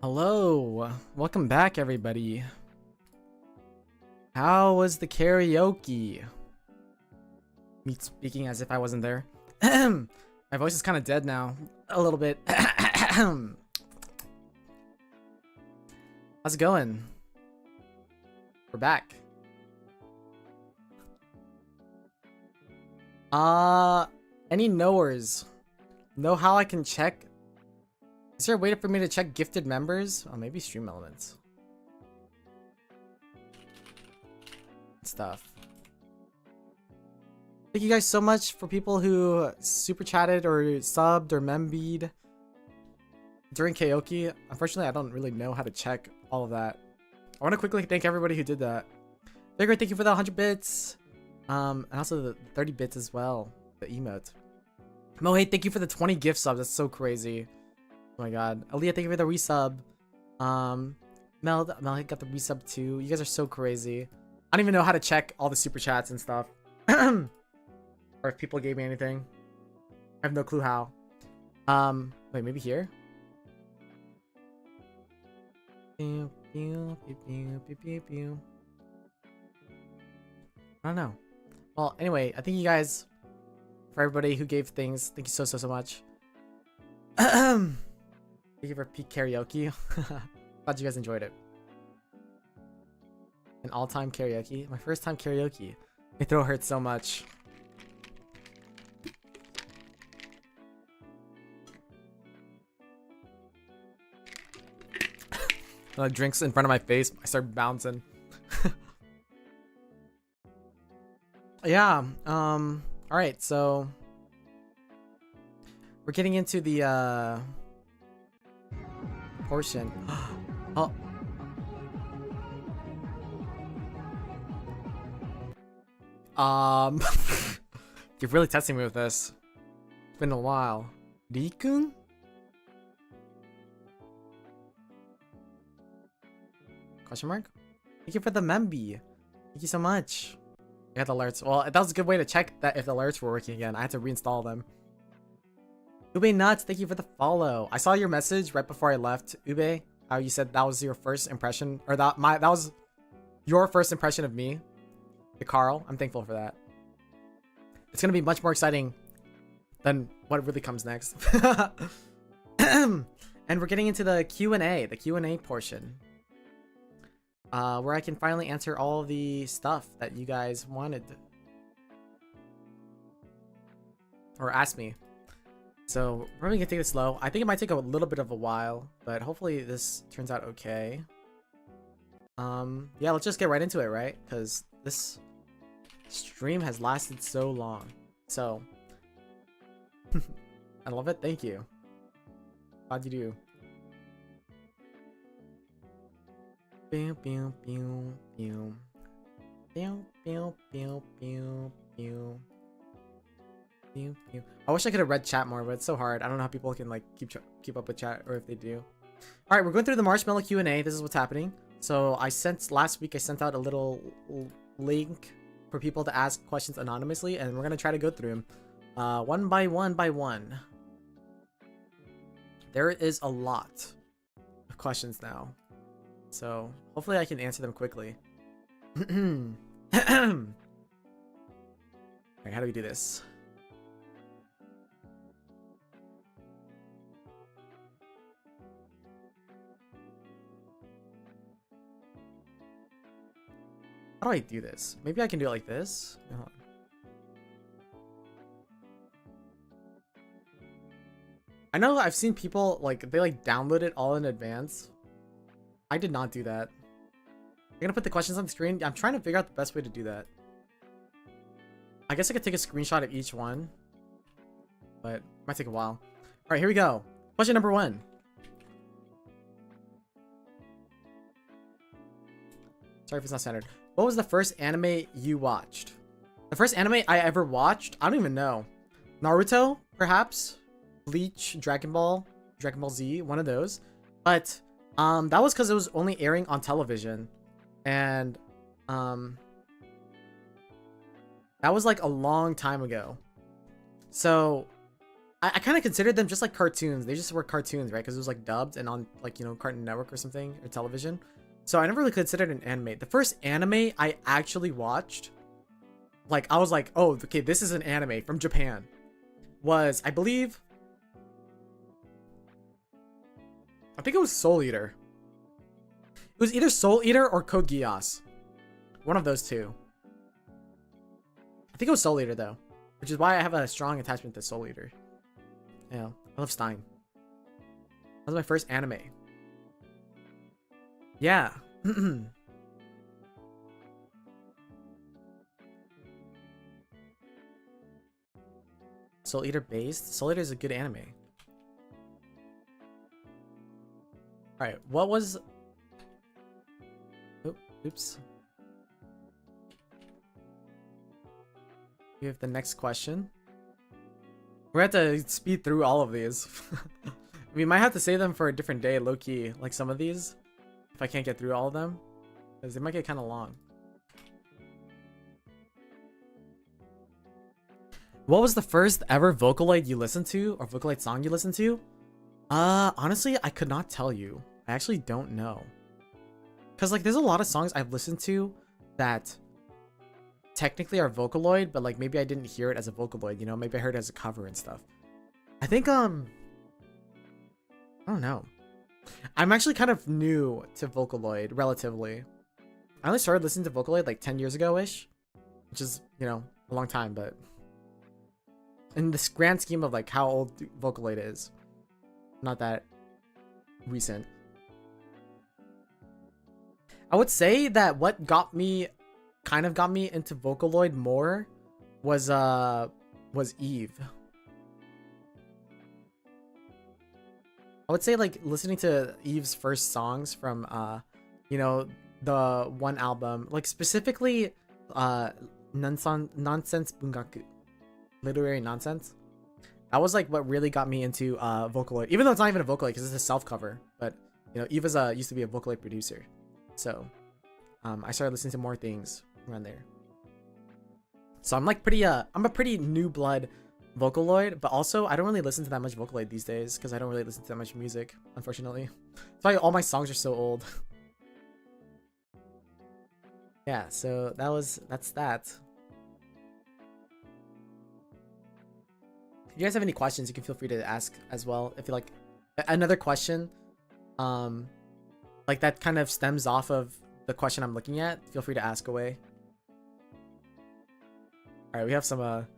Hello, welcome back everybody. How was the karaoke? Me speaking as if I wasn't there. My voice is kind of dead now, a little bit. How's it going? We're back. Any knowers? Know how I can check? Is there a way for me to check gifted members? Oh, maybe stream elements. Stuff. Thank you guys so much for people who super chatted or subbed or membeed during karaoke. Unfortunately, I don't really know how to check all of that. I want to quickly thank everybody who did that. Vigor, thank you for the 100 bits. And also the 30 bits as well. The emote. Mohei, thank you for the 20 gift subs. That's so crazy. Oh my god. Aaliyah, thank you for the resub. Mel got the resub too. You guys are so crazy. I don't even know how to check all the super chats and stuff. Or if people gave me anything. I have no clue how. Wait, maybe here? Pew, pew, pew, pew, pew, pew, pew. I don't know. Well, anyway, I thank you guys for everybody who gave things. Thank you so much. Thank you for peak karaoke. Glad you guys enjoyed it. An all-time karaoke. My first time karaoke. My throat hurts so much. Drinks in front of my face. I start bouncing. Yeah. All right. So we're getting into the portion. Oh. You're really testing me with this. It's been a while. Rikun? Question mark? Thank you for the memby. Thank you so much. I got the alerts. Well, that was a good way to check that if the alerts were working again. I had to reinstall them. Ube Nuts, thank you for the follow. I saw your message right before I left. Ube, how you said that was your first impression, or that was your first impression of me, to Carl. I'm thankful for that. It's gonna be much more exciting than what really comes next. And we're getting into the Q&A portion, where I can finally answer all the stuff that you guys wanted or asked me. So we're probably gonna take it slow. I think it might take a little bit of a while, but hopefully this turns out okay. Yeah, let's just get right into it, right? Because this stream has lasted so long. So I love it. Thank you. Glad you do. Pew pew pew pew pew pew pew pew pew. I wish I could have read chat more, but it's so hard. I don't know how people can like keep up with chat, or if they do. All right, we're going through the marshmallow Q&A. This is what's happening. So last week I sent out a little link for people to ask questions anonymously, and we're gonna try to go through them one by one. There is a lot of questions now, so hopefully I can answer them quickly. Alright, how do we do this? How do I do this? Maybe I can do it like this. I know I've seen people like they like download it all in advance. I did not do that. I'm gonna put the questions on the screen. I'm trying to figure out the best way to do that. I guess I could take a screenshot of each one, but it might take a while. All right, here we go. Question number 1. Sorry if it's not centered. What was the first anime you watched? The first anime I ever watched? I don't even know. Naruto, perhaps? Bleach, Dragon Ball Z, one of those. But that was because it was only airing on television. And that was like a long time ago. So I kind of considered them just like cartoons. They just were cartoons, right? Because it was like dubbed and on like, you know, Cartoon Network or something, or television. So I never really considered an anime. The first anime I actually watched, like I was like, oh, okay, this is an anime from Japan, was, I believe, I think it was Soul Eater. It was either Soul Eater or Code Geass. One of those two. I think it was Soul Eater though, which is why I have a strong attachment to Soul Eater. Yeah, I love Stein. That was my first anime. Yeah. Soul Eater based? Soul Eater is a good anime. Alright, what was... Oh, oops. We have the next question. We're gonna have to speed through all of these. We might have to save them for a different day, low-key, like some of these. If I can't get through all of them. Because they might get kind of long. What was the first ever Vocaloid you listened to? Or Vocaloid song you listened to? Honestly, I could not tell you. I actually don't know. Because, like, there's a lot of songs I've listened to that technically are Vocaloid, but, like, maybe I didn't hear it as a Vocaloid, you know? Maybe I heard it as a cover and stuff. I think, I don't know. I'm actually kind of new to Vocaloid, relatively. I only started listening to Vocaloid, like, 10 years ago-ish. Which is, you know, a long time, but... in this grand scheme of, like, how old Vocaloid is. Not that recent. I would say that what kind of got me into Vocaloid more was Eve. I would say, like, listening to Eve's first songs from you know, the one album, like specifically Nonsense Bungaku, literary nonsense. That was like what really got me into Vocaloid, even though it's not even a Vocaloid because it's a self cover. But you know, Eve used to be a Vocaloid producer, so I started listening to more things around there. So I'm like I'm a pretty new blood Vocaloid, but also I don't really listen to that much Vocaloid these days because I don't really listen to that much music, unfortunately. That's why all my songs are so old. Yeah, so that's that. If you guys have any questions, you can feel free to ask as well. If you like another question, like that kind of stems off of the question I'm looking at, feel free to ask away. All right, we have some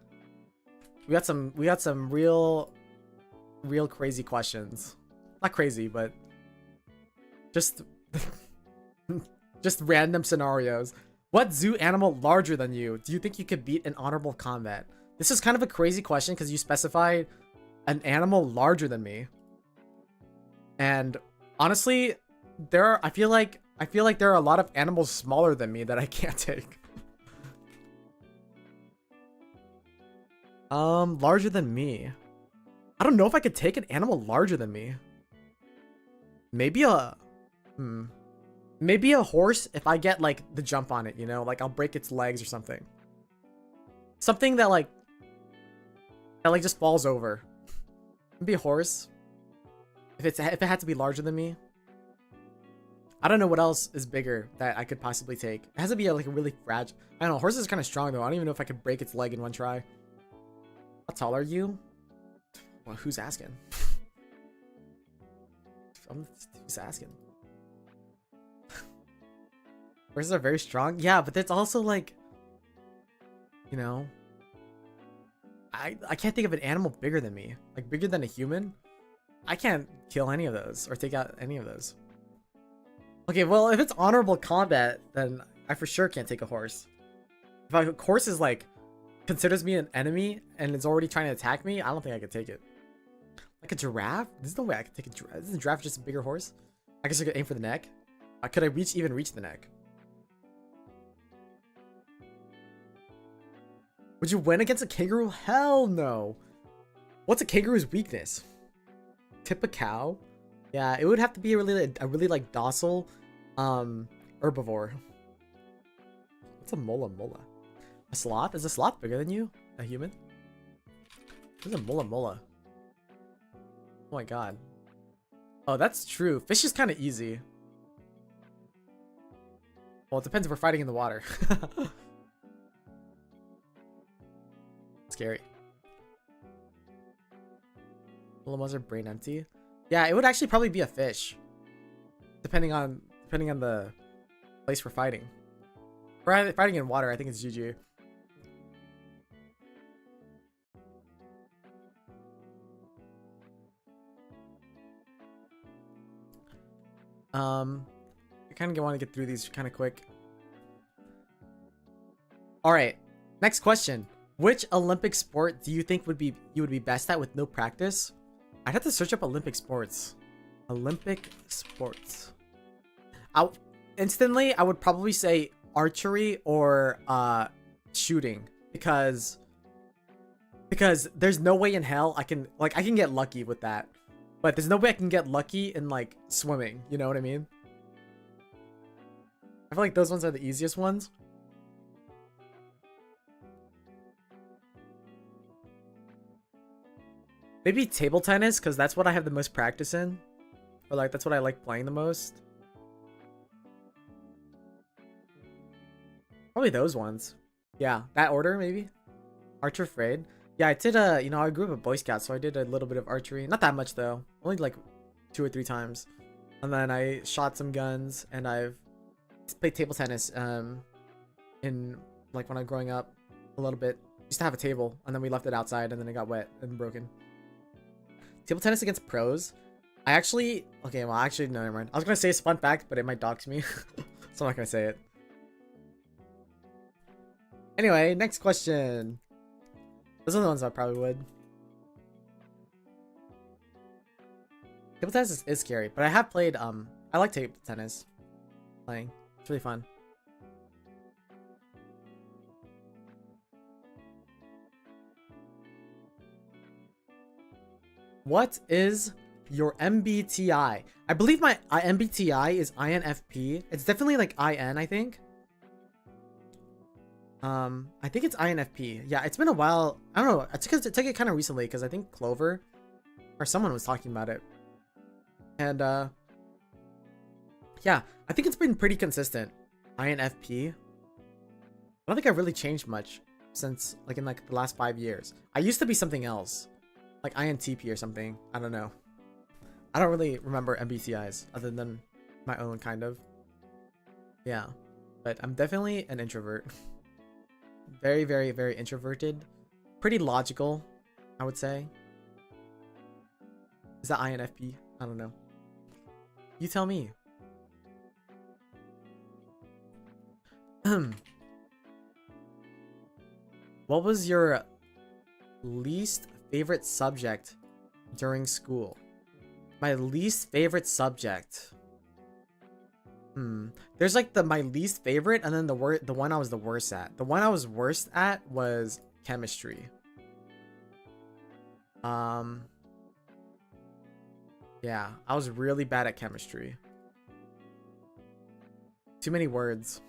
we got some real crazy questions. Not crazy, but just just random scenarios. What zoo animal larger than you do you think you could beat in honorable combat? This is kind of a crazy question because you specified an animal larger than me. And honestly, I feel like there are a lot of animals smaller than me that I can't take. Larger than me. I don't know if I could take an animal larger than me. Maybe maybe a horse if I get like the jump on it, you know, like I'll break its legs or something. Something that like just falls over. Maybe a horse. If it had to be larger than me. I don't know what else is bigger that I could possibly take. It has to be like a really fragile. I don't know. Horse is kind of strong though. I don't even know if I could break its leg in one try. How tall are you? Well, who's asking? Who's asking? Horses are very strong. Yeah, but it's also like, you know, I can't think of an animal bigger than me. Like bigger than a human. I can't kill any of those or take out any of those. Okay, well, if it's honorable combat, then I for sure can't take a horse. If a horse is like considers me an enemy and it's already trying to attack me, I don't think I could take it. Like a giraffe? There's no way I could take a giraffe. Isn't a giraffe just a bigger horse? I guess I could aim for the neck. Could I even reach the neck? Would you win against a kangaroo? Hell no. What's a kangaroo's weakness? Tip a cow? Yeah, it would have to be a really like docile herbivore. What's a mola? A sloth? Is a sloth bigger than you? A human? What's a mola? Oh my god. Oh, that's true. Fish is kind of easy. Well, it depends if we're fighting in the water. Scary. Was her brain empty? Yeah, it would actually probably be a fish. Depending on the place we're fighting. For fighting in water, I think it's GG. I kind of want to get through these kind of quick. All right, next question. Which Olympic sport do you think you would be best at with no practice? I'd have to search up Olympic sports. Olympic sports. Instantly, I would probably say archery or shooting because there's no way in hell I can get lucky with that, but there's no way I can get lucky in like swimming. You know what I mean? I feel like those ones are the easiest ones. Maybe table tennis, because that's what I have the most practice in. Or like, that's what I like playing the most. Probably those ones. Yeah, that order maybe. Archer Phreid. Yeah, I did I grew up a Boy Scout, so I did a little bit of archery. Not that much though. Only like 2 or 3 times. And then I shot some guns, and I've played table tennis in like when I was growing up a little bit. Used to have a table, and then we left it outside, and then it got wet and broken. Table tennis against pros. No, never mind. I was gonna say a fun fact, but it might dox me. So I'm not gonna say it. Anyway, next question. Those are the ones I probably would. Table tennis is scary, but I have played, I like table tennis. Playing. It's really fun. What is your MBTI? I believe my MBTI is INFP. It's definitely like IN, I think. I think it's INFP. Yeah, it's been a while. I don't know. I took it kind of recently because I think Clover or someone was talking about it. And yeah, I think it's been pretty consistent. INFP. I don't think I've really changed much since like in like the last 5 years. I used to be something else. Like INTP or something. I don't know. I don't really remember MBTIs other than my own kind of. Yeah. But I'm definitely an introvert. Very, very, very introverted. Pretty logical, I would say. Is that INFP? I don't know. You tell me. What was your least favorite subject during school? My least favorite subject. There's like my least favorite, and then the one I was the worst at. The one I was worst at was chemistry. Yeah, I was really bad at chemistry. Too many words.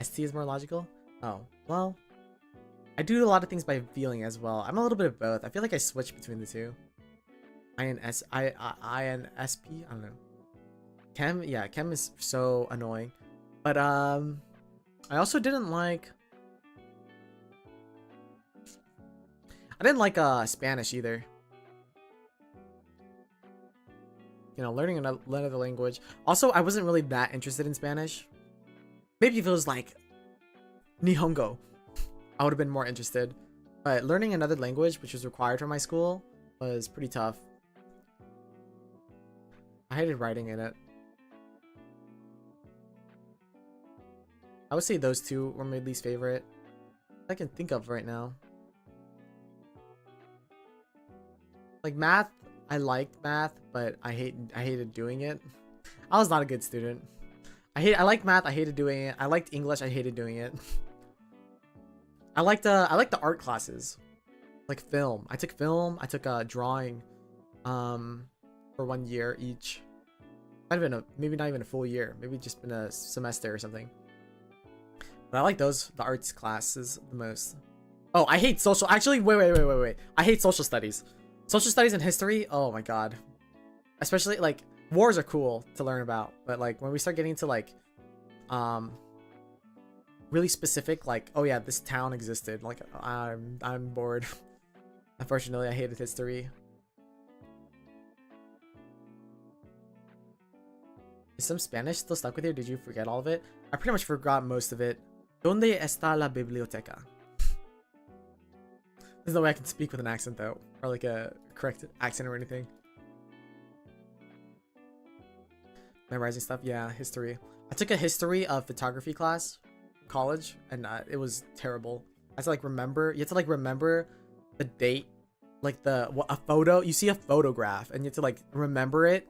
ST is more logical? Oh, well. I do a lot of things by feeling as well. I'm a little bit of both. I feel like I switch between the two. INSP? I don't know. Chem is so annoying. But I also didn't like Spanish either. You know, learning another language. Also, I wasn't really that interested in Spanish. Maybe if it was like Nihongo, I would have been more interested. But learning another language, which was required for my school, was pretty tough. I hated writing in it. I would say those two were my least favorite I can think of right now. Like math, I liked math, but I hated doing it. I was not a good student. I liked math, I hated doing it. I liked English, I hated doing it. I liked the art classes. Like film. I took film, I took drawing for 1 year each. Might have been maybe not even a full year, maybe just been a semester or something. But I like the arts classes the most. Oh, I hate social. Actually, wait. I hate social studies. Social studies and history, oh my god. Especially like wars are cool to learn about, but like when we start getting to like really specific, like, oh yeah, this town existed, like I'm bored. Unfortunately, I hated history. Is some Spanish still stuck with you? Did you forget all of it? I pretty much forgot most of it. ¿Dónde está la biblioteca? There's no way I can speak with an accent though, or like a correct accent or anything. Memorizing stuff, yeah, history. I took a history of photography class in college, and it was terrible. I had to like remember. You have to like remember the date, like a photo. You see a photograph, and you have to like remember it.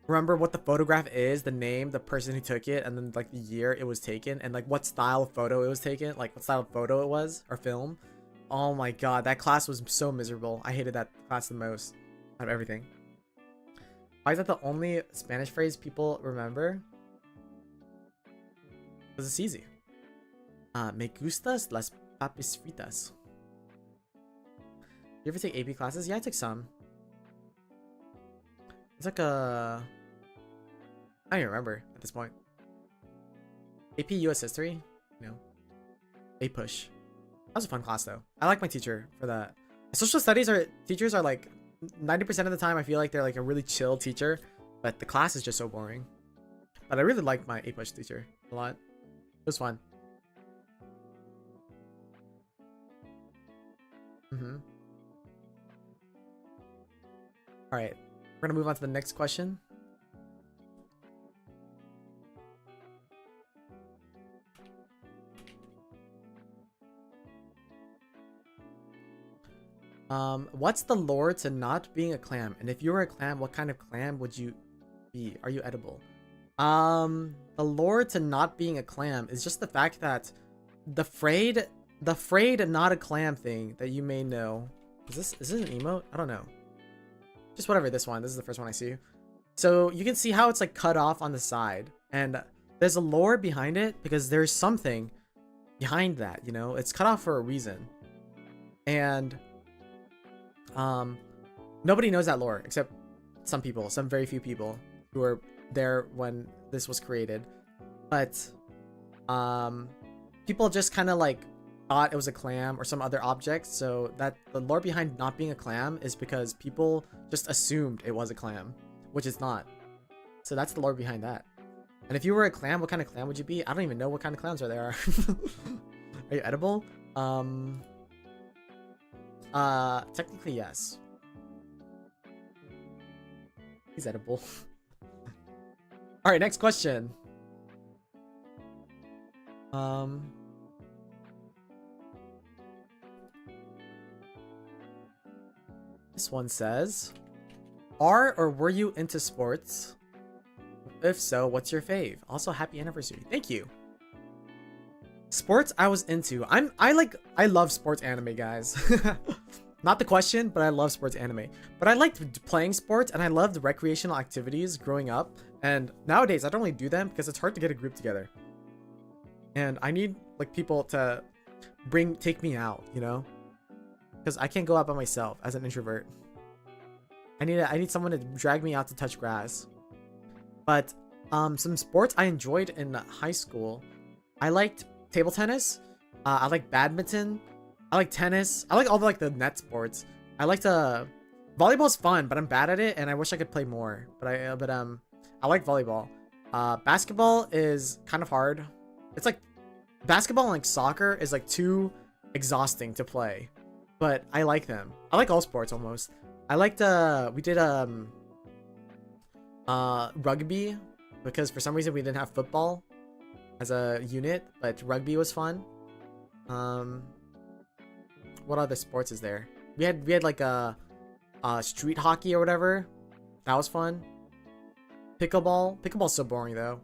Remember what the photograph is, the name, the person who took it, and then like the year it was taken, and like what style of photo it was taken, like what style of photo it was or film. Oh my god, that class was so miserable. I hated that class the most out of everything. Why is that the only Spanish phrase people remember? Because it's easy. Me gustas las papas fritas. You ever take AP classes? Yeah, I took some. It's like a... I don't even remember at this point. AP US History? No. A push. That was a fun class though. I like my teacher for that. Social studies teachers are like 90% of the time I feel like they're like a really chill teacher, but the class is just so boring. But I really liked my A push teacher a lot. It was fun. All right, we're gonna move on to the next question. What's the lore to not being a clam? And if you were a clam, what kind of clam would you be? Are you edible? The lore to not being a clam is just the fact that the Phreid not a clam thing that you may know. Is this an emote? I don't know. Just whatever, this one. This is the first one I see. So you can see how it's like cut off on the side, and there's a lore behind it because there's something behind that, you know? It's cut off for a reason. And nobody knows that lore except some people, some very few people who were there when this was created. But people just kind of like thought it was a clam or some other object, so that the lore behind not being a clam is because people just assumed it was a clam, which it's not. So that's the lore behind that. And if you were a clam, what kind of clam would you be? I don't even know what kind of clams there are. Are you edible? Technically yes. He's edible. All right, next question. This one says, are or were you into sports? If so, what's your fave? Also, happy anniversary. Thank you. Sports I was into. I love sports anime, guys. Not the question, but I love sports anime. But I liked playing sports and I loved recreational activities growing up. And nowadays I don't really do them because it's hard to get a group together. And I need like people to take me out, you know? Because I can't go out by myself as an introvert. I need someone to drag me out to touch grass. But some sports I enjoyed in high school. I liked table tennis. I like badminton. I like tennis. I like all the net sports. I liked volleyball's fun, but I'm bad at it and I wish I could play more. But I like volleyball. Basketball is kind of hard. It's like basketball and like soccer is like too exhausting to play. But I like them. I like all sports almost. I liked we did rugby because for some reason we didn't have football as a unit, but rugby was fun. What other sports is there? We had like a street hockey or whatever. That was fun. Pickleball's so boring though.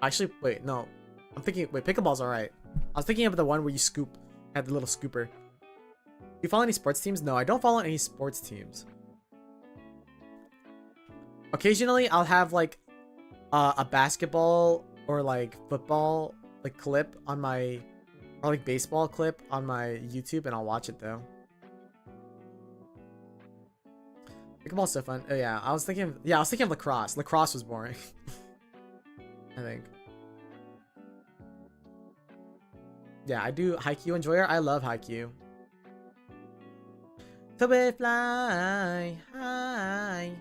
Actually, wait, no. Pickleball's alright. I was thinking of the one where you scoop, had the little scooper. Do you follow any sports teams? No, I don't follow any sports teams. Occasionally, I'll have like a basketball or like football like clip on my, or like baseball clip on my YouTube, and I'll watch it though. Pickleball's so fun. Oh yeah, I was thinking of lacrosse. Lacrosse was boring. I think. Yeah, I do Haikyuu enjoyer. I love Haikyuu. To fly high.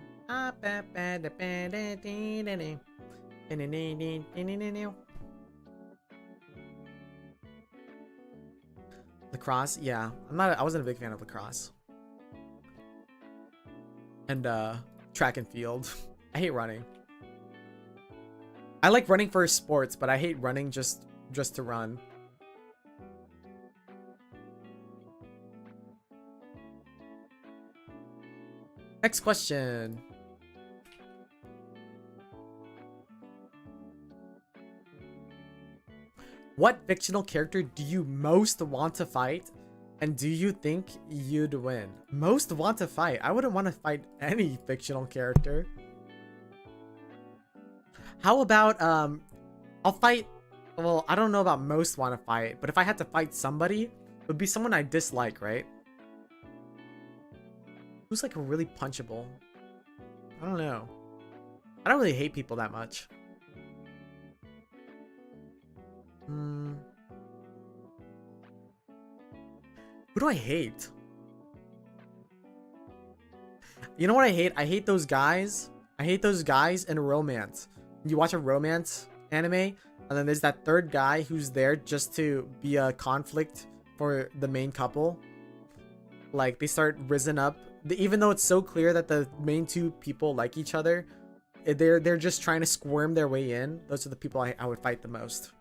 Lacrosse, yeah. I wasn't a big fan of lacrosse. And track and field. I hate running. I like running for sports, but I hate running just to run. Next question. What fictional character do you most want to fight? And do you think you'd win? Most want to fight? I wouldn't want to fight any fictional character. How about, I'll fight, well, I don't know about most want to fight, but if I had to fight somebody, it would be someone I dislike, right? Who's like really punchable? I don't know. I don't really hate people that much. Who do I hate? You know what I hate? I hate those guys. I hate those guys in romance. You watch a romance anime, and then there's that third guy who's there just to be a conflict for the main couple. Like, they start risen up. Even though it's so clear that the main two people like each other, they're just trying to squirm their way in. Those are the people I would fight the most.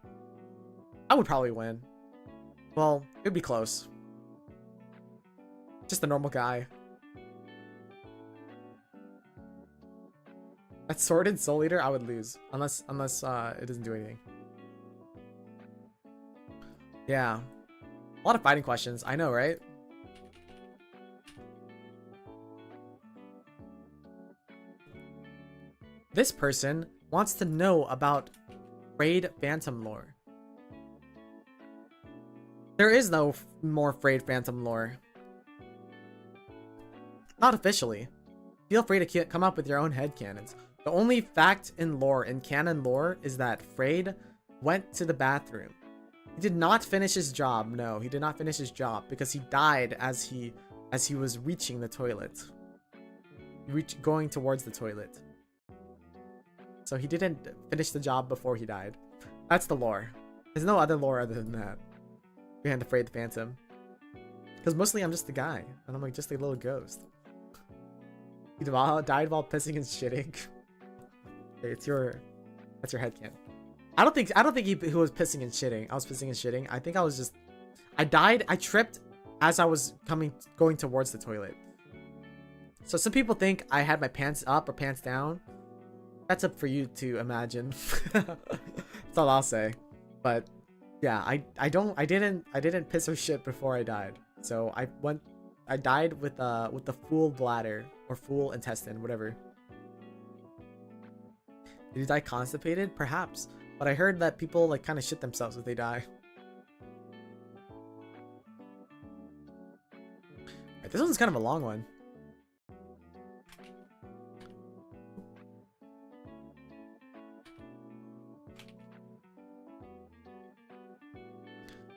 I would probably win. Well, it would be close. Just a normal guy. At Sword and Soul Eater, I would lose. Unless it doesn't do anything. Yeah. A lot of fighting questions. I know, right? This person wants to know about Phreid Phantom lore. There is no more Phreid Phantom lore. Not officially. Feel free to come up with your own headcanons. The only fact in lore, in canon lore, is that Phreid went to the bathroom. He did not finish his job. No, he did not finish his job because he died as he was reaching the toilet. Going towards the toilet. So he didn't finish the job before he died. That's the lore. There's no other lore other than that. Behind the Phreid the Phantom. Because mostly I'm just a guy. And I'm like just a little ghost. He died while pissing and shitting. That's your headcanon. I don't think he was pissing and shitting. I was pissing and shitting. I think I was just... I tripped as I was going towards the toilet. So some people think I had my pants up or pants down. That's up for you to imagine. That's all I'll say. But yeah, I didn't piss or shit before I died. So I died with the full bladder or full intestine, whatever. Did he die constipated? Perhaps. But I heard that people like kind of shit themselves if they die. Right, this one's kind of a long one.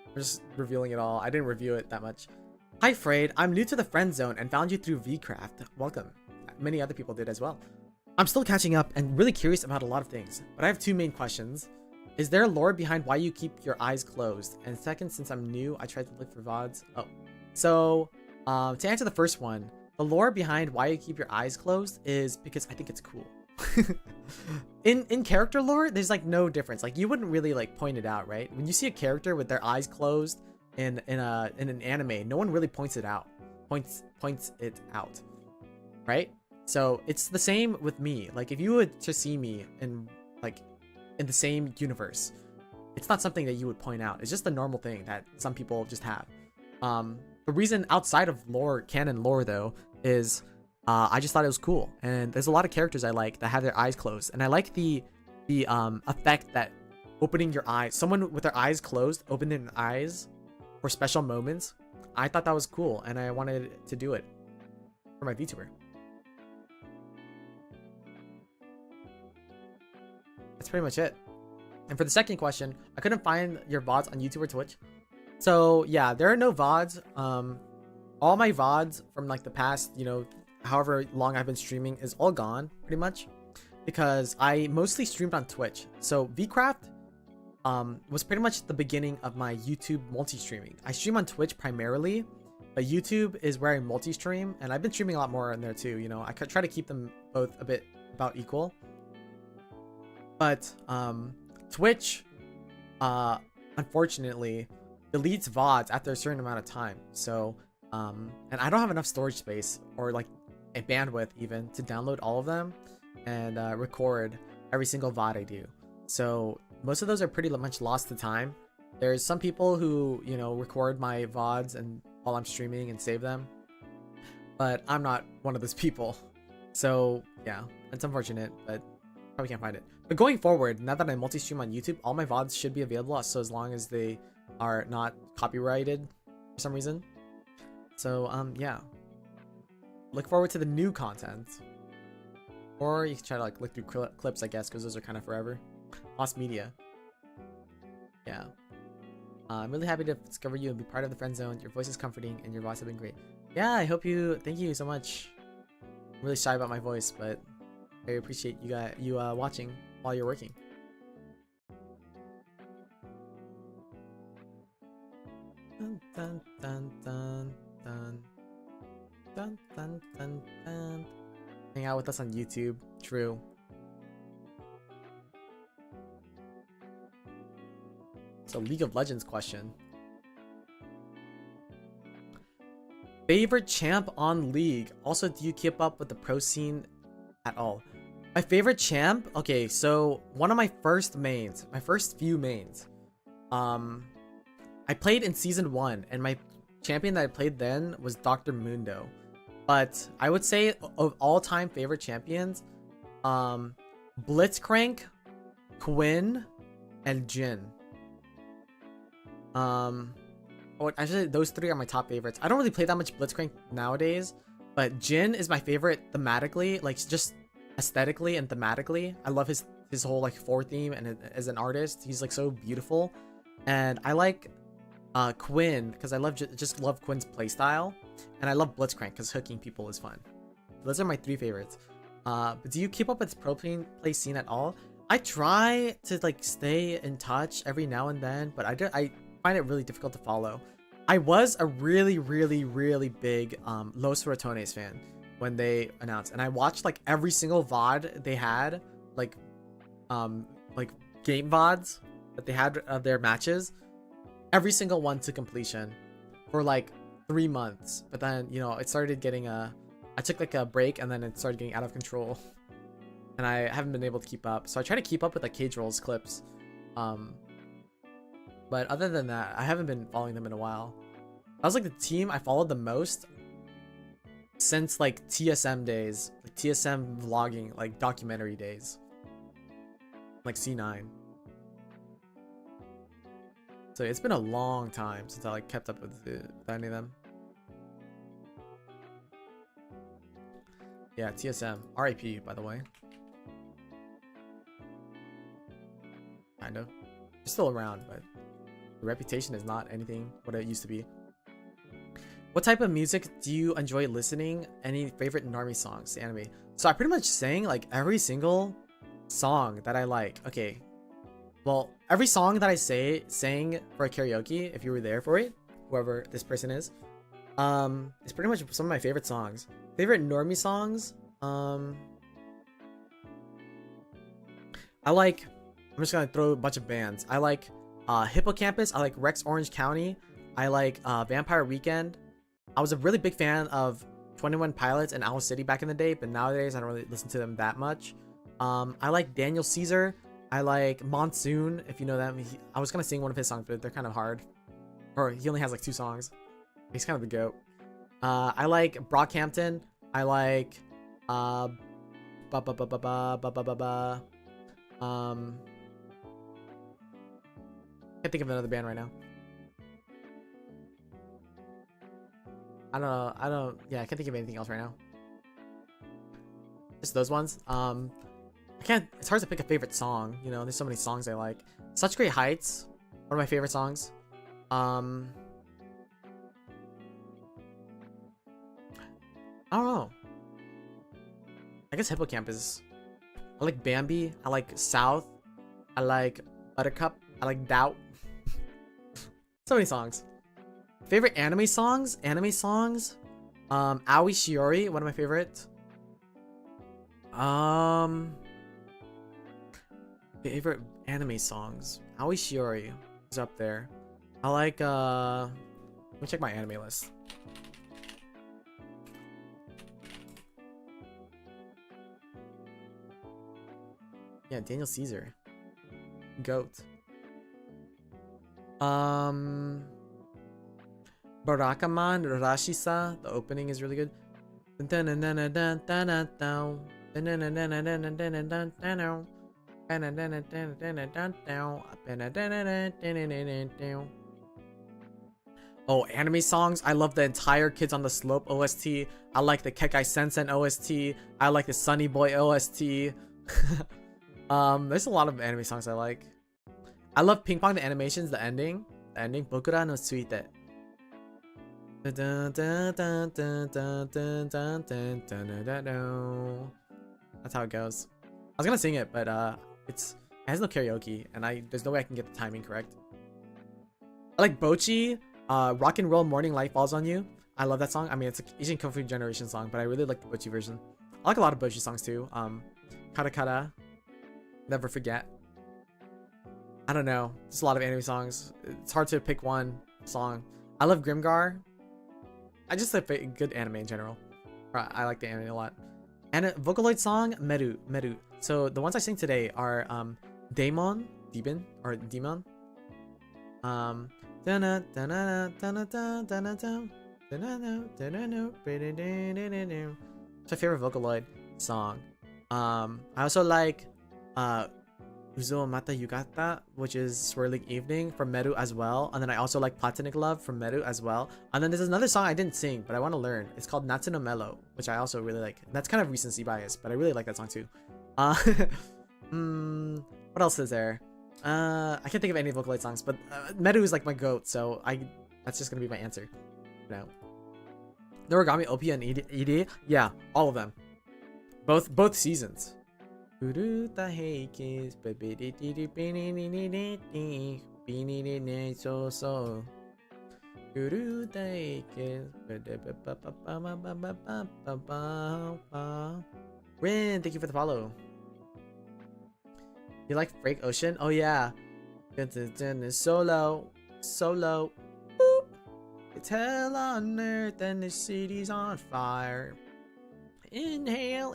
We're just revealing it all. I didn't review it that much. Hi Phreid, I'm new to the friend zone and found you through Vcraft. Welcome. Many other people did as well. I'm still catching up and really curious about a lot of things, but I have two main questions. Is there lore behind why you keep your eyes closed? And second, since I'm new, I tried to look for VODs. Oh, so to answer the first one, the lore behind why you keep your eyes closed is because I think it's cool. in character lore, there's like no difference. Like you wouldn't really like point it out, right? When you see a character with their eyes closed in an anime, no one really points it out. Points it out, right? So it's the same with me. Like if you were to see me in the same universe, it's not something that you would point out. It's just a normal thing that some people just have. The reason outside of lore, canon lore though, is I just thought it was cool. And there's a lot of characters I like that have their eyes closed, and I like the effect that opening your eyes, someone with their eyes closed, opening their eyes for special moments. I thought that was cool, and I wanted to do it for my VTuber. that's pretty much it. And for the second question, I couldn't find your VODs on YouTube or Twitch. So yeah, there are no VODs. All my VODs from like the past, you know, however long I've been streaming is all gone pretty much, because I mostly streamed on Twitch. So Vcraft was pretty much the beginning of my YouTube multi-streaming. I stream on Twitch primarily, but YouTube is where I multi-stream, and I've been streaming a lot more in there too. You know, I try to keep them both a bit about equal. But Twitch, unfortunately, deletes VODs after a certain amount of time. So, and I don't have enough storage space or like a bandwidth even to download all of them and record every single VOD I do. So most of those are pretty much lost to time. There's some people who, you know, record my VODs and while I'm streaming and save them, but I'm not one of those people. So yeah, it's unfortunate, but probably can't find it. But going forward, now that I multi-stream on YouTube, all my VODs should be available, so as long as they are not copyrighted for some reason. So yeah, look forward to the new content, or you can try to like look through clips, I guess, because those are kind of forever. Lost media. Yeah. I'm really happy to discover you and be part of the friend zone. Your voice is comforting and your voice have been great. Yeah, I hope you, thank you so much. I'm really shy about my voice, but I appreciate you watching while you're working. Dun, dun, dun, dun, dun. Dun, dun, dun, dun. Hang out with us on YouTube. True. So League of Legends question. Favorite champ on League? Also, do you keep up with the pro scene at all? My favorite champ? Okay, so one of my first mains, my first few mains, I played in season 1, and my champion that I played then was Dr. Mundo. But I would say of all-time favorite champions, Blitzcrank, Quinn, and Jhin. Actually, those three are my top favorites. I don't really play that much Blitzcrank nowadays, but Jhin is my favorite thematically, like just aesthetically and thematically. I love his whole like 4 theme, and as an artist, he's like so beautiful. And I like Quinn because I just love Quinn's playstyle, and I love Blitzcrank because hooking people is fun. Those are my 3 favorites. But do you keep up with the pro play scene at all? I try to like stay in touch every now and then, but I find it really difficult to follow. I was a really big Los Ratones fan when they announced, and I watched like every single VOD they had, like game VODs that they had of their matches, every single one to completion for like 3 months. But then, you know, it started getting I took like a break, and then it started getting out of control, and I haven't been able to keep up. So I try to keep up with like Cage Rolls clips, but other than that, I haven't been following them in a while. That was like the team I followed the most since like TSM days, like TSM vlogging, like documentary days, like C9. So it's been a long time since I like kept up with any of them. Yeah, TSM. RIP, by the way. Kind of. They're still around, but the reputation is not anything what it used to be. What type of music do you enjoy listening? Any favorite normie songs, anime? So I pretty much sang like every single song that I like. Okay. Well, every song that I sang for a karaoke, if you were there for it, whoever this person is pretty much some of my favorite songs. Favorite normie songs? I'm just gonna throw a bunch of bands. I like Hippocampus, I like Rex Orange County, I like Vampire Weekend. I was a really big fan of 21 Pilots and Owl City back in the day, but nowadays I don't really listen to them that much. I like Daniel Caesar, I like Monsoon, if you know them. I was gonna sing one of his songs, but they're kind of hard. Or he only has like 2 songs. He's kind of the GOAT. I like Brockhampton, I like can't think of another band right now. I can't think of anything else right now. Just those ones. I It's hard to pick a favorite song. You know, there's so many songs I like. Such Great Heights, one of my favorite songs. I don't know. I guess Hippocampus. I like Bambi. I like South. I like Buttercup. I like Doubt. So many songs. Favorite anime songs? Aoi Shiori, one of my favorites. Favorite anime songs. Aoi Shiori is up there. I like let me check my anime list. Yeah, Daniel Caesar. Goat. Barakaman Rashisa. The opening is really good. Oh, anime songs. I love the entire Kids on the Slope OST. I like the Kekai Sensen OST. I like the Sunny Boy OST. There's a lot of anime songs I like. I love Ping Pong, the animations, the ending. Bokura no Suite. That's how it goes. I was gonna sing it, but it has no karaoke, and there's no way I can get the timing correct. I like Bochi, Rock and Roll Morning Light Falls on You. I love that song. I mean, it's an Asian Kung Fu Generation song, but I really like the Bochi version. I like a lot of Bochi songs too. Kara Kara, Never Forget. I don't know. There's a lot of anime songs. It's hard to pick one song. I love Grimgar. I just like good anime in general. I like the anime a lot. And a Vocaloid song, Meru. So the ones I sing today are Demon. What's my favorite Vocaloid song? I also like Uzo Mata Yugata, which is Swirling Evening from Meru as well. And then I also like Platonic Love from Meru as well. And then there's another song I didn't sing, but I want to learn. It's called Natsu no Mellow, which I also really like. That's kind of recency bias, but I really like that song too. What else is there? I can't think of any Vocaloid songs, but Meru is like my goat, so that's just gonna be my answer. No. The Origami, OP, and ED? Yeah, all of them. Both seasons. Rin, thank you for the follow. You like Break Ocean? Oh yeah. Solo. Boop. It's hell on earth and the city's on fire. Inhale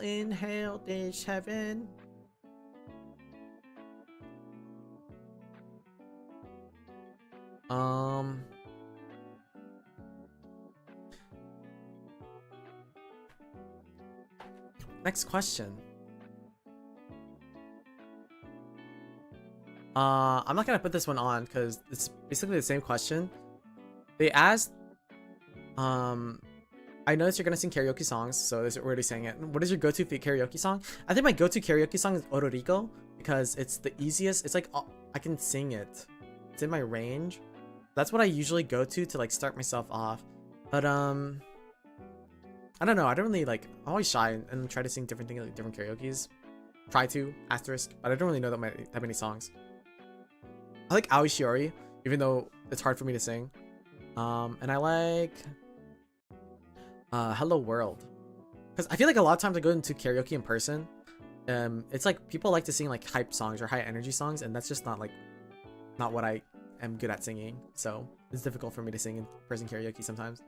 this heaven. Next question. I'm not gonna put this one on because it's basically the same question. They asked, I noticed you're gonna sing karaoke songs, so we're already saying it. What is your go-to karaoke song? I think my go-to karaoke song is Ororiko because it's the easiest. It's like I can sing it. It's in my range. That's what I usually go to like start myself off. But I don't know. I don't really like. I'm always shy and try to sing different things, like different karaoke's. Try to asterisk, but I don't really know that many songs. I like Aoi Shiori, even though it's hard for me to sing. And I like Hello World, because I feel like a lot of times I go into karaoke in person, it's like people like to sing like hype songs or high energy songs, and that's just not what I am good at singing. So it's difficult for me to sing in person karaoke sometimes.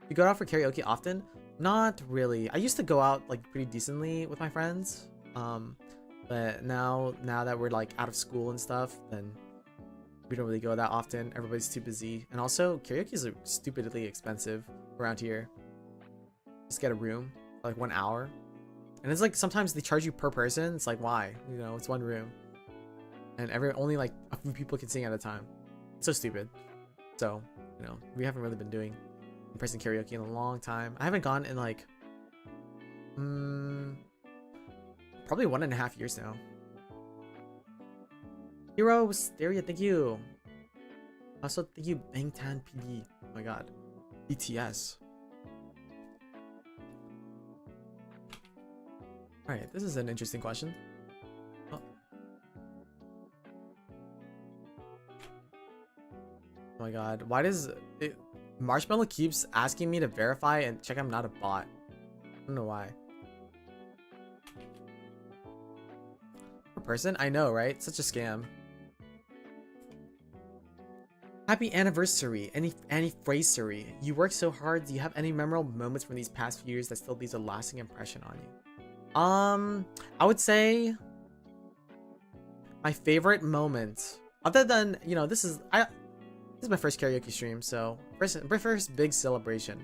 You go out for karaoke often? Not really. I used to go out like pretty decently with my friends, but now that we're like out of school and stuff, then we don't really go that often. Everybody's too busy, and also karaoke is stupidly expensive around here. Just get a room for like 1 hour, and it's like sometimes they charge you per person. It's like, why? You know, it's one room, and only like a few people can sing at a time. It's so stupid. So, you know, we haven't really been doing in-person karaoke in a long time. I haven't gone in like probably 1.5 years now. Hero Stereo, thank you. Also, thank you, Bangtan PD. Oh my god. BTS. Alright, this is an interesting question. Oh. Oh my god. Why does it, Marshmallow keeps asking me to verify and check I'm not a bot? I don't know why. A person? I know, right? Such a scam. Happy anniversary, any phrasery. You work so hard. Do you have any memorable moments from these past few years that still leaves a lasting impression on you? I would say my favorite moment, other than, you know, this is my first karaoke stream, so first big celebration.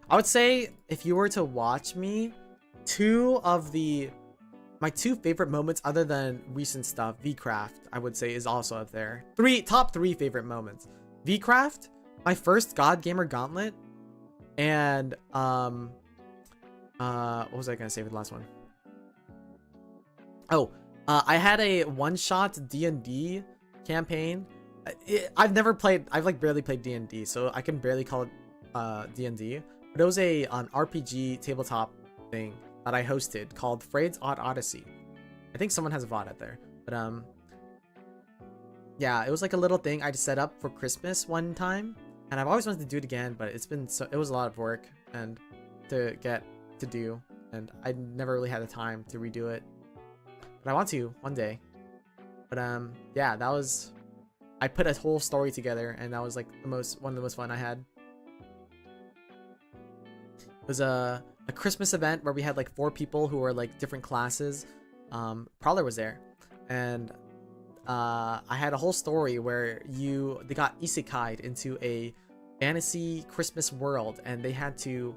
I would say if you were to watch me, my two favorite moments other than recent stuff, Vcraft, I would say is also up there. Top three favorite moments. Vcraft, my first God Gamer Gauntlet, and what was I gonna say for the last one? Oh, I had a one-shot D&D campaign. I've like barely played D&D, so I can barely call it D&D. But it was an RPG tabletop thing that I hosted called Phreid's Odd Odyssey. I think someone has a VOD out there, but yeah, it was like a little thing I just set up for Christmas one time, and I've always wanted to do it again, but it was a lot of work and to get to do, and I never really had the time to redo it. But I want to one day. But yeah, I put a whole story together, and that was like one of the most fun I had. It was a Christmas event where we had like 4 people who were like different classes. Prowler was there, and I had a whole story where they got isekai'd into a fantasy Christmas world, and they had to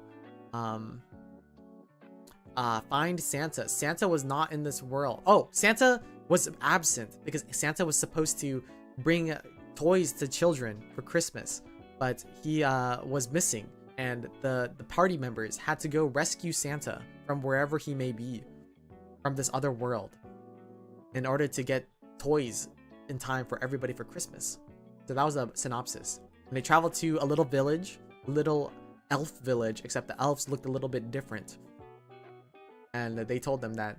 find Santa. Santa was not in this world. Oh, Santa was absent because Santa was supposed to bring toys to children for Christmas, but he was missing, and the party members had to go rescue Santa from wherever he may be from this other world in order to get toys in time for everybody for Christmas. So that was a synopsis. And they traveled to a little village, little elf village, except the elves looked a little bit different. And they told them that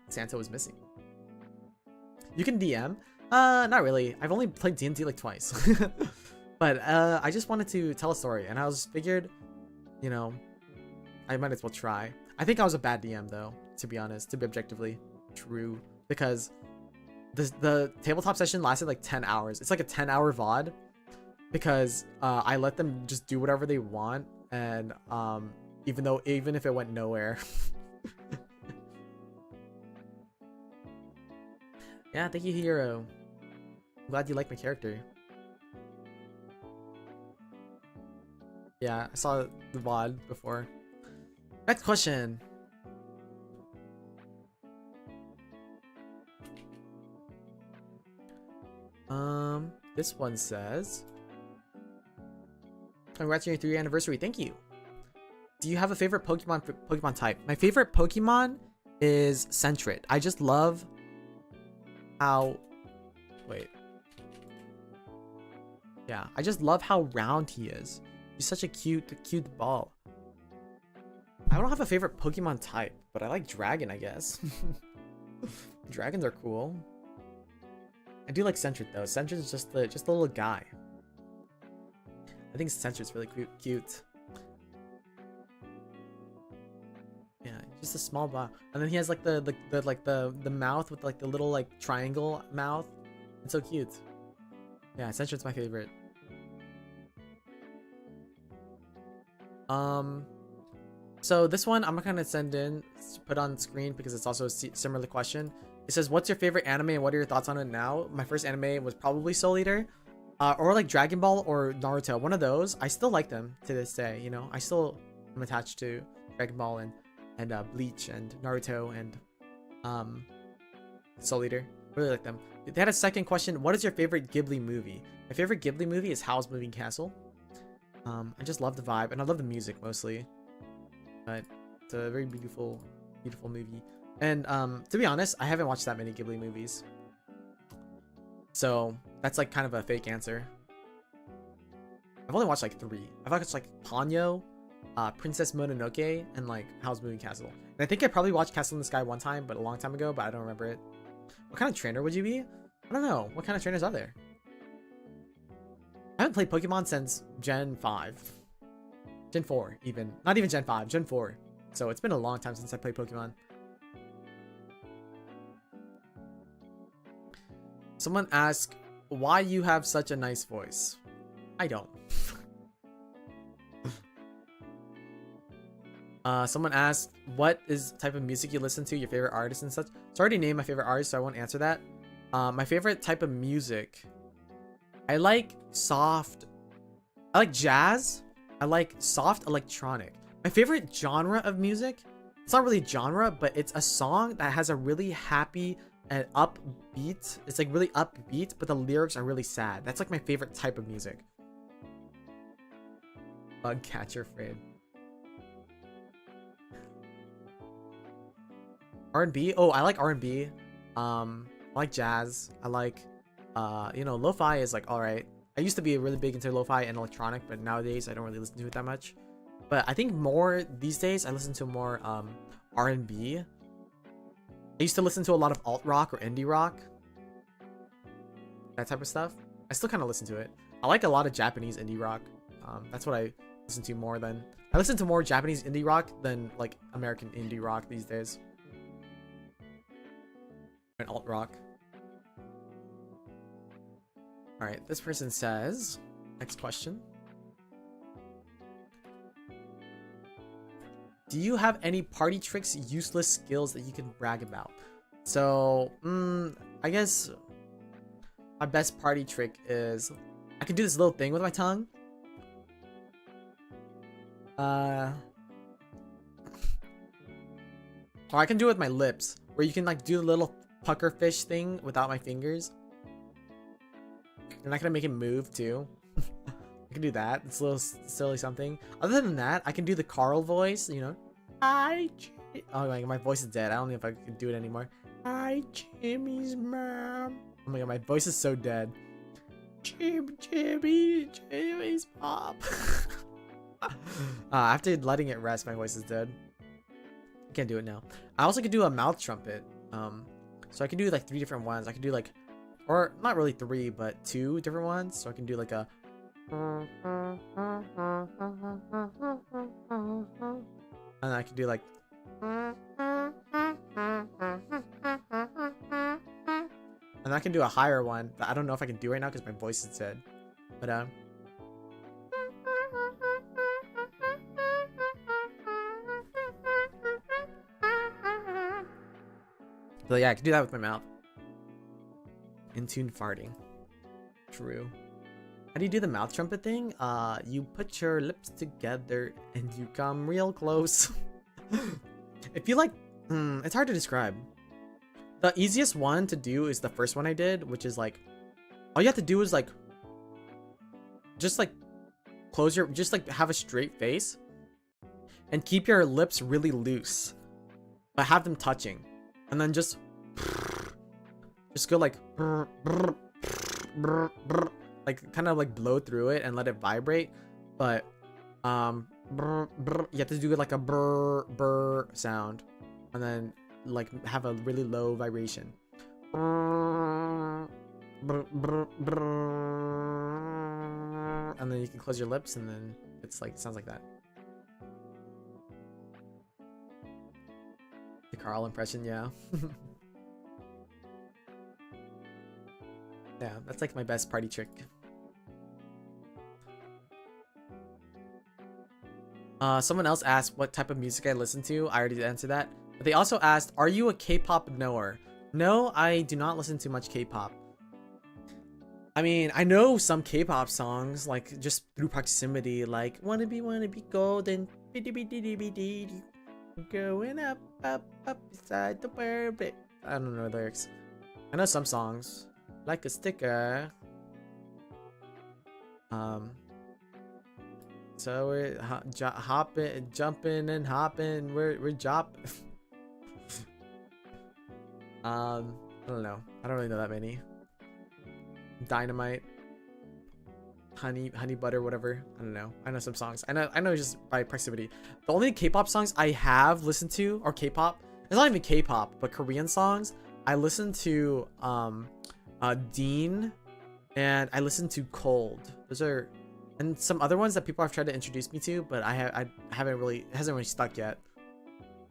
Santa was missing. You can DM. Not really. I've only played D&D like twice. But I just wanted to tell a story, and I figured, you know, I might as well try. I think I was a bad DM though, to be honest, to be objectively true, because the tabletop session lasted like 10 hours. It's like a 10-hour VOD because I let them just do whatever they want, and even if it went nowhere. Yeah, thank you, Hero. I'm glad you like my character. Yeah, I saw the VOD before. Next question. This one says, congrats on your 3-year anniversary. Thank you. Do you have a favorite Pokemon type? My favorite Pokemon is Sentret. I just love how... Wait. Yeah, I just love how round he is. He's such a cute ball. I don't have a favorite Pokemon type, but I like Dragon, I guess. Dragons are cool. I do like Sentret though. Sentret is just a little guy. I think Sentret's really cute. Yeah, just a small ball, and then he has like the mouth with like the little like triangle mouth. It's so cute. Yeah, Sentret's my favorite. So this one I'm gonna put on screen because it's also a similar question. It says, what's your favorite anime and what are your thoughts on it now? My first anime was probably Soul Eater, or like Dragon Ball or Naruto. One of those. I still like them to this day. You know, I still am attached to Dragon Ball and Bleach and Naruto and Soul Eater. Really like them. They had a second question. What is your favorite Ghibli movie? My favorite Ghibli movie is Howl's Moving Castle. I just love the vibe, and I love the music mostly. But it's a very beautiful movie. And to be honest, I haven't watched that many Ghibli movies. So that's like kind of a fake answer. I've only watched like 3. I've watched like Ponyo, Princess Mononoke, and like Howl's Moving Castle. And I think I probably watched Castle in the Sky one time, but a long time ago, but I don't remember it. What kind of trainer would you be? I don't know. What kind of trainers are there? I haven't played Pokemon since Gen 5. Gen 4, even. Not even Gen 5, Gen 4. So it's been a long time since I played Pokemon. Someone asked, why you have such a nice voice? I don't. Someone asked, what is type of music you listen to, your favorite artist and such? So I already named my favorite artist, so I won't answer that. My favorite type of music, I like soft, I like jazz, I like soft electronic. My favorite genre of music, it's not really genre, but it's a song that has a really happy and upbeat. It's like really upbeat, but the lyrics are really sad. That's like my favorite type of music. Bug catcher Phreid. R&B? Oh, I like R&B. I like jazz. I like, you know, lo-fi is like alright. I used to be really big into lo-fi and electronic, but nowadays I don't really listen to it that much. But I think more these days I listen to more R&B. I used to listen to a lot of alt rock or indie rock, that type of stuff. I still kind of listen to it. I like a lot of Japanese indie rock. That's what I listen to more than. I listen to more Japanese indie rock than like American indie rock these days. And alt rock. All right, this person says, next question. Do you have any party tricks, useless skills that you can brag about? So, I guess my best party trick is I can do this little thing with my tongue. Or I can do it with my lips, where you can like do the little pucker fish thing without my fingers. And I can make it move too. I can do that. It's a little silly something. Other than that, I can do the Carl voice, you know. Hi, oh my voice is dead. I don't know if I can do it anymore. Hi, Jimmy's mom. Oh my god, my voice is so dead. Jimmy's mom. After letting it rest, my voice is dead. I can't do it now. I also could do a mouth trumpet. So I can do like 3 different ones. I can do like, or not really 3, but 2 different ones. So I can do like a. And I can do like. And I can do a higher one that I don't know if I can do right now because my voice is dead. But so yeah, I can do that with my mouth. In tune farting. True. How do you do the mouth trumpet thing? You put your lips together and you come real close. If you like, it's hard to describe. The easiest one to do is the first one I did, which is like, all you have to do is like, just like close your, just like have a straight face and keep your lips really loose, but have them touching, and then just go like kind of like blow through it and let it vibrate, but you have to do it like a brr sound, and then like have a really low vibration. And then you can close your lips, and then it's like, it sounds like that. The Carl impression, yeah. Yeah, that's like my best party trick. Someone else asked what type of music I listen to. I already answered that. But they also asked, are you a K-pop knower? No, I do not listen to much K-pop. I mean, I know some K-pop songs, like just through proximity, like wanna be golden, going up beside the bird. I don't know the lyrics. I know some songs, like a sticker. So we're hopping, jumping, and hopping. We're jopping. I don't know. I don't really know that many. Dynamite, honey butter, whatever. I don't know. I know some songs. I know just by proximity. The only K-pop songs I have listened to are K-pop. It's not even K-pop, but Korean songs. I listened to Dean, and I listened to Cold. Those are, and some other ones that people have tried to introduce me to, but I haven't really, it hasn't really stuck yet.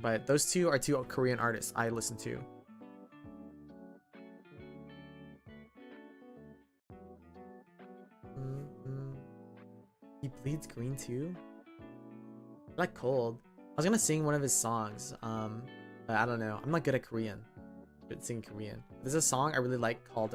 But those two are two Korean artists I listen to. He bleeds green too. I like Cold. I was gonna sing one of his songs, but I don't know. I'm not good at Korean. But sing Korean. There's a song I really like called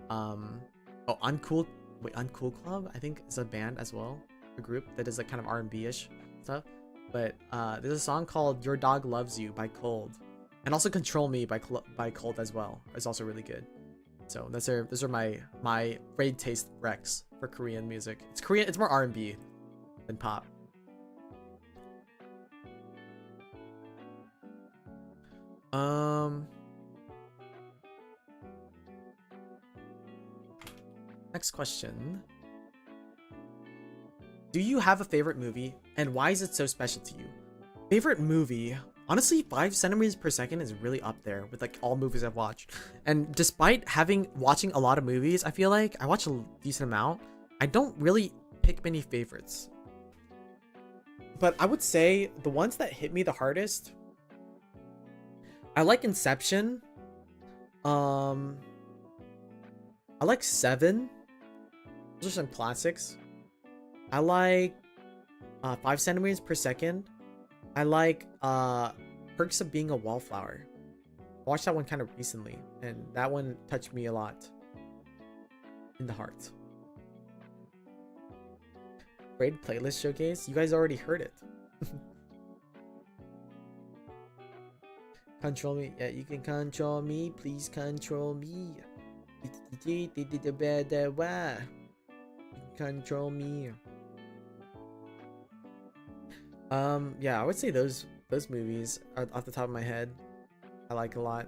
Uncool. Wait, Uncool Club. I think it's a band as well, a group that does like kind of R&B-ish stuff. But there's a song called "Your Dog Loves You" by Cold, and also "Control Me" by Cold as well. It's also really good. So those are my Phreid taste recs for Korean music. It's Korean. It's more R&B than pop. Next question. Do you have a favorite movie, and why is it so special to you? Favorite movie? Honestly, 5 centimeters per second is really up there with like all movies I've watched. And despite watching a lot of movies, I feel like I watch a decent amount. I don't really pick many favorites. But I would say the ones that hit me the hardest, I like Inception. I like Seven. Those are some classics. I like 5 centimeters per second. I like Perks of Being a Wallflower. I watched that one kind of recently, and that one touched me a lot in the heart. Phreid playlist showcase. You guys already heard it. Control me. Yeah, you can control me. Please control me. Control me. Yeah, I would say those movies are off the top of my head. I like a lot.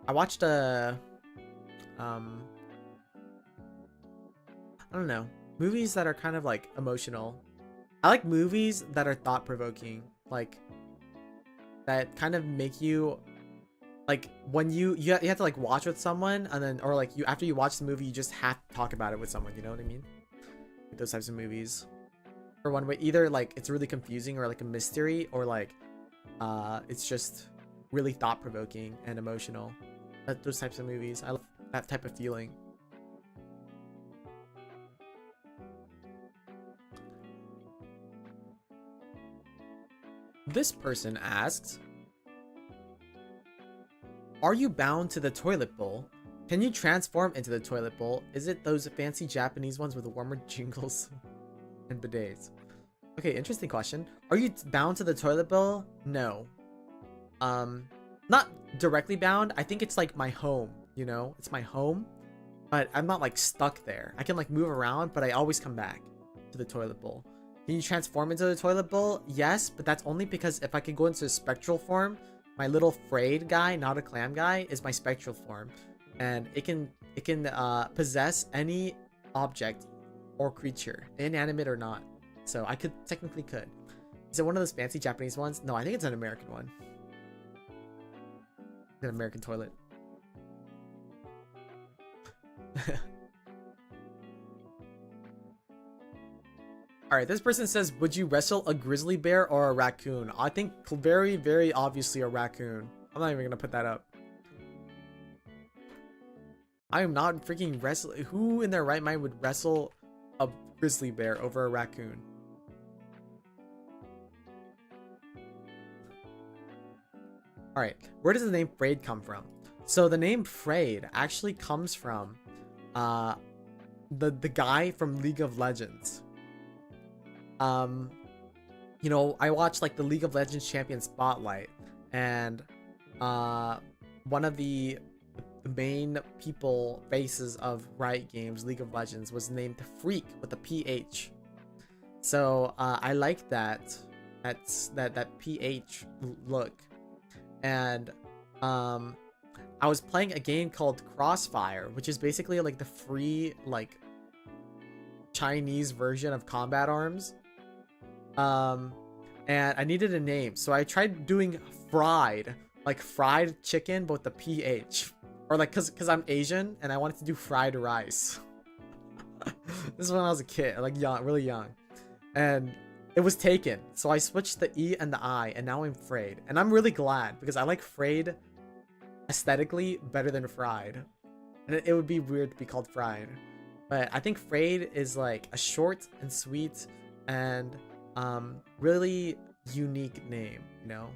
I watched I don't know, movies that are kind of like emotional. I like movies that are thought-provoking, like that kind of make you like when you have to like watch with someone, and then or like after you watch the movie you just have to talk about it with someone, you know what I mean? Like those types of movies. Or one way, either like it's really confusing or like a mystery, or like it's just really thought-provoking and emotional. Those types of movies, I love that type of feeling. This person asks, are you bound to the toilet bowl? Can you transform into the toilet bowl? Is it those fancy Japanese ones with warmer jingles and bidets? Okay, interesting question. Are you bound to the toilet bowl? No. Not directly bound. I think it's like my home, you know? It's my home, but I'm not like stuck there. I can like move around, but I always come back to the toilet bowl. Can you transform into the toilet bowl? Yes, but that's only because if I can go into a spectral form, my little Phreid guy, not a clam guy, is my spectral form, and it can possess any object or creature, inanimate or not. So I technically could. Is it one of those fancy Japanese ones? No, I think it's an American one. An American toilet. Alright, this person says, would you wrestle a grizzly bear or a raccoon? I think very, very obviously a raccoon. I'm not even gonna put that up. I am not freaking wrestling. Who in their right mind would wrestle a grizzly bear over a raccoon? Alright, where does the name Phreid come from? So the name Phreid actually comes from the guy from League of Legends. You know, I watched like the League of Legends Champion Spotlight, and one of the main faces of Riot Games League of Legends was named Freak with a PH. So I like that that pH look. And I was playing a game called Crossfire, which is basically like the free like Chinese version of Combat Arms. And I needed a name, so I tried doing Phreid, like fried chicken, but with the PH, or like cause I'm Asian and I wanted to do fried rice. This is when I was a kid, like young, really young, and it was taken. So I switched the E and the I, and now I'm Phreid, and I'm really glad because I like Phreid aesthetically better than fried, and it would be weird to be called fried, but I think Phreid is like a short and sweet and really unique name, you know.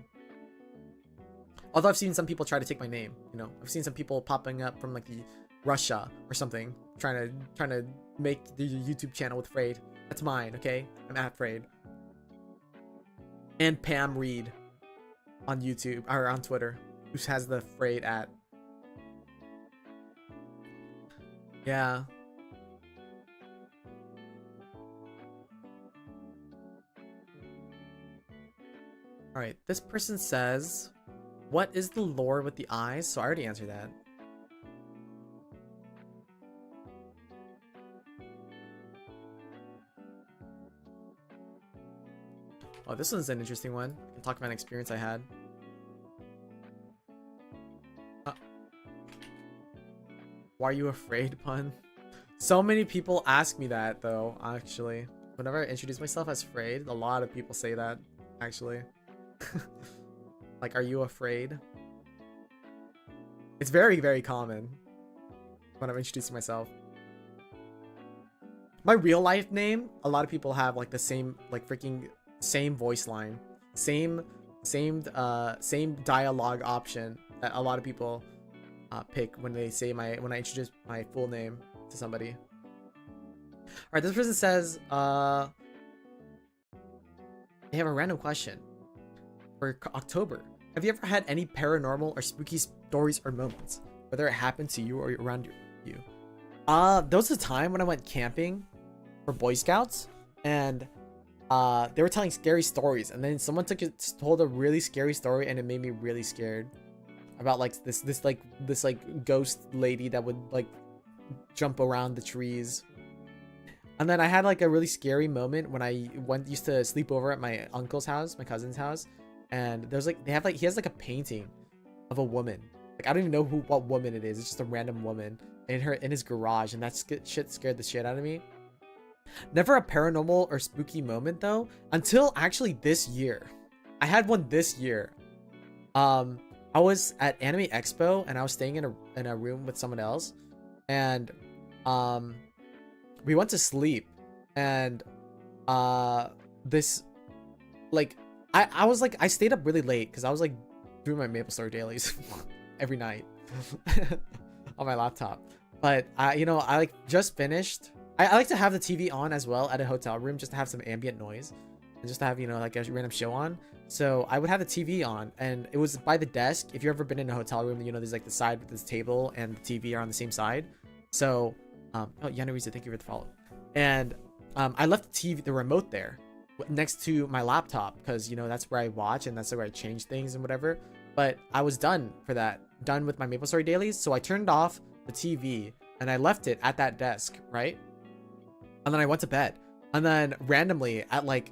Although I've seen some people try to take my name, you know. I've seen some people popping up from like the Russia or something, trying to make the YouTube channel with Phreid. That's mine, okay? I'm at Phreid. And Pam Reed on YouTube or on Twitter, who has the Phreid at. Yeah. All right, this person says, what is the lore with the eyes? So I already answered that. Oh, this one's an interesting one. I can talk about an experience I had. Why are you afraid, pun? So many people ask me that, though, actually. Whenever I introduce myself as Phreid, a lot of people say that, actually. Like, are you afraid? It's very, very common when I'm introducing myself. My real life name, a lot of people have like the same, like freaking same voice line, same dialogue option that a lot of people pick when they say when I introduce my full name to somebody. All right, this person says, they have a random question. For October, have you ever had any paranormal or spooky stories or moments, whether it happened to you or around you? There was a time when I went camping for Boy Scouts, and they were telling scary stories, and then someone told a really scary story, and it made me really scared about like this ghost lady that would like jump around the trees. And then I had like a really scary moment when I used to sleep over at my uncle's house, my cousin's house. And there's like he has like a painting of a woman. Like I don't even know what woman it is. It's just a random woman in his garage, and that shit scared the shit out of me. Never a paranormal or spooky moment though, until actually this year. I had one this year. I was at Anime Expo and I was staying in a room with someone else, and we went to sleep, and this like I stayed up really late because I was like doing my MapleStory dailies every night on my laptop. But I like just finished. I like to have the TV on as well at a hotel room just to have some ambient noise and just to have, like a random show on. So I would have the TV on, and it was by the desk. If you've ever been in a hotel room, there's like the side with this table and the TV are on the same side. So, oh, Yanarisa, thank you for the follow. And I left the remote there next to my laptop because that's where I watch and that's where I change things and whatever. But I was done with my MapleStory dailies, so I turned off the TV and I left it at that desk, right? And then I went to bed, and then randomly at like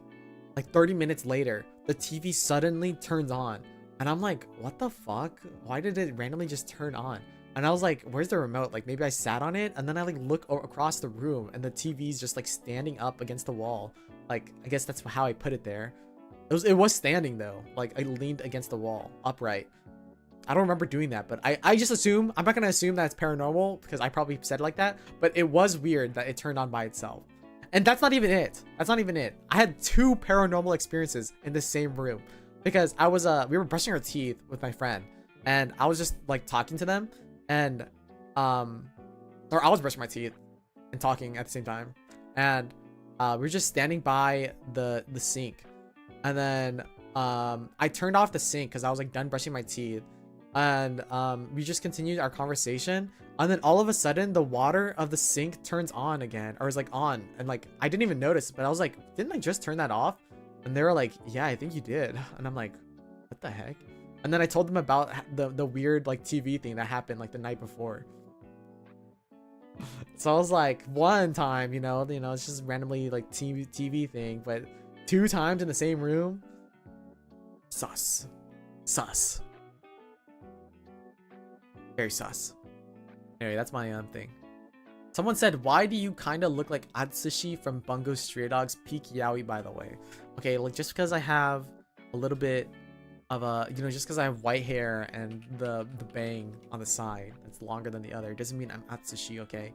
30 minutes later, the TV suddenly turns on, and I'm like, what the fuck? Why did it randomly just turn on? And I was like, where's the remote? Like maybe I sat on it, and then I like look across the room and the TV's just like standing up against the wall. Like, I guess that's how I put it there. It was standing though. Like I leaned against the wall, upright. I don't remember doing that, but I just assume, I'm not gonna assume that it's paranormal because I probably said it like that, but it was weird that it turned on by itself. And that's not even it. I had 2 paranormal experiences in the same room because we were brushing our teeth with my friend, and I was just like talking to them, and or I was brushing my teeth and talking at the same time, and we were just standing by the sink, and then I turned off the sink because I was like done brushing my teeth, and we just continued our conversation, and then all of a sudden the water of the sink turns on again, or is like on, and like I didn't even notice, but I was like, didn't I just turn that off? And they were like, yeah, I think you did. And I'm like, what the heck? And then I told them about the weird like TV thing that happened like the night before. So I was like, one time, you know, it's just randomly like TV thing, but 2 times in the same room. Sus. Very sus. Anyway, that's my thing. Someone said, why do you kind of look like Atsushi from Bungo Stray Dogs Peak Yaoi, by the way? Okay, like just because I have a little bit of a, you know, just because I have white hair and the bang on the side that's longer than the other doesn't mean I'm Atsushi, okay?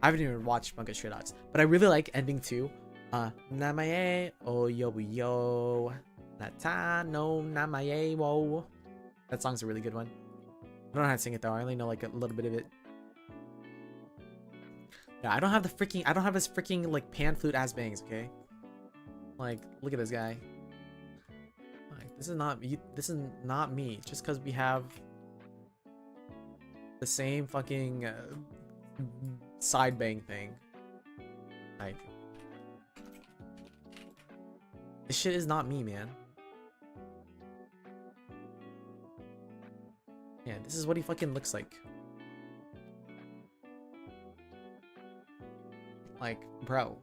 I haven't even watched Bungo Stray Dogs, but I really like ending 2. Namae o yo nata no namae wo. That song's a really good one. I don't know how to sing it though. I only know like a little bit of it. Yeah, I don't have this freaking like pan flute ass bangs, okay? Like, look at this guy. Like, this is not me. Just because we have the same fucking side bang thing. Like, this shit is not me, man. Yeah, this is what he fucking looks like. Like, bro,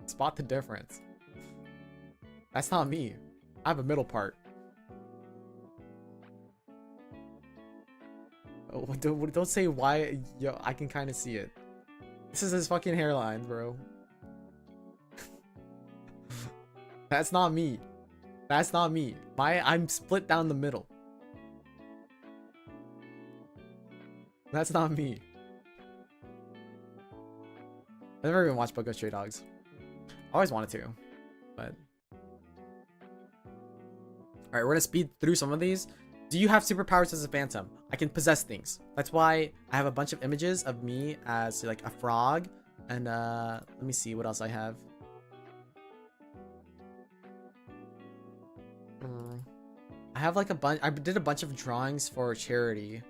spot the difference. That's not me. I have a middle part. Oh, don't say why. Yo, I can kind of see it. This is his fucking hairline, bro. That's not me. That's not me. I'm split down the middle. That's not me. I've never even watched Bungo Stray Dogs. I always wanted to, but... Alright, we're gonna speed through some of these. Do you have superpowers as a phantom? I can possess things. That's why I have a bunch of images of me as like a frog. And let me see what else I have. I have like a bunch. I did a bunch of drawings for charity.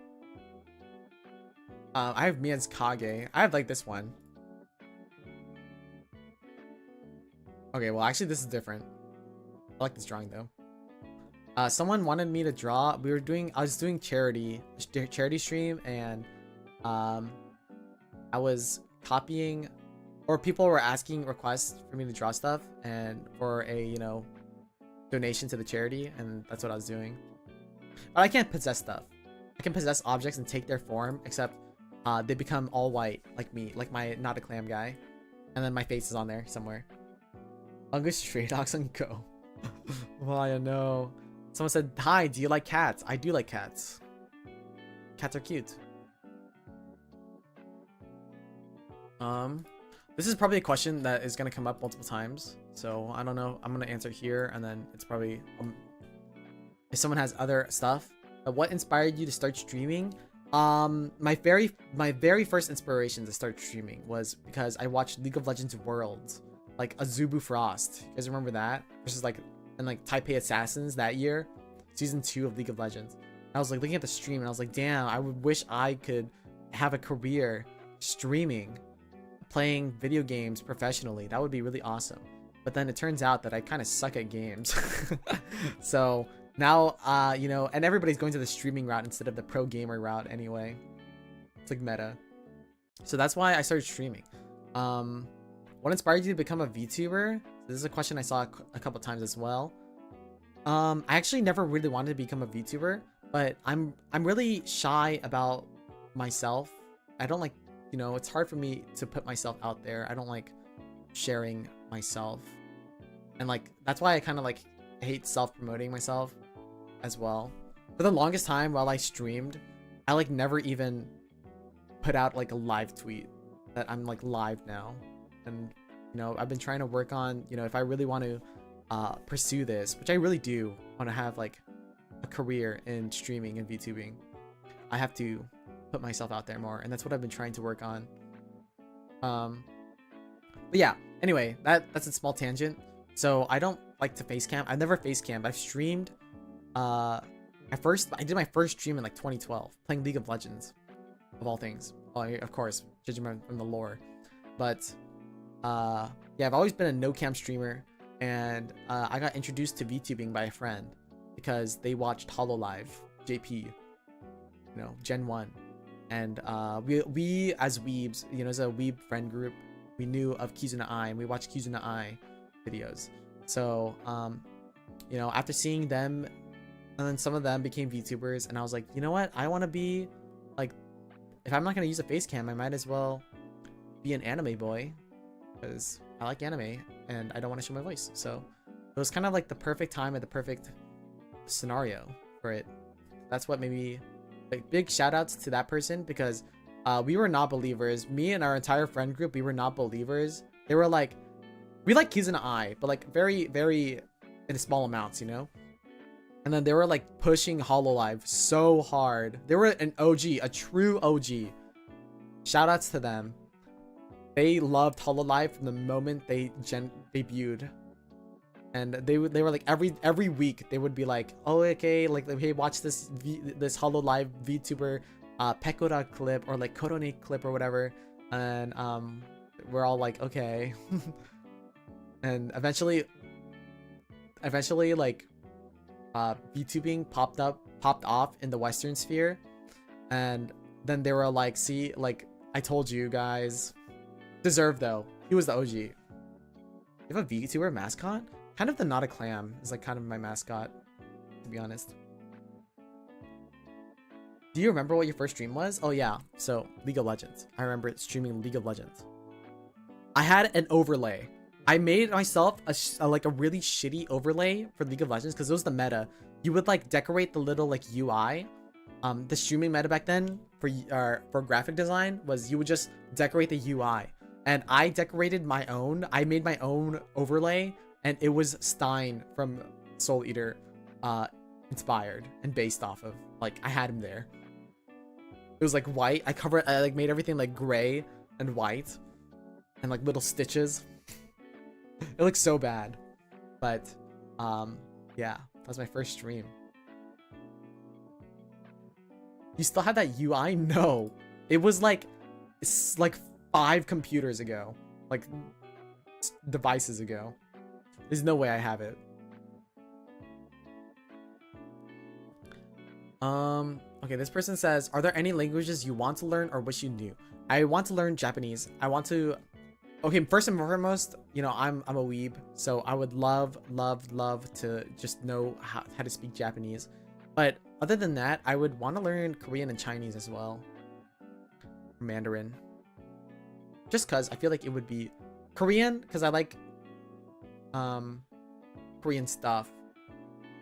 I have me as Kage. I have like this one. Okay, well actually this is different. I like this drawing though. Someone wanted me to draw. I was doing charity stream, and I was copying, or people were asking requests for me to draw stuff and for a, you know, donation to the charity, and that's what I was doing. But I can't possess stuff. I can possess objects and take their form, except they become all white, like me, like my not a clam guy, and then my face is on there somewhere. Bungo Stray Dogs on Go. Well, I know. Someone said, hi, do you like cats? I do like cats. Cats are cute. This is probably a question that is going to come up multiple times. So, I don't know. I'm going to answer here, and then it's probably... if someone has other stuff. What inspired you to start streaming? My very first inspiration to start streaming was because I watched League of Legends Worlds. Like, Azubu Frost. You guys remember that? Versus, like... and like Taipei Assassins that year, season 2 of League of Legends. I was like looking at the stream and I was like, damn, I would wish I could have a career streaming, playing video games professionally. That would be really awesome. But then it turns out that I kind of suck at games. So now, you know, and everybody's going to the streaming route instead of the pro gamer route anyway. It's like meta. So that's why I started streaming. What inspired you to become a VTuber? This is a question I saw a couple times as well. I actually never really wanted to become a VTuber, but I'm really shy about myself. I don't like, you know, it's hard for me to put myself out there. I don't like sharing myself. And like, that's why I kind of like hate self-promoting myself as well. For the longest time while I streamed, I like never even put out like a live tweet that I'm like live now. And you know, I've been trying to work on, you know, if I really want to pursue this, which I really do want to have like a career in streaming and VTubing, I have to put myself out there more, and that's what I've been trying to work on. But yeah, anyway, that's a small tangent. So I don't like to face cam. I've never face cammed. I've streamed. I did my first stream in like 2012, playing League of Legends, of all things. Oh, of course, judging from the lore, but yeah, I've always been a no cam streamer. and I got introduced to VTubing by a friend because they watched HoloLive JP, you know, Gen 1. And we as weebs, you know, as a weeb friend group, we knew of Kizuna Ai, and we watched Kizuna Ai videos. So you know, after seeing them, and then some of them became VTubers, and I was like, you know what, I want to be like, if I'm not gonna use a face cam, I might as well be an anime boy, because I like anime and I don't want to show my voice. So it was kind of like the perfect time and the perfect scenario for it. That's what made me, like, big shout outs to that person, because we were not believers. Me and our entire friend group, we were not believers. They were like, we like Kizuna Ai, but like very, very in small amounts, you know? And then they were like pushing HoloLive so hard. They were an OG, a true OG. Shout outs to them. They loved HoloLive from the moment they debuted. And they were like every week they would be like, oh, okay, like, hey, watch this HoloLive VTuber Pekora clip, or like Korone clip or whatever. And we're all like, okay. And eventually like VTubing popped off in the Western sphere, and then they were like, see, like, I told you guys. Deserved though. He was the OG. You have a VTuber mascot? Kind of the Not a Clam is like kind of my mascot, to be honest. Do you remember what your first stream was? Oh yeah, so League of Legends. I remember streaming League of Legends. I had an overlay. I made myself a like a really shitty overlay for League of Legends because it was the meta. You would like decorate the little like UI. The streaming meta back then for graphic design was you would just decorate the UI. And I decorated my own. I made my own overlay, and it was Stein from Soul Eater inspired and based off of. Like, I had him there. It was like white. I like made everything like gray and white and like little stitches. It looks so bad. But yeah, that was my first stream. You still have that UI? No. It was like, it's like 5 computers ago, like devices ago. There's no way I have it. Okay, this person says, are there any languages you want to learn or wish you knew? I want to learn Japanese. I want to, okay, first and foremost, you know, I'm a weeb, so I would love to just know how to speak Japanese. But other than that, I would want to learn Korean and Chinese as well. Mandarin. Just cause I feel like it would be Korean, because I like Korean stuff.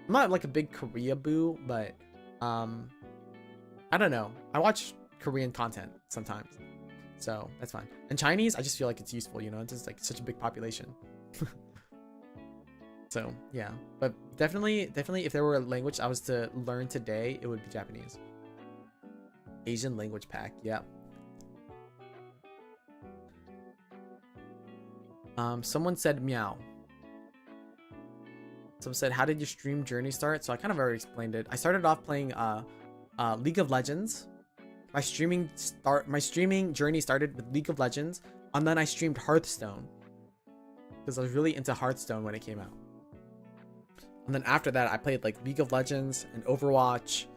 I'm not like a big Korea boo, but I don't know. I watch Korean content sometimes, so that's fine. And Chinese, I just feel like it's useful, you know, it's just like such a big population. So yeah, but definitely if there were a language I was to learn today, it would be Japanese. Asian language pack, yeah. Someone said meow. Someone said, how did your stream journey start? So I kind of already explained it. I started off playing League of Legends. My streaming journey started with League of Legends, and then I streamed Hearthstone because I was really into Hearthstone when it came out. And then after that, I played like League of Legends and Overwatch,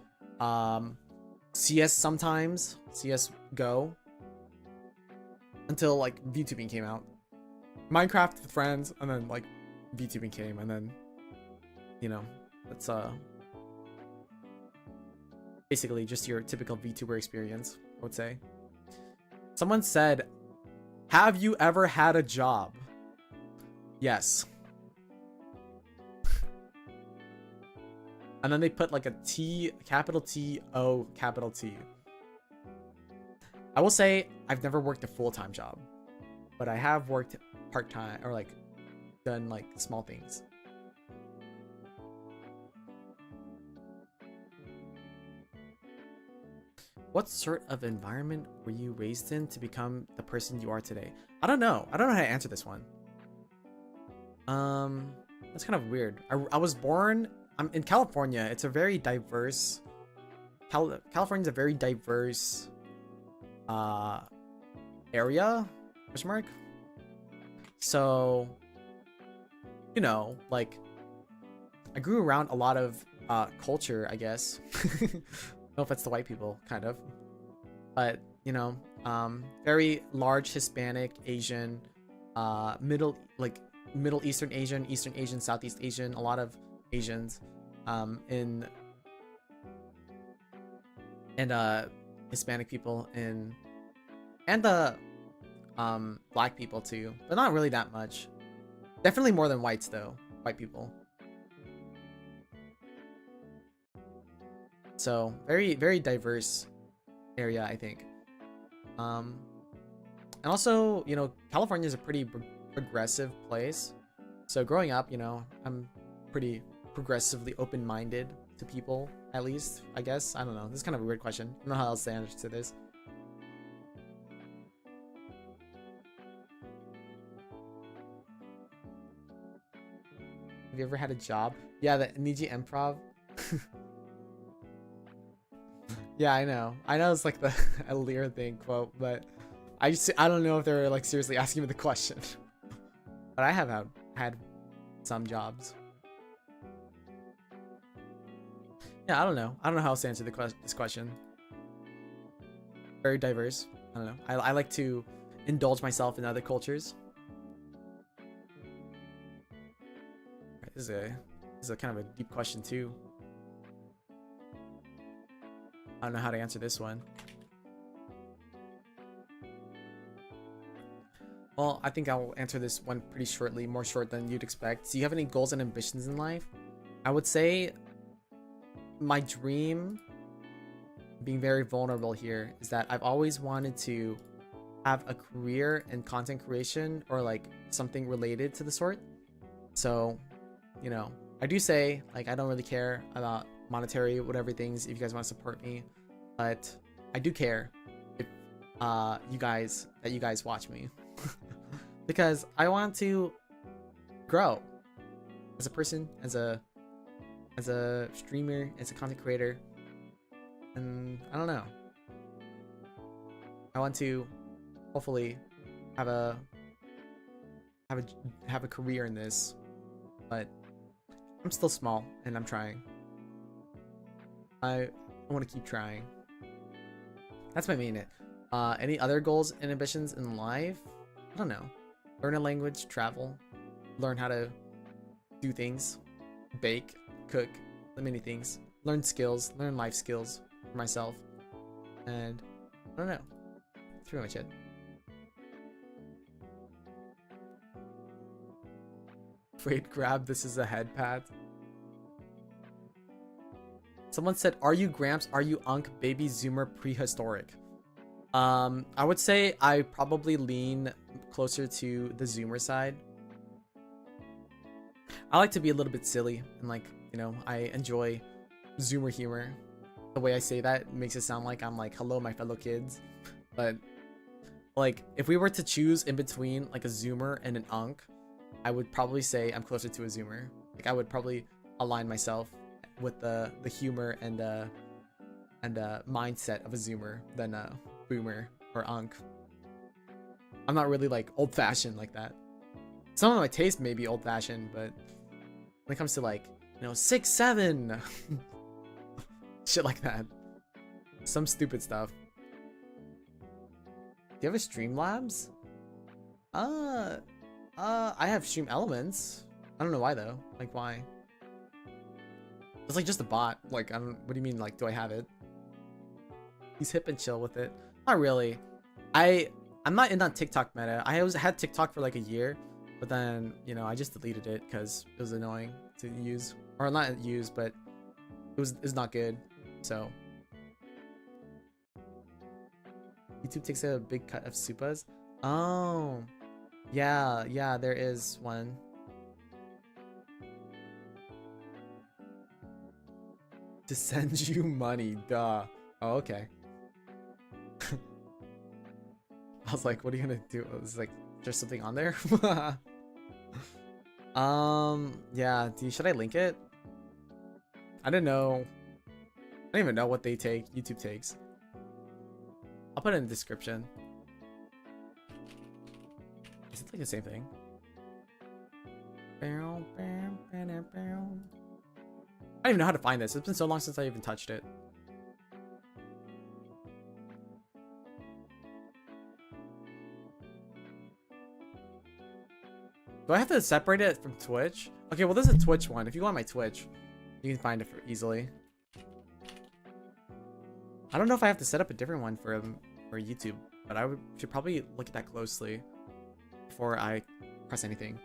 CS sometimes, CS:GO, until like VTubing came out. Minecraft with friends, and then like VTubing came, and then, you know, that's basically just your typical VTuber experience, I would say. Someone said, have you ever had a job? Yes. And then they put like a T, capital T, O, capital T. I will say I've never worked a full-time job, but I have worked part-time, or like done like small things. What sort of environment were you raised in to become the person you are today? I don't know. I don't know how to answer this one. That's kind of weird. I was born, I'm in California. It's a very diverse, California's a very diverse area, question mark. So, you know, like I grew around a lot of culture, I guess. No offense to white people, kind of, but you know, very large Hispanic, Asian, Middle Eastern Asian, Eastern Asian, Southeast Asian, a lot of Asians, in and Hispanic people in, and the black people too, but not really that much. Definitely more than whites though, white people. So very, very diverse area, I think. And also, you know, California is a pretty progressive place. So growing up, you know, I'm pretty progressively open-minded to people, at least, I guess. I don't know. This is kind of a weird question. I don't know how else to answer this. Have you ever had a job? Yeah, the Niji Improv. Yeah, I know. I know it's like the a Lear thing quote, but I don't know if they're like seriously asking me the question. But I have had some jobs. Yeah, I don't know. I don't know how else to answer this question. Very diverse. I don't know. I like to indulge myself in other cultures. This is a kind of a deep question too. I don't know how to answer this one. Well, I think I'll answer this one pretty shortly, more short than you'd expect. Do you have any goals and ambitions in life? I would say my dream, being very vulnerable here, is that I've always wanted to have a career in content creation or like something related to the sort. So, you know, I do say like I don't really care about monetary whatever things if you guys want to support me, but I do care if you guys watch me. Because I want to grow as a person, as a streamer, as a content creator, and I don't know. I want to hopefully have a career in this, but I'm still small and I'm trying. I want to keep trying. That's my main it. Any other goals and ambitions in life? I don't know. Learn a language, travel, learn how to do things, bake, cook, many things. Learn skills, learn life skills for myself. And I don't know. That's pretty much it. Phreid grab, this is a head pat. Someone said, are you Gramps? Are you Unk? Baby Zoomer prehistoric? I would say I probably lean closer to the Zoomer side. I like to be a little bit silly and like, you know, I enjoy Zoomer humor. The way I say that makes it sound like I'm like, hello, my fellow kids. But like, if we were to choose in between like a Zoomer and an Unk, I would probably say I'm closer to a Zoomer. Like I would probably align myself with the humor and mindset of a Zoomer than a Boomer or Unk. I'm not really like old-fashioned like that. Some of my taste may be old-fashioned, but when it comes to like, you know, 6'7", shit like that, some stupid stuff. Do you have a Streamlabs? I have Stream Elements. I don't know why though. Like why? It's like just a bot. Like I don't. What do you mean? Like do I have it? He's hip and chill with it. Not really. I'm not in that TikTok meta. I had TikTok for like a year, but then you know I just deleted it because it was annoying to use, or not use, but it's not good. So YouTube takes a big cut of Supas. Oh, yeah, there is one. To send you money, duh. Oh, okay. I was like, what are you gonna do? It was like, there's something on there? Yeah, should I link it? I don't know. I don't even know what they take. YouTube takes. I'll put it in the description. Is it like the same thing? don't even know how to find this. It's been so long since I even touched it. Do I have to separate it from Twitch? Okay, well, this is a Twitch one. If you go on my Twitch, you can find it easily. I don't know if I have to set up a different one for YouTube, but should probably look at that closely before I press anything.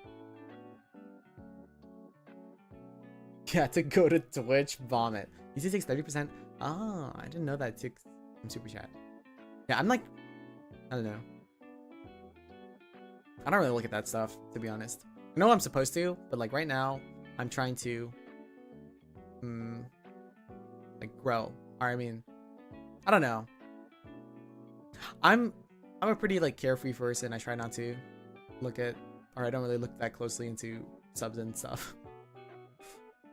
Yeah, to go to Twitch, vomit. YouTube takes 30%. Oh, I didn't know that took from Super Chat. Yeah, I'm like, I don't know. I don't really look at that stuff, to be honest. I know I'm supposed to, but like right now, I'm trying to, like grow. Or I mean, I don't know. I'm a pretty like carefree person. I try not to look at, or I don't really look that closely into subs and stuff.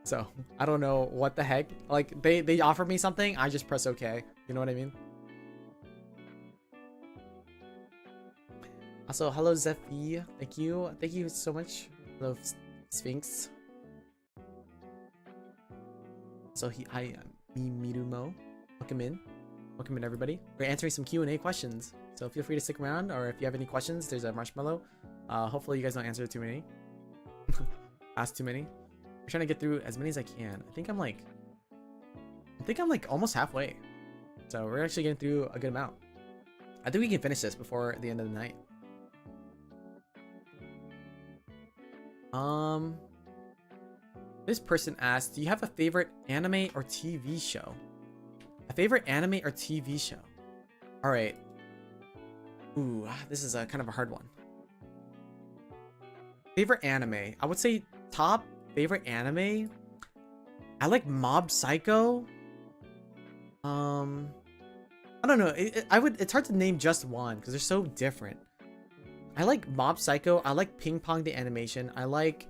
So I don't know what the heck. Like they offer me something, I just press OK. You know what I mean? Also, hello Zephy. Thank you so much. Hello Sphinx. So hi, Mirumo. Welcome in everybody. We're answering some Q&A questions, so feel free to stick around, or if you have any questions, there's a marshmallow. Hopefully you guys don't answer too many. Ask too many. I'm trying to get through as many as I can. I think I'm like almost halfway, so we're actually getting through a good amount. I think we can finish this before the end of the night. This person asked, do you have a favorite anime or TV show? A favorite anime or TV show? All right. Ooh, this is a kind of a hard one. Favorite anime? I would say top favorite anime. I like Mob Psycho. I don't know. It's hard to name just one because they're so different. I like Mob Psycho. I like Ping Pong the animation. I like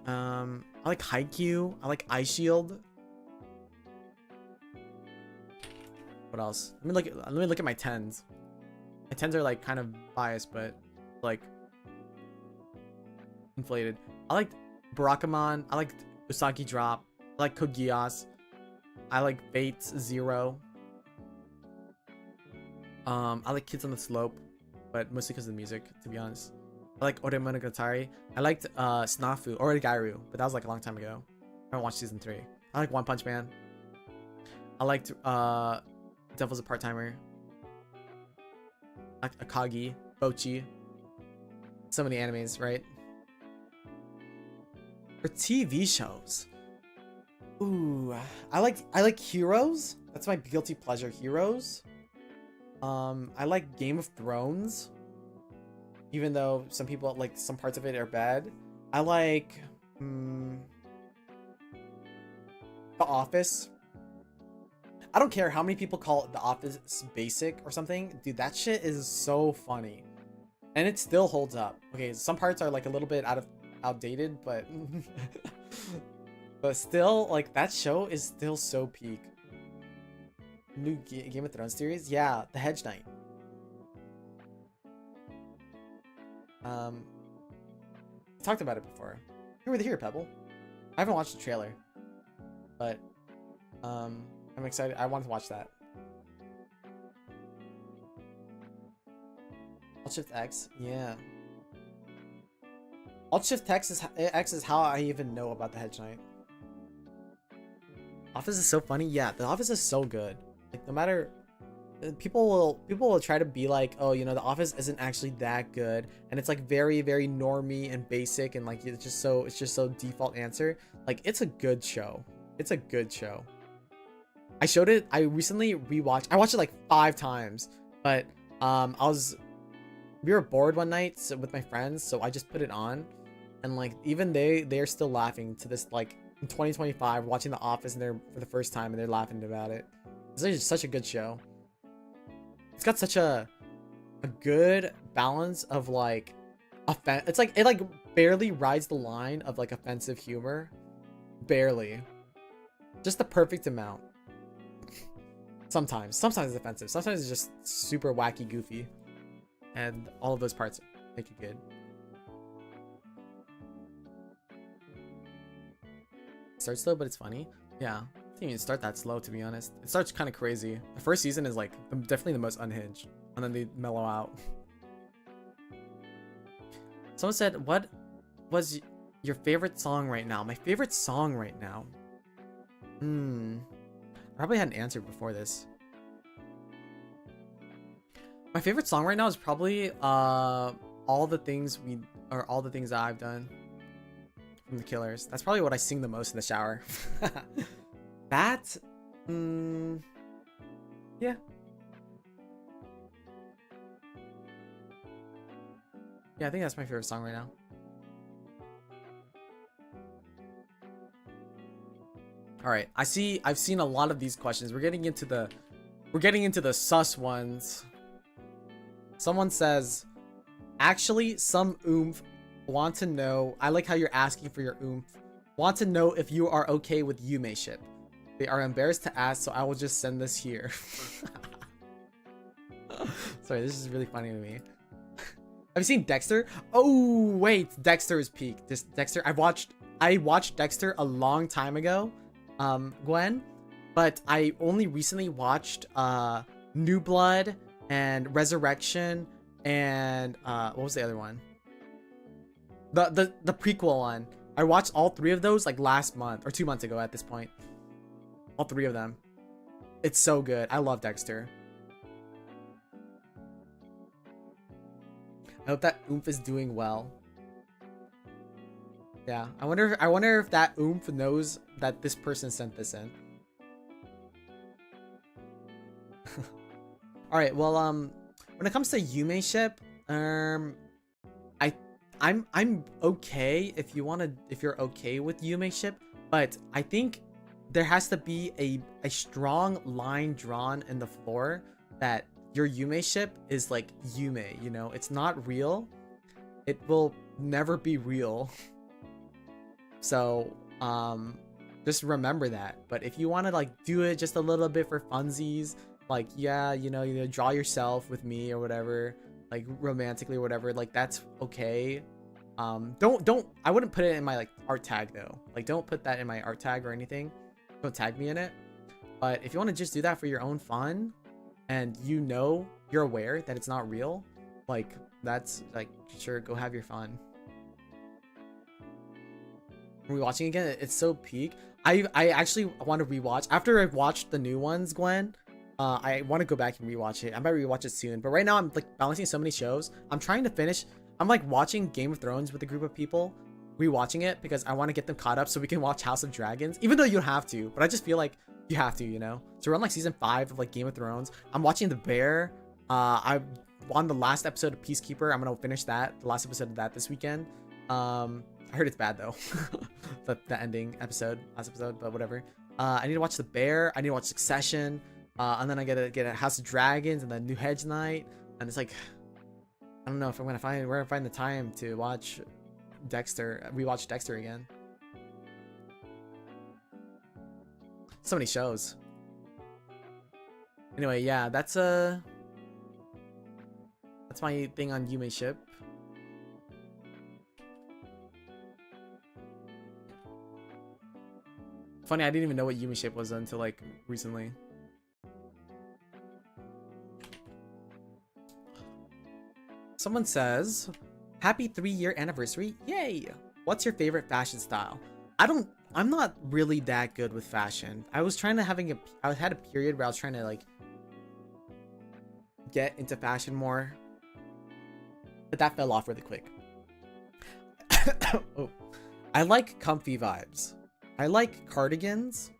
Haikyuu. I like Eye Shield. What else? Let me look at my 10s. My 10s are like kind of biased, but like inflated. I like Barakamon. I like Usagi Drop. I like Code Geass. I like Fates Zero. I like Kids on the Slope, but mostly because of the music, to be honest. I like Ore Monogatari. I liked Snafu or Gairu, but that was like a long time ago. I haven't watched season 3. I like One Punch Man. I liked Devil's a Part-Timer. I like Akagi, Bochi. So many animes, right? For TV shows. Ooh, I like Heroes. That's my guilty pleasure, Heroes. I like Game of Thrones, even though some people like some parts of it are bad. I like The Office. I don't care how many people call The Office basic or something. Dude, that shit is so funny, and it still holds up. Okay, some parts are like a little bit outdated, but but still, like, that show is still so peak. New Game of Thrones series? Yeah, The Hedge Knight. Talked about it before. You were here, Pebble. I haven't watched the trailer, but I'm excited. I want to watch that. Alt Shift X, yeah. Alt Shift X is how I even know about The Hedge Knight. Office is so funny. Yeah, The Office is so good. Like, no matter, people will try to be like, oh, you know, The Office isn't actually that good, and it's like very, very normie and basic, and like it's just so default answer. Like, it's a good show. It's a good show. I showed it. I recently rewatched. I watched it like 5 times, but we were bored one night with my friends, so I just put it on, and like even they're still laughing to this, like, in 2025, watching The Office and they're for the first time and they're laughing about it. It's just such a good show. It's got such a good balance of like it's like it like barely rides the line of like offensive humor, barely, just the perfect amount. Sometimes it's offensive, sometimes it's just super wacky, goofy, and all of those parts make it good. Starts slow, but it's funny. Yeah, it didn't even start that slow, to be honest. It starts kind of crazy. The first season is like definitely the most unhinged, and then they mellow out. Someone said, what was your favorite song right now? My favorite song right now? I probably had an answer before this. My favorite song right now is probably all the things that I've done from The Killers. That's probably what I sing the most in the shower. That yeah. Yeah, I think that's my favorite song right now. All right, I've seen a lot of these questions. We're getting into the sus ones. Someone says, actually, some oomph want to know. I like how you're asking for your oomph. Want to know if you are okay with Yume ship. They are embarrassed to ask, so I will just send this here. Sorry, this is really funny to me. Have you seen Dexter? Oh wait, Dexter is peak. Dexter, I watched Dexter a long time ago, Gwen, but I only recently watched New Blood and Resurrection and what was the other one? The prequel one. I watched all 3 of those like last month or 2 months ago at this point. All 3 of them. It's so good. I love Dexter. I hope that oomph is doing well. Yeah, I wonder if that oomph knows that this person sent this in. All right, well, when it comes to Yume ship, I'm okay if you're okay with Yume ship, but I think there has to be a strong line drawn in the floor that your Yume ship is like Yume, you know, it's not real. It will never be real. So, just remember that. But if you want to like do it just a little bit for funsies, like, yeah, you know, draw yourself with me or whatever, like romantically or whatever, like that's okay. Don't I wouldn't put it in my like art tag though. Like don't put that in my art tag or anything. Don't tag me in it. But if you want to just do that for your own fun and you know you're aware that it's not real, like that's like sure, go have your fun. Rewatching again, it's so peak. I actually want to rewatch after I watched the new ones, Gwen. I want to go back and rewatch it. I might rewatch it soon, but right now I'm like balancing so many shows. I'm trying to finish. I'm like watching Game of Thrones with a group of people, rewatching it because I want to get them caught up so we can watch House of Dragons. Even though you don't have to, but I just feel like you have to, you know. So we're on like season 5 of like Game of Thrones. I'm watching The Bear. I'm on the last episode of Peacekeeper. I'm gonna finish that, the last episode of that this weekend. I heard it's bad though. the ending episode, last episode, but whatever. I need to watch The Bear. I need to watch Succession. And then I get a House of Dragons and then New Hedge Knight. And it's like, I don't know if I'm gonna find the time to watch rewatch Dexter again. So many shows. Anyway, yeah, that's my thing on Yume ship. Funny, I didn't even know what Yume ship was until like recently. Someone says, happy 3-year anniversary. Yay! What's your favorite fashion style? I'm not really that good with fashion. I had a period where I was trying to like get into fashion more, but that fell off really quick. Oh, I like comfy vibes. I like cardigans.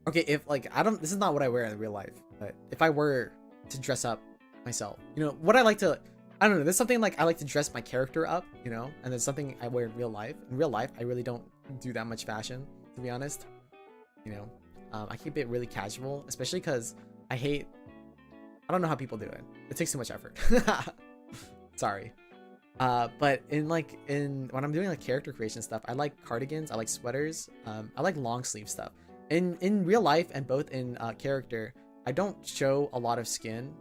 Okay, if like this is not what I wear in real life, but if I were to dress up myself, you know, what I like to, I don't know, there's something like I like to dress my character up, you know, and there's something I wear in real life. In real life, I really don't do that much fashion, to be honest. You know, I keep it really casual, especially because I don't know how people do it. It takes too much effort. Sorry. But when I'm doing like character creation stuff, I like cardigans, I like sweaters, I like long sleeve stuff. In real life and both in character, I don't show a lot of skin.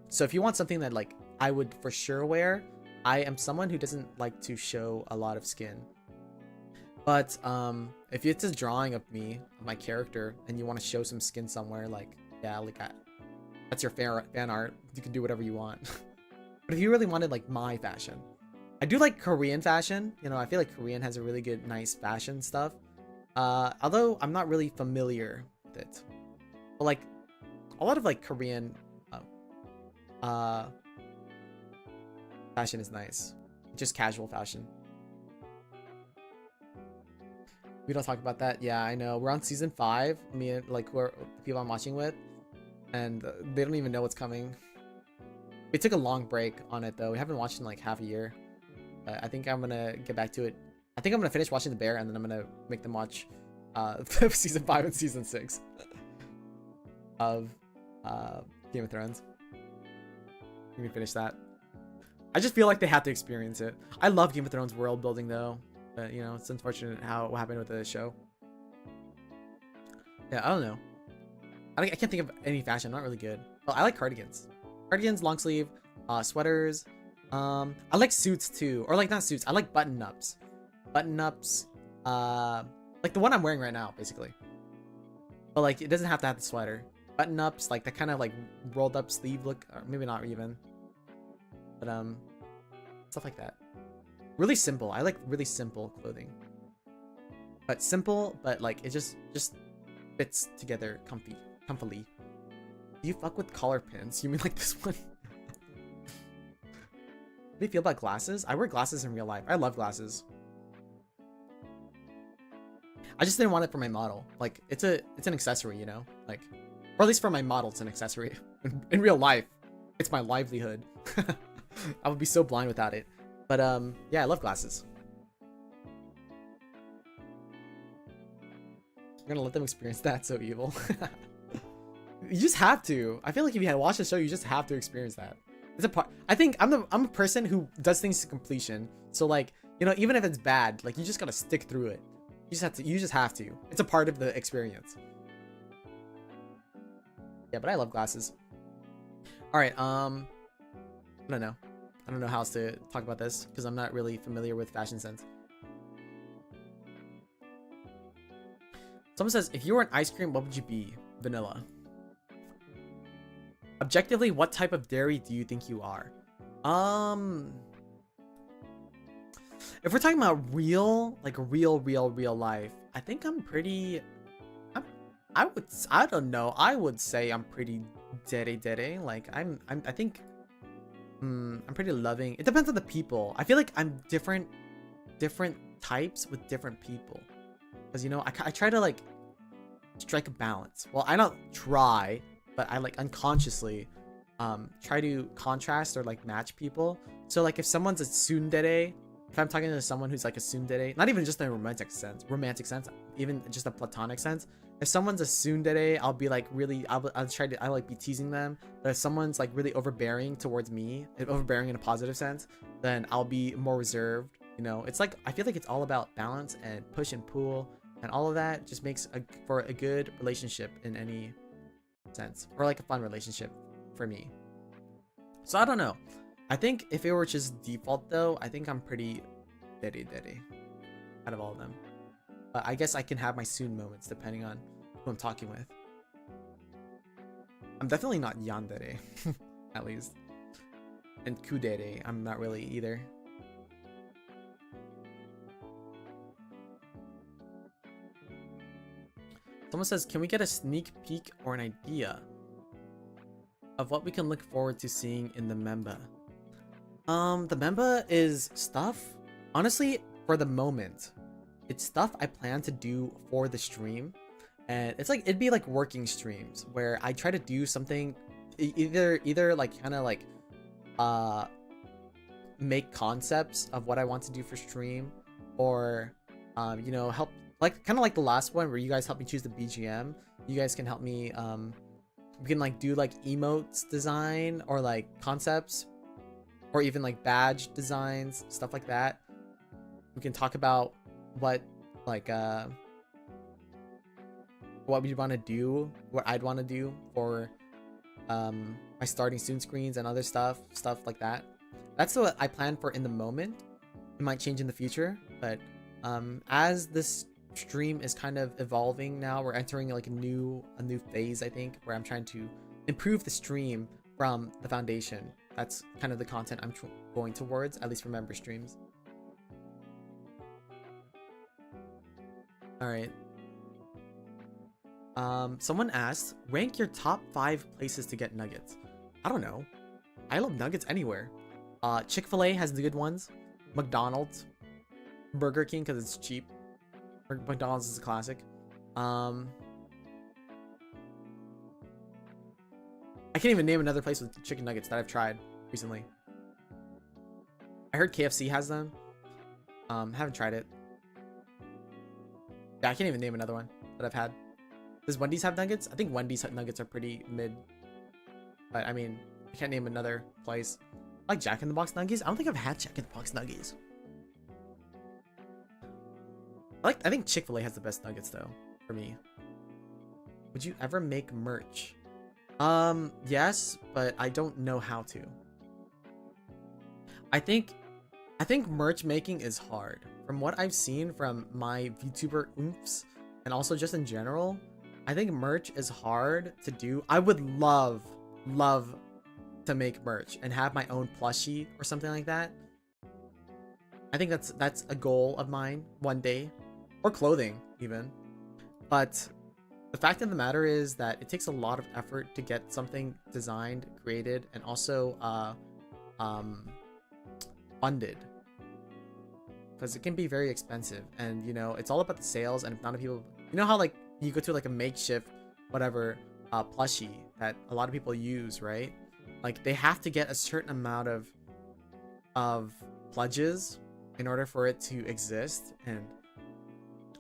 So if you want something that like I would for sure wear, I am someone who doesn't like to show a lot of skin. But if it's a drawing of me, of my character, and you want to show some skin somewhere, like, yeah, like that's your fan art. You can do whatever you want. But if you really wanted like my fashion, I do like Korean fashion. You know, I feel like Korean has a really good, nice fashion stuff. Although I'm not really familiar with it. But like a lot of like Korean fashion is nice. Just casual fashion. We don't talk about that. Yeah, I know. We're on season 5. Me and like who are the people I'm watching with, and they don't even know what's coming. We took a long break on it though. We haven't watched in like half a year. I think I'm gonna get back to it. I think I'm gonna finish watching The Bear, and then I'm gonna make them watch season 5 and season 6 of Game of Thrones. We can finish that. I just feel like they have to experience it. I love Game of Thrones world building though. But, you know, it's unfortunate what happened with the show. Yeah, I don't know. I can't think of any fashion. I'm not really good. Well, I like cardigans. Cardigans, long sleeve, sweaters. I like suits too. Or like not suits. I like button-ups. Button-ups. Like the one I'm wearing right now, basically. But like it doesn't have to have the sweater. Button-ups, like that kind of like rolled up sleeve look. Or maybe not even. But stuff like that. Really simple. I like really simple clothing. But simple, but like it just fits together comfily. Do you fuck with collar pins? You mean like this one? How do you feel about glasses? I wear glasses in real life. I love glasses. I just didn't want it for my model. Like it's an accessory, you know? Like, or at least for my model, it's an accessory. In real life, it's my livelihood. I would be so blind without it. But yeah, I love glasses. I'm gonna let them experience that. So evil. You just have to. I feel like if you had watched the show, you just have to experience that. It's a part. I think I'm a person who does things to completion. So like, you know, even if it's bad, like you just gotta stick through it. You just have to. It's a part of the experience. Yeah, but I love glasses. All right. I don't know. I don't know how else to talk about this because I'm not really familiar with fashion sense. Someone says, if you were an ice cream, what would you be? Vanilla. Objectively, what type of dairy do you think you are? If we're talking about real, like real life, I think I'm pretty. I don't know. I would say I'm pretty dere. Like I think. I'm pretty loving. It depends on the people. I feel like I'm different types with different people. Because, you know, I try to, like, strike a balance. Well, I don't try, but I, like, unconsciously try to contrast or, like, match people. So, like, if someone's a tsundere, if I'm talking to someone who's, like, a tsundere, not even just in a romantic sense, even just a platonic sense, if someone's a tsundere, I'll be like really, I'll like be teasing them. But if someone's like really overbearing towards me, overbearing in a positive sense, then I'll be more reserved. You know, it's like, I feel like it's all about balance and push and pull, and all of that just makes for a good relationship in any sense, or like a fun relationship for me. So I don't know. I think if it were just default though, I think I'm pretty dere out of all of them. I guess I can have my soon moments depending on who I'm talking with. I'm definitely not yandere, at least. And kudere, I'm not really either. Someone says, can we get a sneak peek or an idea of what we can look forward to seeing in the Memba? The Memba is stuff, honestly, for the moment. It's stuff I plan to do for the stream, and it's like it'd be like working streams where I try to do something, either like kind of like make concepts of what I want to do for stream, or you know, help, like kind of like the last one where you guys helped me choose the BGM. You guys can help me we can like do like emotes design or like concepts, or even like badge designs, stuff like that. We can talk about what like what we want to do, what I'd want to do for my starting soon screens and other stuff like that. That's what I plan for in the moment. It might change in the future, but As this stream is kind of evolving now, we're entering like a new phase, I think, where I'm trying to improve the stream from the foundation. That's kind of the content I'm going towards, at least for member streams. All right. Someone asked, rank your top 5 places to get nuggets. I don't know. I love nuggets anywhere. Chick-fil-A has the good ones. McDonald's, Burger King because it's cheap. McDonald's is a classic. I can't even name another place with chicken nuggets that I've tried recently. I heard KFC has them. Haven't tried it. Yeah, I can't even name another one that I've had. Does Wendy's have nuggets? I think Wendy's nuggets are pretty mid. But I mean, I can't name another place. I like Jack in the Box nuggies. I don't think I've had Jack in the Box nuggies. I think Chick-fil-A has the best nuggets though, for me. Would you ever make merch? Yes, but I don't know how to. I think merch making is hard. From what I've seen from my VTuber oomphs, and also just in general, I think merch is hard to do. I would love to make merch and have my own plushie or something like that. I think that's a goal of mine one day, or clothing even. But the fact of the matter is that it takes a lot of effort to get something designed, created, and also funded, because it can be very expensive. And you know, it's all about the sales, and if not people, you know how like you go to like a makeshift whatever plushie that a lot of people use, right? Like they have to get a certain amount of pledges in order for it to exist. And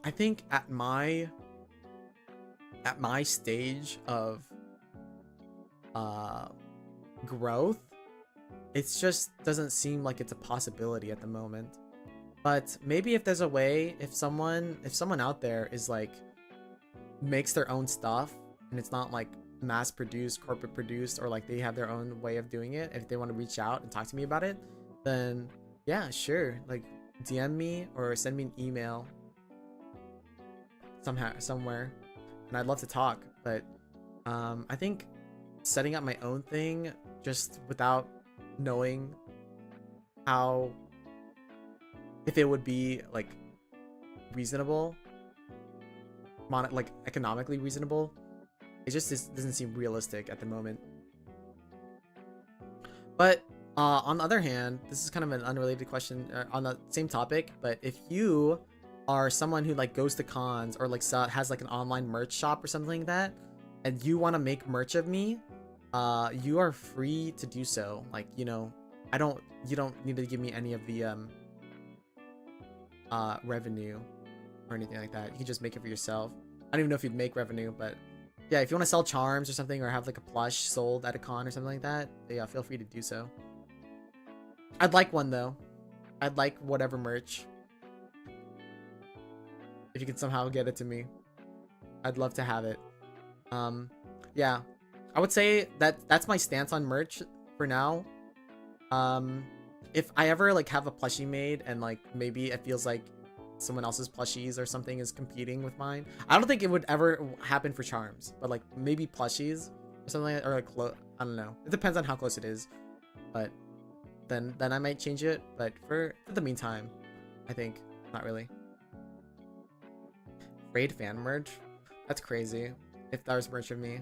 I think at my stage of growth, it just doesn't seem like it's a possibility at the moment. But maybe if there's a way, if someone out there is like makes their own stuff and it's not like mass produced, corporate produced, or like they have their own way of doing it, if they want to reach out and talk to me about it, then yeah, sure, like DM me or send me an email somewhere, and I'd love to talk. But I think setting up my own thing just without knowing how, if it would be like reasonable, like economically reasonable, it just doesn't seem realistic at the moment. But on the other hand, this is kind of an unrelated question on the same topic, but if you are someone who like goes to cons or like has like an online merch shop or something like that, and you want to make merch of me, you are free to do so. Like, you know, you don't need to give me any of the revenue or anything like that. You can just make it for yourself. I don't even know if you'd make revenue, but yeah, if you want to sell charms or something, or have like a plush sold at a con or something like that, yeah, feel free to do so. I'd like one though. I'd like whatever merch. If you can somehow get it to me, I'd love to have it. Yeah, I would say that's my stance on merch for now. If I ever like have a plushie made and like maybe it feels like someone else's plushies or something is competing with mine, I don't think it would ever happen for charms, but like maybe plushies or something like that, or like I don't know, it depends on how close it is. But then I might change it, but for the meantime, I think not really. Phreid fan merch, that's crazy. If that was merch of me,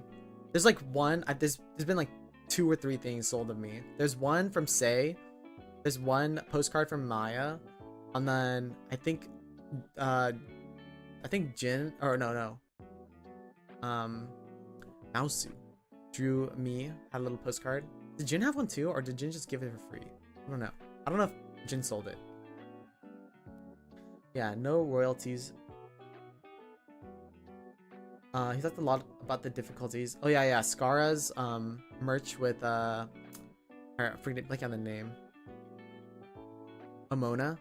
there's like one, there's been like 2 or 3 things sold of me. There's one from Say, there's one postcard from Maya, and then I think Jin, or no, Mausu drew me, had a little postcard. Did Jin have one too, or did Jin just give it for free? I don't know. I don't know if Jin sold it. Yeah, no royalties. He talked a lot about the difficulties. Oh yeah, Skara's merch with I forget, like on the name. Amona.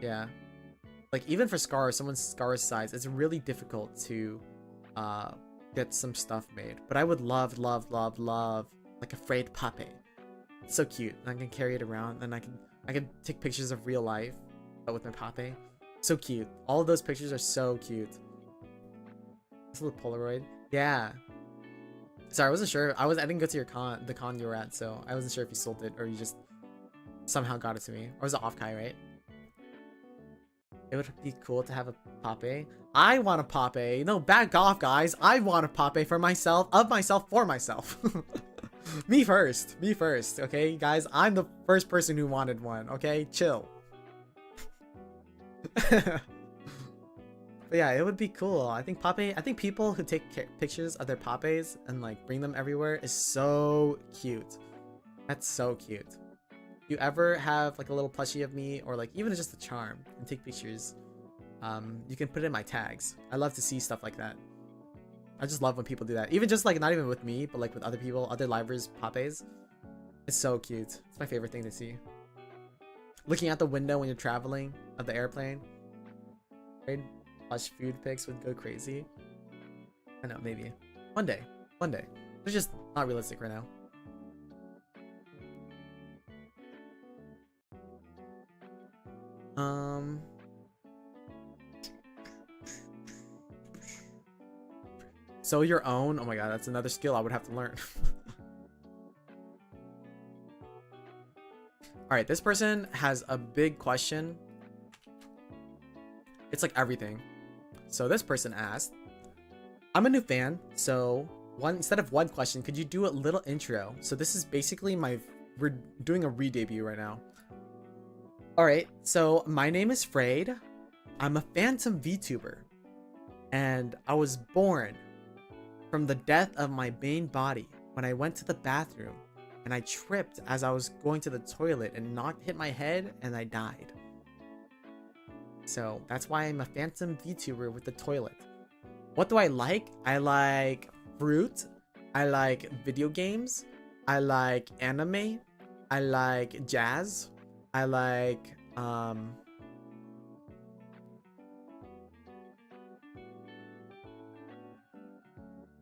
Yeah. Like even for Skara's size, it's really difficult to get some stuff made. But I would love like a Phreid puppy. It's so cute. And I can carry it around, and I can take pictures of real life, but with my puppy. So cute. All of those pictures are so cute. This little Polaroid. Yeah. Sorry, I wasn't sure. I didn't go to your the con you were at, so I wasn't sure if you sold it or you just somehow got it to me. Or was it off-kai, right? It would be cool to have a Pape. I want a Pape. No, back off, guys. I want a Pape for myself, for myself. Me first. Me first. Okay, guys. I'm the first person who wanted one. Okay, chill. But yeah, it would be cool. I think people who take pictures of their Papes and like bring them everywhere is so cute. That's so cute. You ever have like a little plushie of me or like even just a charm and take pictures, you can put it in my tags. I love to see stuff like that. I just love when people do that. Even just like not even with me, but like with other people, other livers, Papes. It's so cute. It's my favorite thing to see. Looking out the window when you're traveling of the airplane. Right? Plush food pics would go crazy. I know, maybe. One day. One day. It's just not realistic right now. So your own. Oh my god, that's another skill I would have to learn. Alright, this person has a big question. It's like everything. So this person asked, I'm a new fan, so instead of one question, could you do a little intro? So this is basically we're doing a re-debut right now. Alright, so my name is Phreid. I'm a phantom VTuber. And I was born from the death of my main body when I went to the bathroom and I tripped as I was going to the toilet and hit my head and I died. So that's why I'm a phantom VTuber with the toilet. What do I like? I like fruit. I like video games. I like anime. I like jazz. I like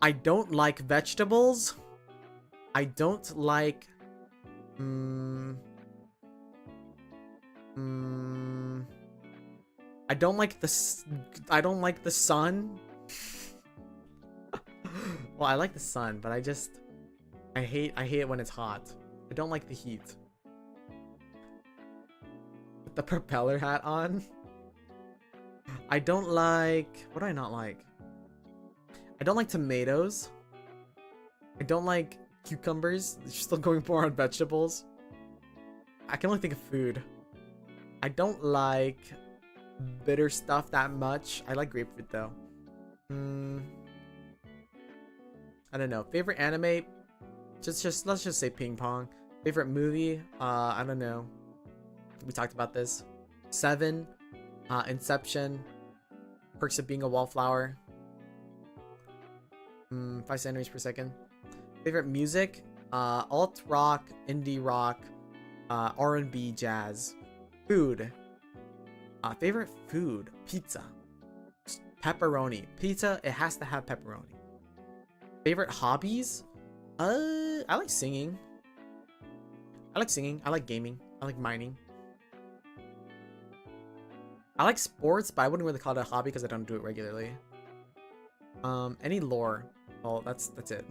I don't like vegetables. I don't like I don't like the sun. Well, I like the sun, but I hate it when it's hot. I don't like the heat. With the propeller hat on. I don't like, what do I not like? I don't like tomatoes. I don't like cucumbers. You're still going more on vegetables. I can only think of food. I don't like bitter stuff that much. I like grapefruit though. I don't know. Favorite anime? Just let's just say ping pong. Favorite movie? I don't know. We talked about this. Seven, Inception, Perks of Being a Wallflower. 5 centimeters per second. Favorite music? Alt rock, indie rock, R&B, jazz. Food. Favorite food? Pizza. Pepperoni. Pizza, it has to have pepperoni. Favorite hobbies? I like singing. I like gaming. I like mining. I like sports, but I wouldn't really call it a hobby because I don't do it regularly. Any lore? Well, that's it.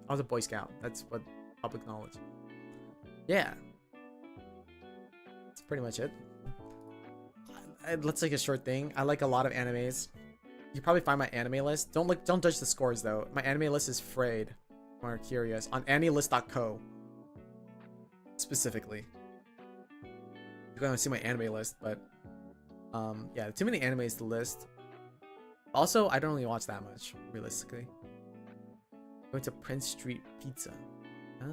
I was a Boy Scout. That's what public knowledge. Yeah. That's pretty much it. Let's take a short thing. I like a lot of animes. You probably find my anime list. Don't judge the scores though. My anime list is Phreid. If you're curious, on anilist.co specifically. You're gonna see my anime list, but yeah, too many animes to list. Also, I don't really watch that much, realistically. Going to Prince Street Pizza. I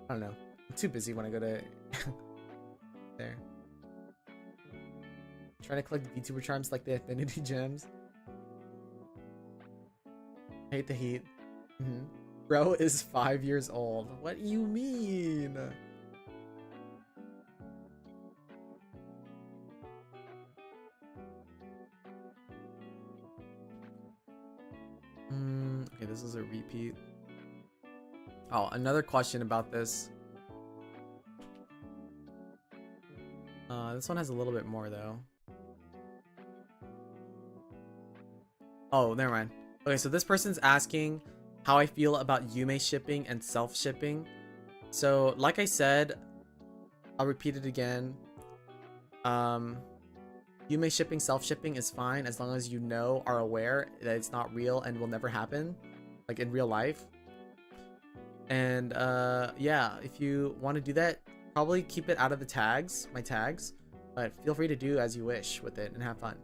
don't know. I'm too busy when I go to there. Trying to collect VTuber charms like the Affinity Gems. I hate the heat. Bro is 5 years old. What do you mean? Okay, this is a repeat. Oh, another question about this. This one has a little bit more though. Oh, never mind. Okay, so this person's asking how I feel about Yume shipping and self-shipping. So, like I said, I'll repeat it again. Yume shipping, self-shipping is fine as long as you know, are aware that it's not real and will never happen, like in real life. And yeah, if you want to do that, probably keep it out of the tags, my tags, but feel free to do as you wish with it and have fun.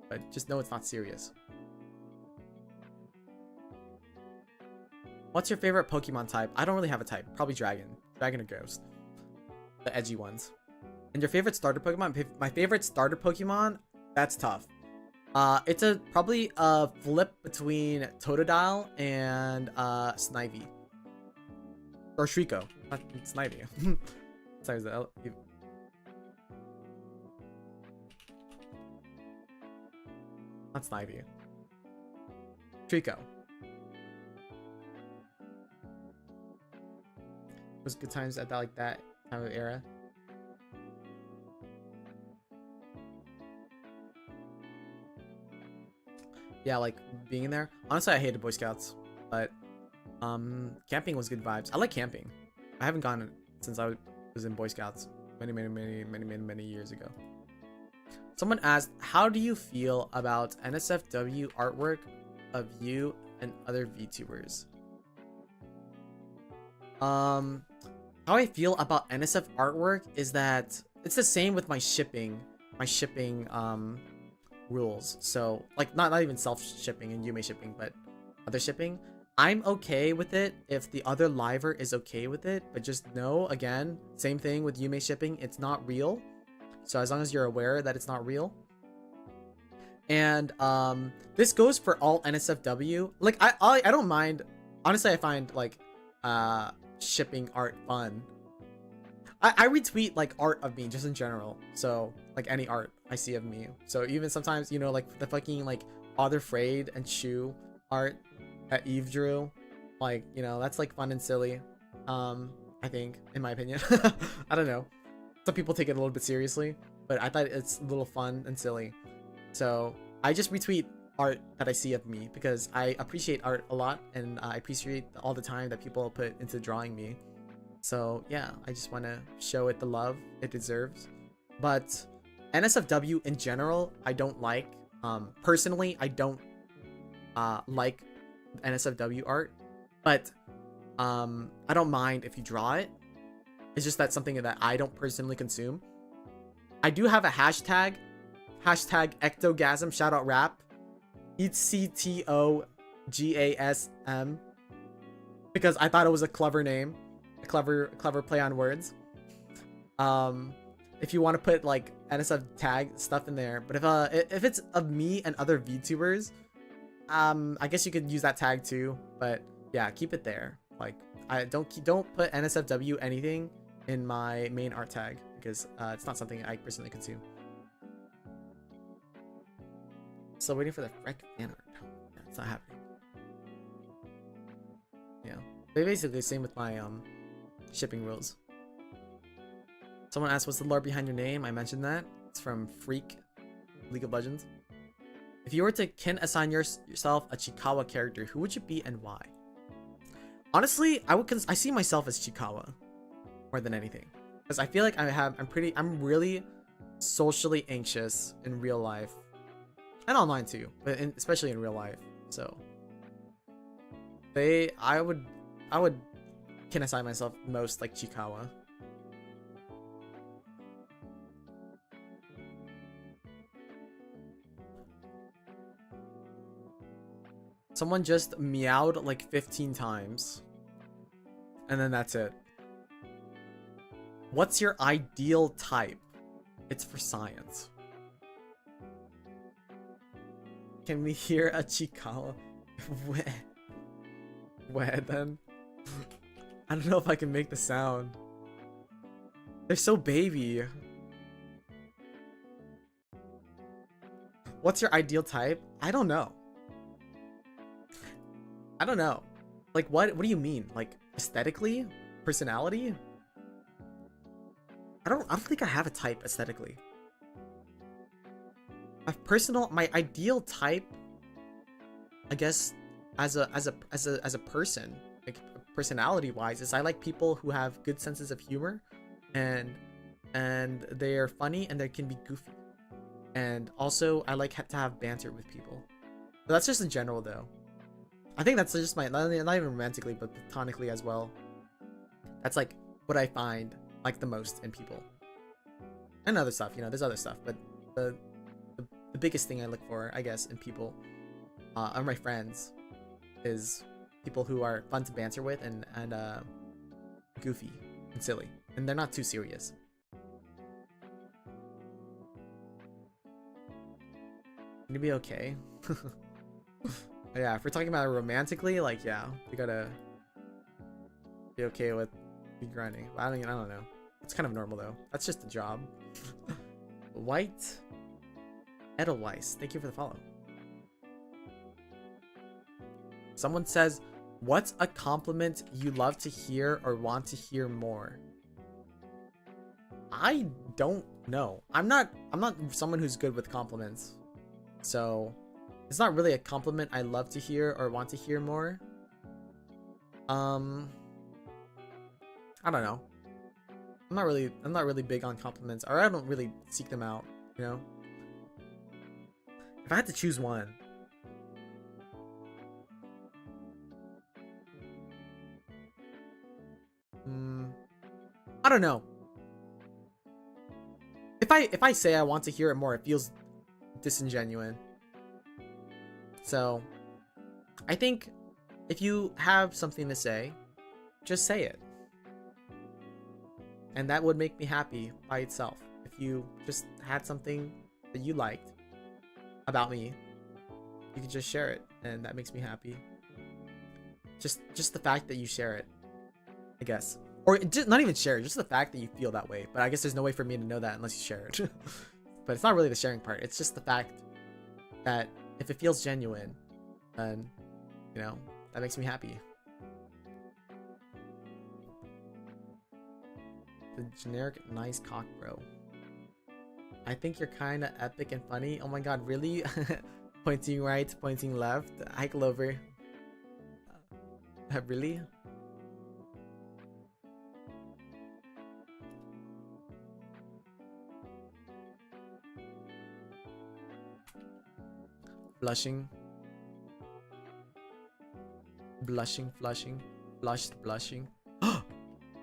But just know it's not serious. What's your favorite Pokemon type? I don't really have a type. Probably Dragon. Dragon or Ghost. The edgy ones. And your favorite starter Pokemon? My favorite starter Pokemon? That's tough. It's probably a flip between Totodile and Snivy. Or Shriko. Not Snivy. Sorry, the L. Not Snivy. Trico. It was good times at that, like that time of era. Yeah, like being in there. Honestly, I hated Boy Scouts, but camping was good vibes. I like camping. I haven't gone since I was in Boy Scouts many years ago. Someone asked, how do you feel about NSFW artwork of you and other VTubers? How I feel about NSF artwork is that it's the same with my shipping rules. So like not even self-shipping and Yume shipping, but other shipping. I'm okay with it if the other liver is okay with it, but just know, again, same thing with Yume shipping, it's not real. So as long as you're aware that it's not real. And this goes for all NSFW. Like I don't mind. Honestly, I find like shipping art fun. I retweet like art of me just in general. So like any art I see of me. So even sometimes, you know, like the fucking like Father Phreid and Shu art that Eve drew, like, you know, that's like fun and silly. I think, in my opinion. I don't know. Some people take it a little bit seriously, but I thought it's a little fun and silly. So I just retweet art that I see of me because I appreciate art a lot, and I appreciate all the time that people put into drawing me. So yeah, I just want to show it the love it deserves. But NSFW in general, I don't like. Personally, I don't like NSFW art, but I don't mind if you draw it. It's just that's something that I don't personally consume. I do have a hashtag ectogasm, shout out rap, ECTOGASM, because I thought it was a clever name, a clever play on words. If you want to put like NSF tag stuff in there, but if it's of me and other VTubers, I guess you could use that tag too. But yeah, keep it there. Like I don't put NSFW anything in my main art tag because it's not something I personally consume. Still waiting for the Freck fan art. Yeah, it's not happening. Yeah, but basically same with my shipping rules. Someone asked, what's the lore behind your name? I mentioned that. It's from Freak, League of Legends. If you were to assign yourself a Chikawa character, who would you be and why? Honestly, I see myself as Chikawa more than anything, because I feel like I'm really socially anxious in real life and online too, but especially in real life. So I would can assign myself most like Chikawa. Someone just meowed like 15 times. And then that's it. What's your ideal type? It's for science. Can we hear a Chikawa? Where then? I don't know if I can make the sound. They're so baby. What's your ideal type? I don't know. I don't know. Like, what do you mean? Like, aesthetically? Personality? I don't think I have a type aesthetically. My ideal type I guess as a person, like personality wise, is I like people who have good senses of humor, and they are funny and they can be goofy. And also I like to have banter with people. But that's just in general though. I think that's just my, not even romantically, but platonically as well. That's like what I find like the most in people. And other stuff, you know, there's other stuff, but the biggest thing I look for, I guess, in people, are my friends, is people who are fun to banter with and goofy and silly, and they're not too serious. Gonna be okay. Yeah, if we're talking about it romantically, like, yeah, we gotta be okay with be grinding. I don't know. It's kind of normal though. That's just a job. White Edelweiss, thank you for the follow. Someone says, what's a compliment you love to hear or want to hear more? I don't know. I'm not someone who's good with compliments. So it's not really a compliment I love to hear or want to hear more. I don't know. I'm not really big on compliments, or I don't really seek them out, you know? If I had to choose one, I don't know. If I say I want to hear it more, it feels disingenuous. So I think if you have something to say, just say it. And that would make me happy by itself. If you just had something that you liked about me, you could just share it, and that makes me happy. Just the fact that you share it, I guess. Or just not even share it, just the fact that you feel that way. But I guess there's no way for me to know that unless you share it. But it's not really the sharing part. It's just the fact that if it feels genuine, then, you know, that makes me happy. The generic nice cock bro. I think you're kinda epic and funny. Oh my god, really? Pointing right, pointing left. Hi Clover. Really? Blushing. Blushing, flushing. Blushed, blushing.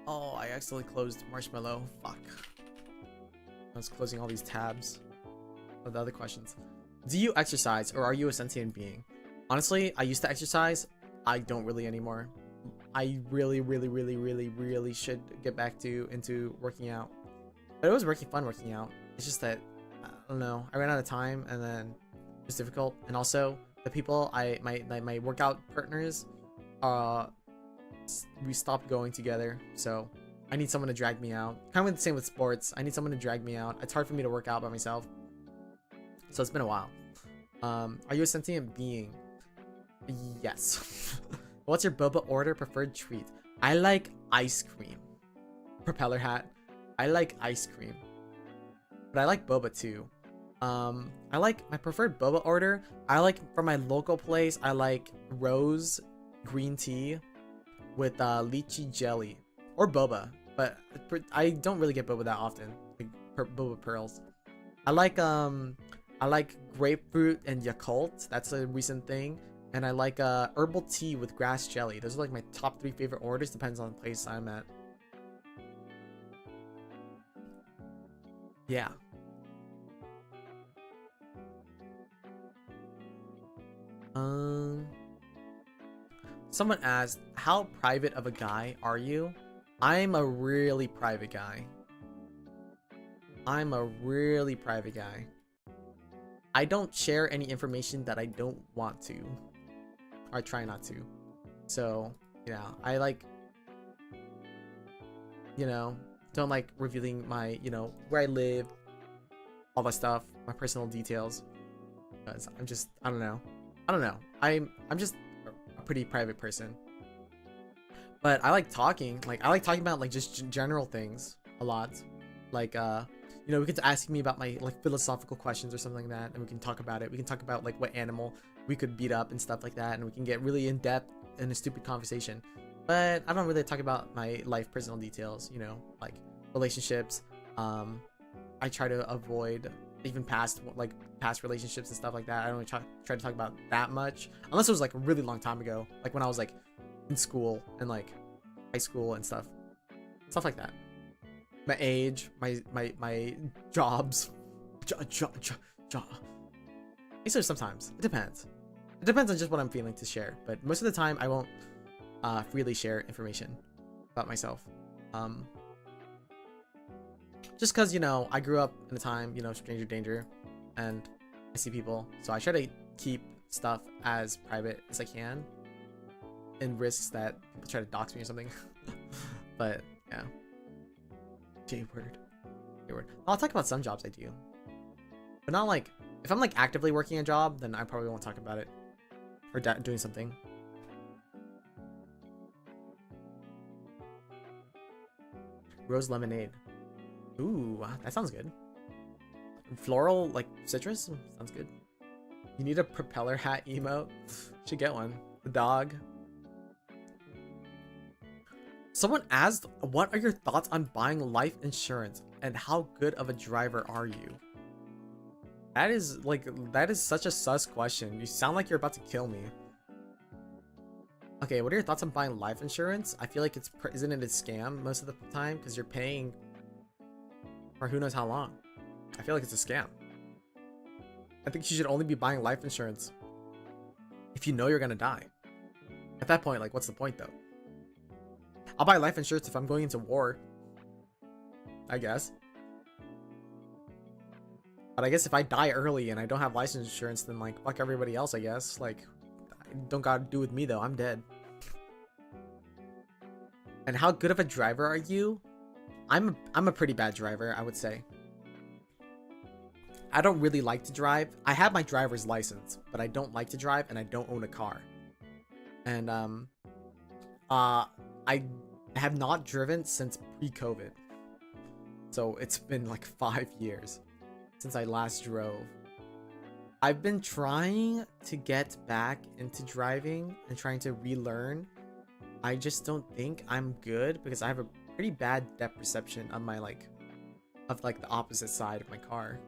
Oh, I accidentally closed Marshmallow. Fuck. I was closing all these tabs. Oh, the other questions. Do you exercise, or are you a sentient being? Honestly, I used to exercise. I don't really anymore. I really should get back into working out. But it was fun working out. It's just that, I don't know, I ran out of time, and then it was difficult. And also, the people my workout partners, we stopped going together, so I need someone to drag me out. Kind of the same with sports. I need someone to drag me out. It's hard for me to work out by myself, so it's been a while. Are you a sentient being? Yes. What's your boba order preferred treat? I like ice cream. Propeller hat. I like ice cream, but I like boba too. I like my preferred boba order. I like from my local place. I like rose green tea with lychee jelly or boba, but I don't really get boba that often. Like boba pearls. I like grapefruit and Yakult. That's a recent thing. And I like herbal tea with grass jelly. Those are like my top 3 favorite orders. Depends on the place I'm at. Yeah. Someone asked, how private of a guy are you? I'm a really private guy. I'm a really private guy. I don't share any information that I don't want to. Or I try not to. So, yeah, I like, you know, don't like revealing my, you know, where I live, all that stuff, my personal details. Because I'm just, I don't know. I'm just a pretty private person. But I like talking. Like, I like talking about, like, just general things a lot. Like, you know, we could ask me about my like philosophical questions or something like that, and we can talk about it. We can talk about like what animal we could beat up and stuff like that, and we can get really in depth in a stupid conversation. But I don't really talk about my life personal details, you know, like relationships. I try to avoid even past relationships and stuff like that. I don't really try to talk about that much, unless it was like a really long time ago, like when I was like in school and like high school and stuff like that. My age, my jobs, so sometimes it depends on just what I'm feeling to share, but most of the time I won't freely share information about myself, just because, you know, I grew up in a time, you know, stranger danger, and I see people, so I try to keep stuff as private as I can, in risks that people try to dox me or something. But yeah, J-word. I'll talk about some jobs I do, but not like, if I'm like actively working a job, then I probably won't talk about it, or doing something. Rose lemonade. Ooh, that sounds good. Floral, like citrus, sounds good. You need a propeller hat emote. Should get one. The dog. Someone asked, what are your thoughts on buying life insurance, and how good of a driver are you? That is such a sus question. You sound like you're about to kill me. Okay, what are your thoughts on buying life insurance? I feel like isn't it a scam most of the time, because you're paying for who knows how long. I feel like it's a scam. I think you should only be buying life insurance if you know you're gonna die. At that point, like, what's the point though? I'll buy life insurance if I'm going into war, I guess. But I guess if I die early and I don't have life insurance, then like, fuck everybody else, I guess. Like, don't gotta do with me though, I'm dead. And how good of a driver are you? I'm a pretty bad driver, I would say. I don't really like to drive. I have my driver's license, but I don't like to drive, and I don't own a car. And I have not driven since pre-COVID. So it's been like 5 years since I last drove. I've been trying to get back into driving and trying to relearn. I just don't think I'm good, because I have a pretty bad depth perception on my of the opposite side of my car.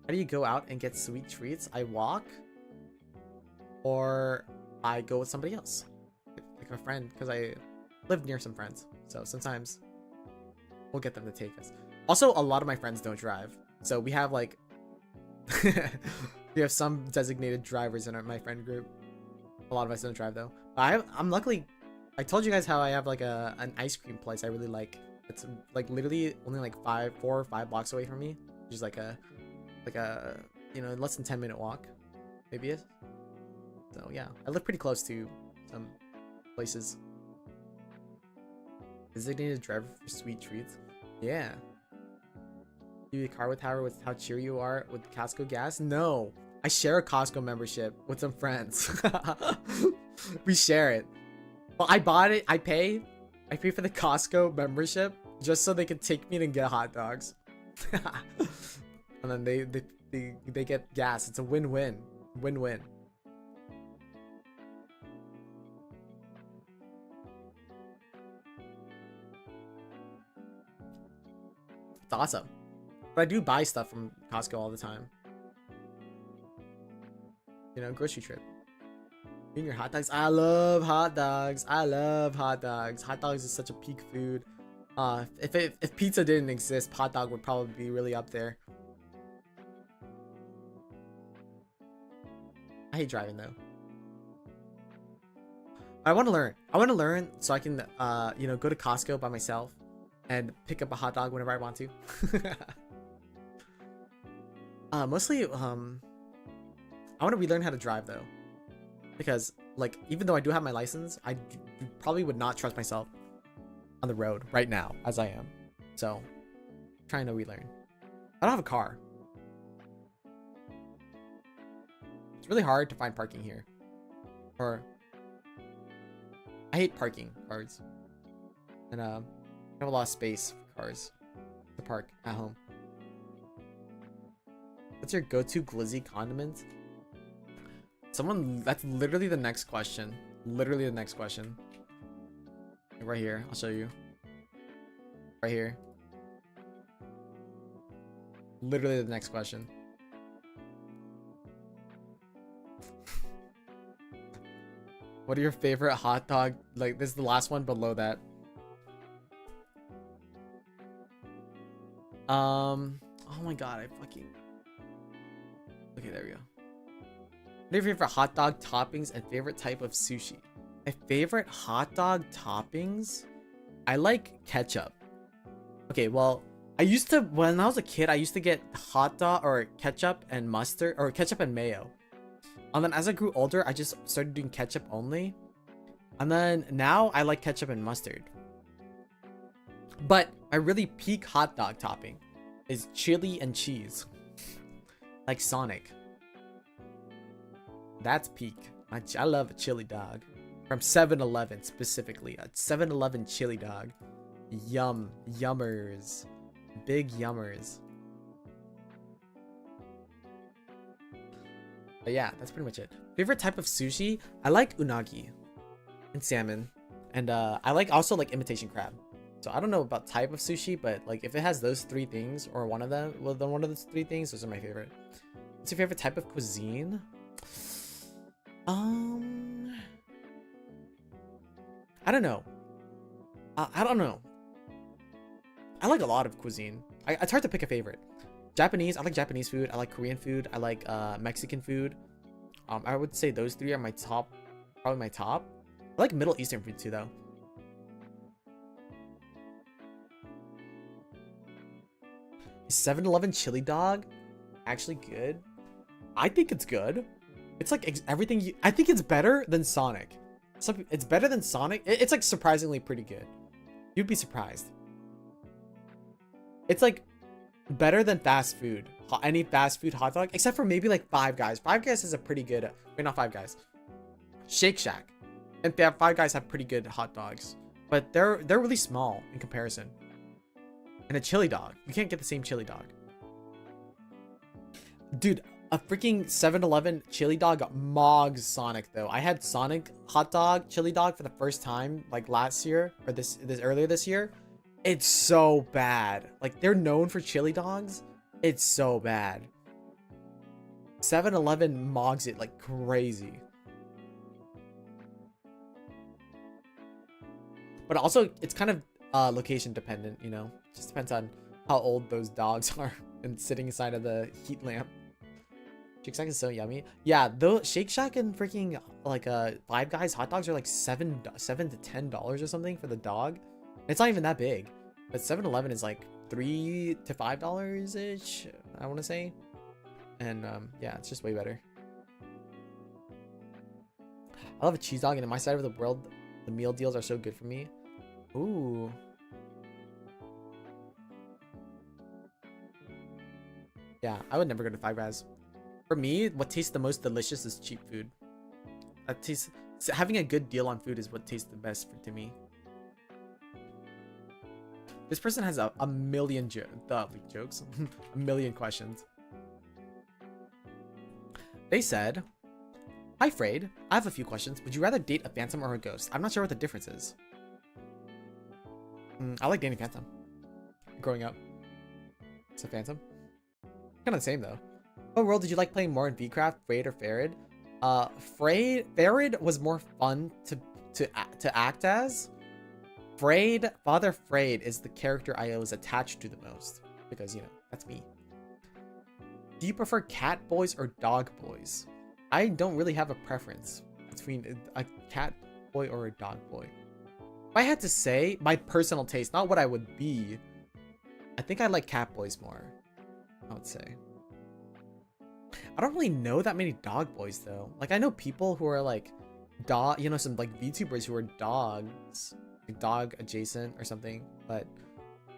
How do you go out and get sweet treats? I walk, or I go with somebody else, like a friend, because I live near some friends, so sometimes we'll get them to take us. Also, a lot of my friends don't drive, so we have like we have some designated drivers in my friend group. A lot of us don't drive though. But I'm luckily, I told you guys how I have like an ice cream place I really like. It's like literally only like 4 or 5 blocks away from me, which is like a you know, less than 10-minute walk, maybe it. So yeah, I live pretty close to some places. Designated driver for sweet treats. Yeah. Do you car with Tower with how cheery you are with Costco gas? No, I share a Costco membership with some friends. We share it. Well, I bought it. I pay for the Costco membership just so they could take me and get hot dogs. And then they get gas. It's a win-win. Win-win. It's awesome. But I do buy stuff from Costco all the time. You know, grocery trip. You and your hot dogs. I love hot dogs. I love hot dogs. Hot dogs is such a peak food. If pizza didn't exist, hot dog would probably be really up there. I hate driving though. I want to learn. I want to learn so I can, you know, go to Costco by myself and pick up a hot dog whenever I want to. Mostly, I want to relearn how to drive though, because like, even though I do have my license, I probably would not trust myself on the road right now as I am. So, I'm trying to relearn. I don't have a car. It's really hard to find parking here. Or I hate parking cars. And I have a lot of space for cars. The park at home. What's your go-to glizzy condiment? Someone, that's literally the next question. Literally the next question. Right here, I'll show you. Right here. Literally the next question. What are your favorite hot dog? Like, this is the last one below that. Oh my god, I fucking... Okay, there we go. What are your favorite hot dog toppings and favorite type of sushi? My favorite hot dog toppings? I like ketchup. Okay, well, I used to, when I was a kid, I used to get hot dog or ketchup and mustard, or ketchup and mayo. And then as I grew older, I just started doing ketchup only. And then now I like ketchup and mustard. But my really peak hot dog topping is chili and cheese. Like Sonic. That's peak. I love a chili dog. From 7-Eleven specifically. A 7-Eleven chili dog. Yum. Yummers. Big yummers. But yeah, that's pretty much it. Favorite type of sushi? I like unagi. And salmon. And I like also like imitation crab. So I don't know about type of sushi, but like if it has those three things or one of them, well then one of those three things, those are my favorite. What's your favorite type of cuisine? I don't know. I don't know. I like a lot of cuisine. It's hard to pick a favorite. Japanese, I like Japanese food. I like Korean food. I like Mexican food. I would say those three are my top, probably my top. I like Middle Eastern food too, though. Is 7-Eleven chili dog actually good? I think it's good. It's like everything you... I think it's better than Sonic. It's better than Sonic. It's like surprisingly pretty good. You'd be surprised. It's like better than fast food. Any fast food hot dog, except for maybe like Five Guys. Five Guys is a pretty good... Wait, not Five Guys. Shake Shack. And Five Guys have pretty good hot dogs. But they're really small in comparison. And a chili dog. You can't get the same chili dog. Dude, a freaking 7-Eleven chili dog mogs Sonic though. I had Sonic hot dog, chili dog for the first time like last year or this earlier this year. It's so bad. Like they're known for chili dogs. It's so bad. 7-Eleven mogs it like crazy. But also it's kind of location dependent, you know. Just depends on how old those dogs are and sitting inside of the heat lamp. Shake Shack is so yummy. Yeah, those Shake Shack and freaking like Five Guys hot dogs are like $7 to $10 or something for the dog. It's not even that big. But 7-Eleven is like $3 to $5 ish, I want to say. And yeah, it's just way better. I love a cheese dog, and in my side of the world, the meal deals are so good for me. Ooh. Yeah, I would never go to Five Guys. For me, what tastes the most delicious is cheap food. Having a good deal on food is what tastes the best to me. This person has a million jokes, a million questions. They said, "Hi Phreid, I have a few questions. Would you rather date a phantom or a ghost? I'm not sure what the difference is." I like dating phantom. Growing up, it's a phantom. Kind of the same though. What world did you like playing more in Vcraft, Phreid or Phreid? Phreid was more fun to act as. Phreid, Father Phreid is the character I was attached to the most because, you know, that's me. Do you prefer cat boys or dog boys? I don't really have a preference between a cat boy or a dog boy. If I had to say my personal taste, not what I would be, I think I like cat boys more, I would say. I don't really know that many dog boys though. Like I know people who are like dog, you know, some like VTubers who are dogs, like dog adjacent or something, but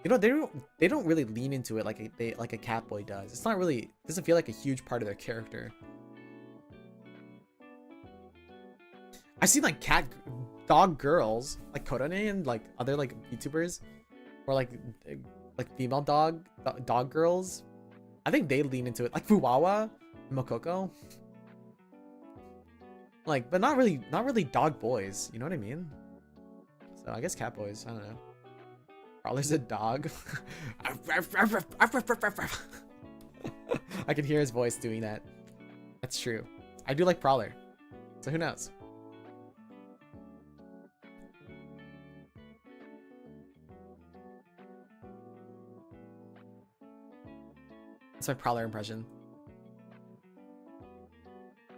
you know, they don't really lean into it like a cat boy does. It's not really, it doesn't feel like a huge part of their character. I've seen like dog girls like Korone and like other like VTubers or like like female dog girls. I think they lean into it, like Fuwawa, Mokoko. Like, but not really dog boys. You know what I mean? So I guess cat boys. I don't know. Prowler's a dog. I can hear his voice doing that. That's true. I do like Prowler. So who knows? That's my Prowler impression.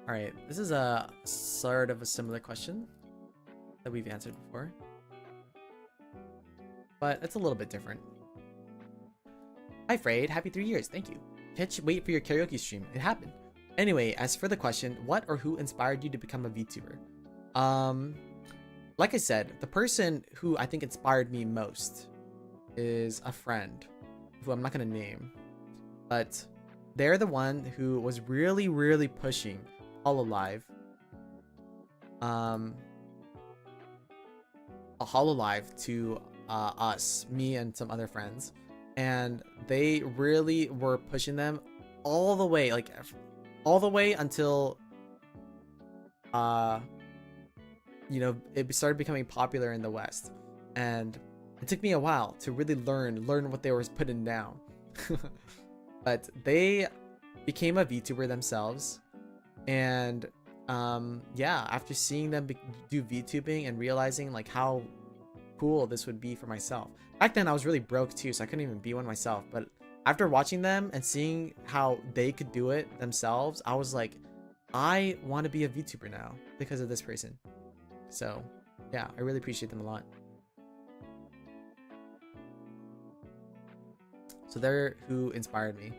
Alright, this is a sort of a similar question that we've answered before, but it's a little bit different. Hi Phreid, happy 3 years, thank you. Can't you wait for your karaoke stream? It happened. Anyway, as for the question, what or who inspired you to become a VTuber? Like I said, the person who I think inspired me most is a friend who I'm not gonna name, but they're the one who was really pushing Hololive. A Hololive to us, me and some other friends, and they really were pushing them all the way, like all the way until you know, it started becoming popular in the West, and it took me a while to really learn what they were putting down. But they became a VTuber themselves, and yeah, after seeing them do VTubing and realizing like how cool this would be for myself. Back then I was really broke too, so I couldn't even be one myself, but after watching them and seeing how they could do it themselves, I was like, I want to be a VTuber now because of this person. So yeah, I really appreciate them a lot. So they're who inspired me.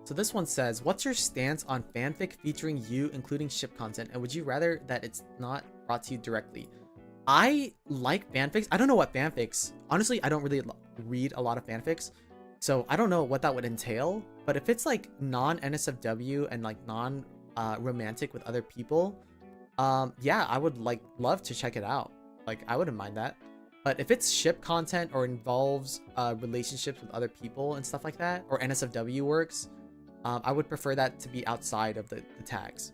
So this one says, what's your stance on fanfic featuring you including ship content, and would you rather that it's not brought to you directly? I like fanfics. I don't know what fanfics, honestly, I don't really read a lot of fanfics, so I don't know what that would entail, but if it's like non-NSFW and like non-romantic with other people, yeah, I would like love to check it out. Like, I wouldn't mind that. But if it's ship content or involves relationships with other people and stuff like that, or NSFW works, I would prefer that to be outside of the tags.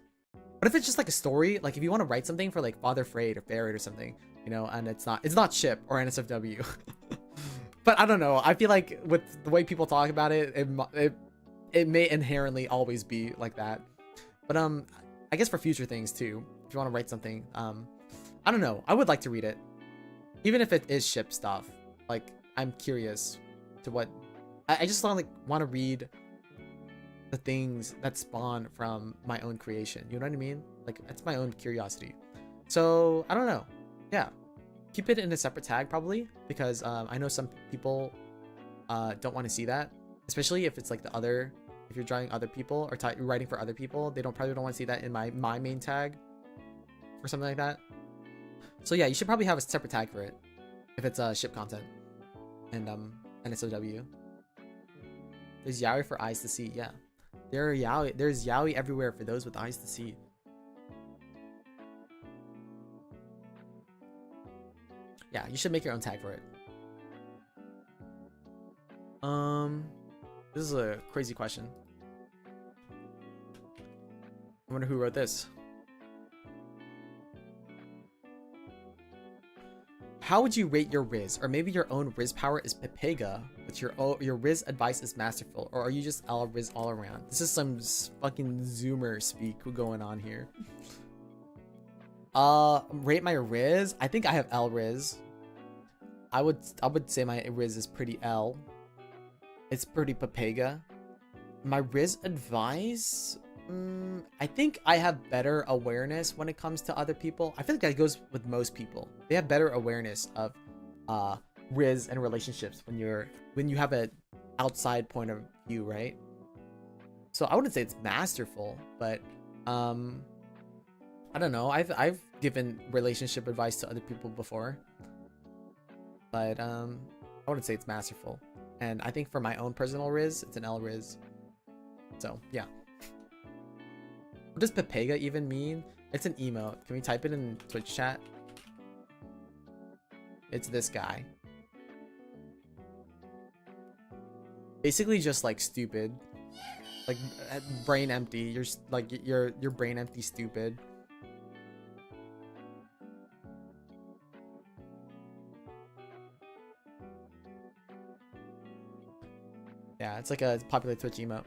But if it's just like a story, like if you want to write something for like Father Phreid or Phreid or something, you know, and it's not ship or NSFW. But I don't know. I feel like with the way people talk about it, it may inherently always be like that. But I guess for future things too, if you want to write something, I don't know. I would like to read it, even if it is ship stuff. Like, I'm curious to what I just want to read the things that spawn from my own creation. You know what I mean? Like, it's my own curiosity. So I don't know. Yeah, keep it in a separate tag probably, because I know some people don't want to see that, especially if it's like if you're drawing other people or writing for other people, they probably don't want to see that in my main tag or something like that. So yeah, you should probably have a separate tag for it if it's ship content and NSOW. There's yaoi for eyes to see. Yeah, there's yaoi everywhere for those with eyes to see. Yeah, you should make your own tag for it. This is a crazy question. I wonder who wrote this. How would you rate your Riz? Or maybe your own Riz power is Pepega, but your Riz advice is masterful. Or are you just Riz all around? This is some fucking Zoomer speak going on here. Rate my Riz? I think I have L Riz. I would say my Riz is pretty L. It's pretty Pepega. My Riz advice? I think I have better awareness when it comes to other people. I feel like that goes with most people. They have better awareness of Riz and relationships when you have an outside point of view, right? So I wouldn't say it's masterful, but I don't know. I've given relationship advice to other people before, but I wouldn't say it's masterful. And I think for my own personal Riz, it's an L Riz. So yeah. What does Pepega even mean? It's an emote. Can we type it in Twitch chat? It's this guy. Basically just like stupid. Like brain empty. You're like you're brain empty stupid. Yeah, it's like a popular Twitch emote.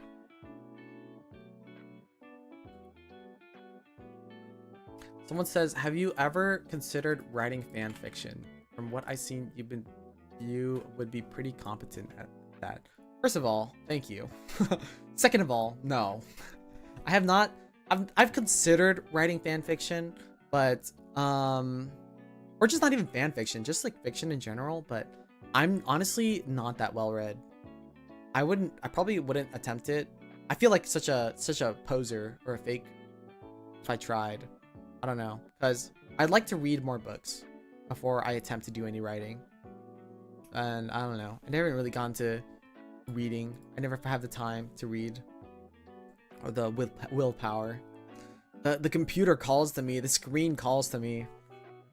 Someone says, have you ever considered writing fan fiction? From what I've seen, you would be pretty competent at that. First of all, thank you. Second of all, no. I have not. I've considered writing fan fiction, but or just not even fan fiction, just like fiction in general, but I'm honestly not that well read. I probably wouldn't attempt it. I feel like such a poser or a fake if I tried. I don't know, because I'd like to read more books before I attempt to do any writing. And I don't know, I never really gone to reading. I never have the time to read, or the willpower. The computer calls to me, the screen calls to me.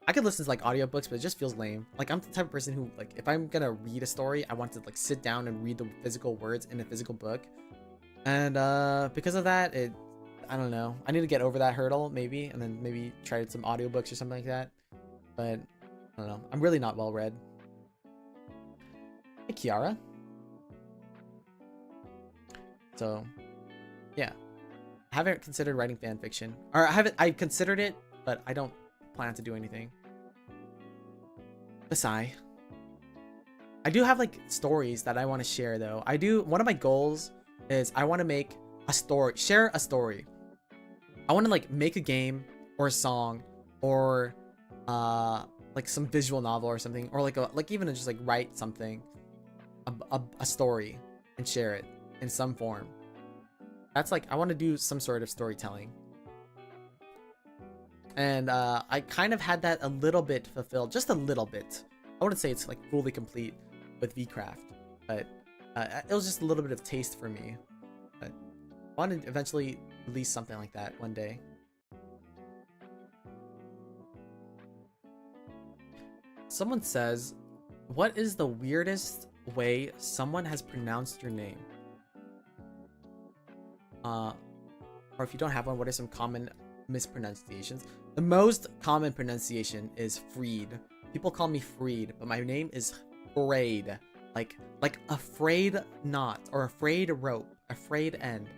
I could listen to like audiobooks, but it just feels lame. Like I'm the type of person who, like, if I'm gonna read a story, I want to like sit down and read the physical words in a physical book. And because of that, I don't know. I need to get over that hurdle maybe, and then maybe try some audiobooks or something like that. But I don't know. I'm really not well read. Hey, Kiara. So, yeah. I haven't considered writing fan fiction. Or I considered it, but I don't plan to do anything. Asai. I do have like stories that I want to share though. One of my goals is I want to make a story, share a story. I want to like make a game or a song or like some visual novel or something, or like even just like write something, a story, and share it in some form. That's like, I want to do some sort of storytelling. And I kind of had that a little bit fulfilled, just a little bit. I wouldn't say it's like fully complete with Vcraft, but it was just a little bit of taste for me. But I want to eventually release something like that one day. Someone says, what is the weirdest way someone has pronounced your name? Or if you don't have one, what are some common mispronunciations? The most common pronunciation is Phreid. People call me Phreid, but my name is Phreid. Like afraid knot, or afraid rope, afraid end,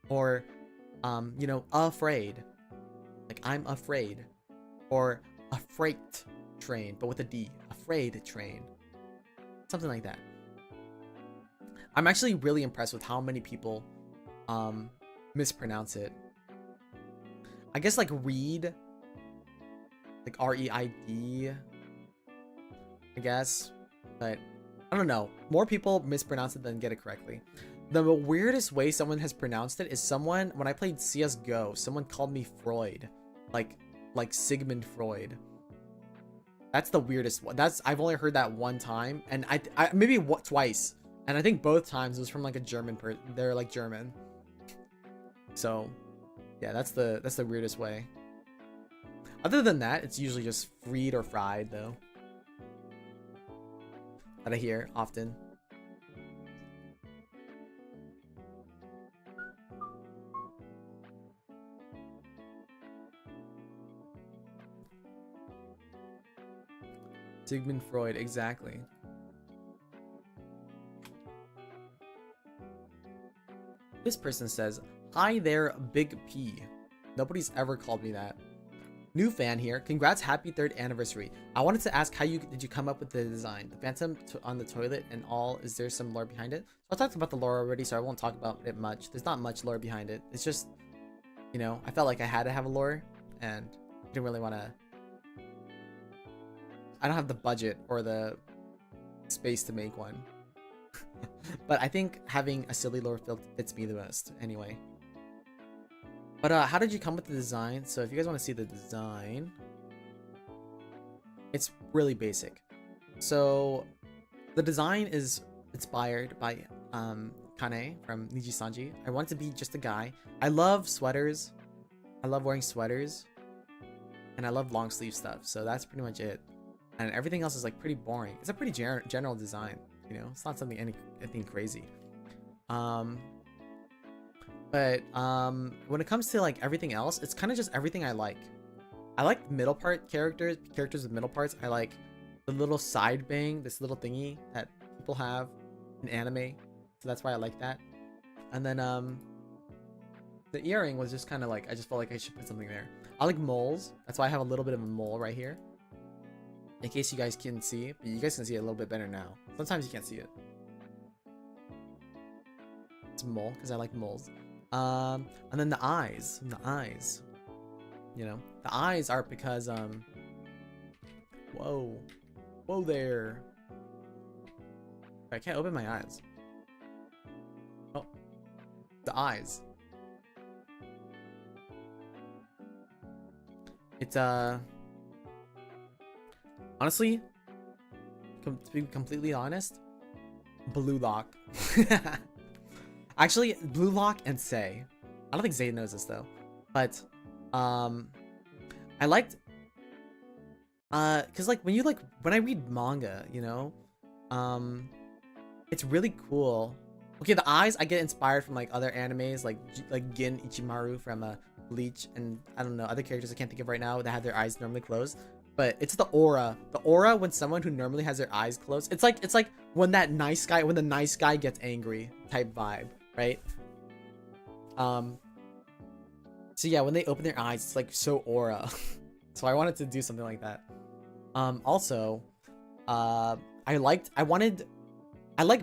or you know, afraid. Like I'm afraid, or a freight train, but with a D. Afraid train. Something like that. I'm actually really impressed with how many people mispronounce it. I guess like read, like R-E-I-D, I guess, but I don't know. More people mispronounce it than get it correctly. The weirdest way someone has pronounced it is someone, when I played CSGO, someone called me Freud, like Sigmund Freud. That's the weirdest one. I've only heard that one time, and I maybe twice, and I think both times it was from like a German person. They're like German. So yeah, that's the weirdest way. Other than that, it's usually just Phreid or Phreid though, that I hear often. Sigmund Freud, exactly. This person says, hi there, Big P. Nobody's ever called me that. New fan here. Congrats, happy 3rd anniversary. I wanted to ask, did you come up with the design? The phantom on the toilet and all, is there some lore behind it? So I talked about the lore already, so I won't talk about it much. There's not much lore behind it. It's just, you know, I felt like I had to have a lore, and I didn't really want to. I don't have the budget or the space to make one. But I think having a silly lore fits me the best anyway. But how did you come with the design? So if you guys want to see the design, it's really basic. So the design is inspired by Kane from Niji Sanji. I wanted to be just a guy. I love sweaters. I love wearing sweaters. And I love long sleeve stuff. So that's pretty much it. And everything else is like pretty boring. It's a pretty general design, you know. It's not something anything crazy. But when it comes to like everything else, it's kind of just everything I like. I like middle part characters with middle parts. I like the little side bang, this little thingy that people have in anime. So that's why I like that. And then the earring was just kind of like, I just felt like I should put something there. I like moles. That's why I have a little bit of a mole right here. In case you guys can see, but you guys can see it a little bit better now. Sometimes you can't see it. It's a mole because I like moles. And then the eyes. You know, the eyes are because whoa there. I can't open my eyes. Oh, the eyes. It's honestly, to be completely honest, Blue Lock. Actually, Blue Lock and Say. I don't think Zay knows this though, but I liked because like when I read manga, you know, it's really cool. Okay, the eyes I get inspired from like other animes like Gin Ichimaru from Bleach, and I don't know, other characters I can't think of right now that have their eyes normally closed. But it's the aura when someone who normally has their eyes closed, it's like when the nice guy gets angry type vibe, right? So yeah, when they open their eyes, it's like so aura. So I wanted to do something like that. Also, I like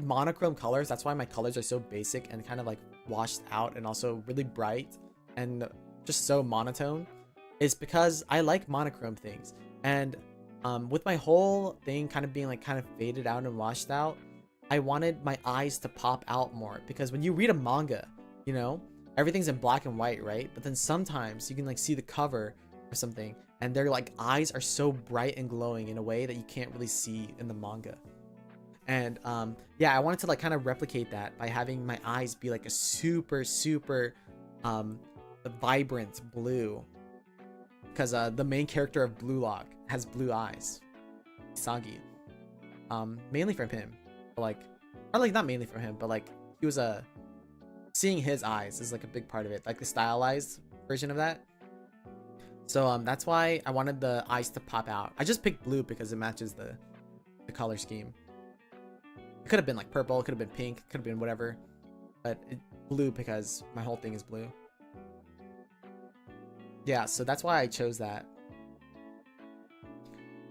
monochrome colors. That's why my colors are so basic and kind of like washed out and also really bright and just so monotone. Is because I like monochrome things. And with my whole thing kind of being like kind of faded out and washed out, I wanted my eyes to pop out more, because when you read a manga, you know, everything's in black and white, right? But then sometimes you can like see the cover or something and their like eyes are so bright and glowing in a way that you can't really see in the manga. And yeah, I wanted to like kind of replicate that by having my eyes be like a super vibrant blue, because the main character of Blue Lock has blue eyes, Isagi. Mainly from him, but like, or like not mainly from him, but like he was seeing his eyes is like a big part of it, like the stylized version of that. So that's why I wanted the eyes to pop out. I just picked blue because it matches the color scheme. It could have been like purple, it could have been pink, could have been whatever, but blue because my whole thing is blue. Yeah, so that's why I chose that.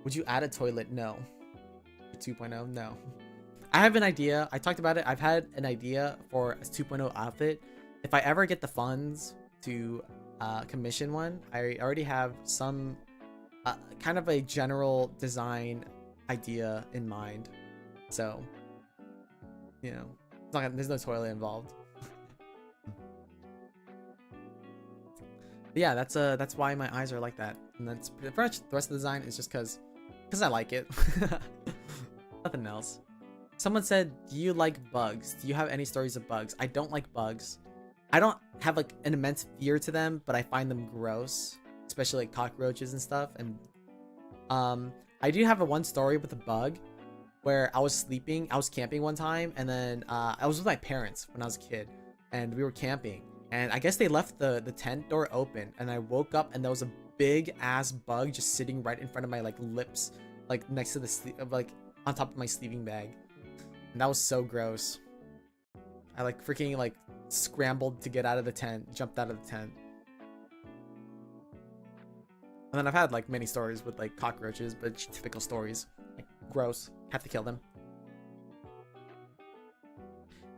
Would you add a toilet? No. 2.0? No. I have an idea. I talked about it. I've had an idea for a 2.0 outfit. If I ever get the funds to commission one, I already have some kind of a general design idea in mind. So, you know, there's no toilet involved. But yeah, that's why my eyes are like that, and that's pretty much the rest of the design is just because I like it. Nothing else. Someone said, do you like bugs? Do you have any stories of bugs? I don't like bugs. I don't have like an immense fear to them, but I find them gross, especially like cockroaches and stuff. And I do have one story with a bug where I was camping one time, and then I was with my parents when I was a kid, and we were camping. And I guess they left the tent door open, and I woke up and there was a big ass bug just sitting right in front of my like lips, like next to the like on top of my sleeping bag. And that was so gross. I like freaking like scrambled to get out of the tent, jumped out of the tent. And then I've had like many stories with like cockroaches, but typical stories. Like gross. Have to kill them.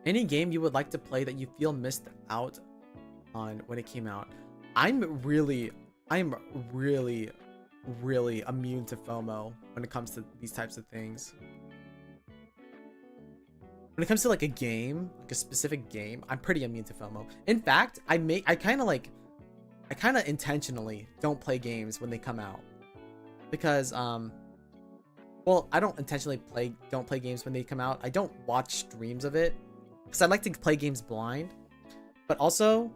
Any game you would like to play that you feel missed out on when it came out? I'm really immune to FOMO when it comes to these types of things. When it comes to like a game, like a specific game, I'm pretty immune to FOMO. In fact, I kind of intentionally don't play games when they come out, because well, well, I don't intentionally don't play games when they come out. I don't watch streams of it because I like to play games blind. But also,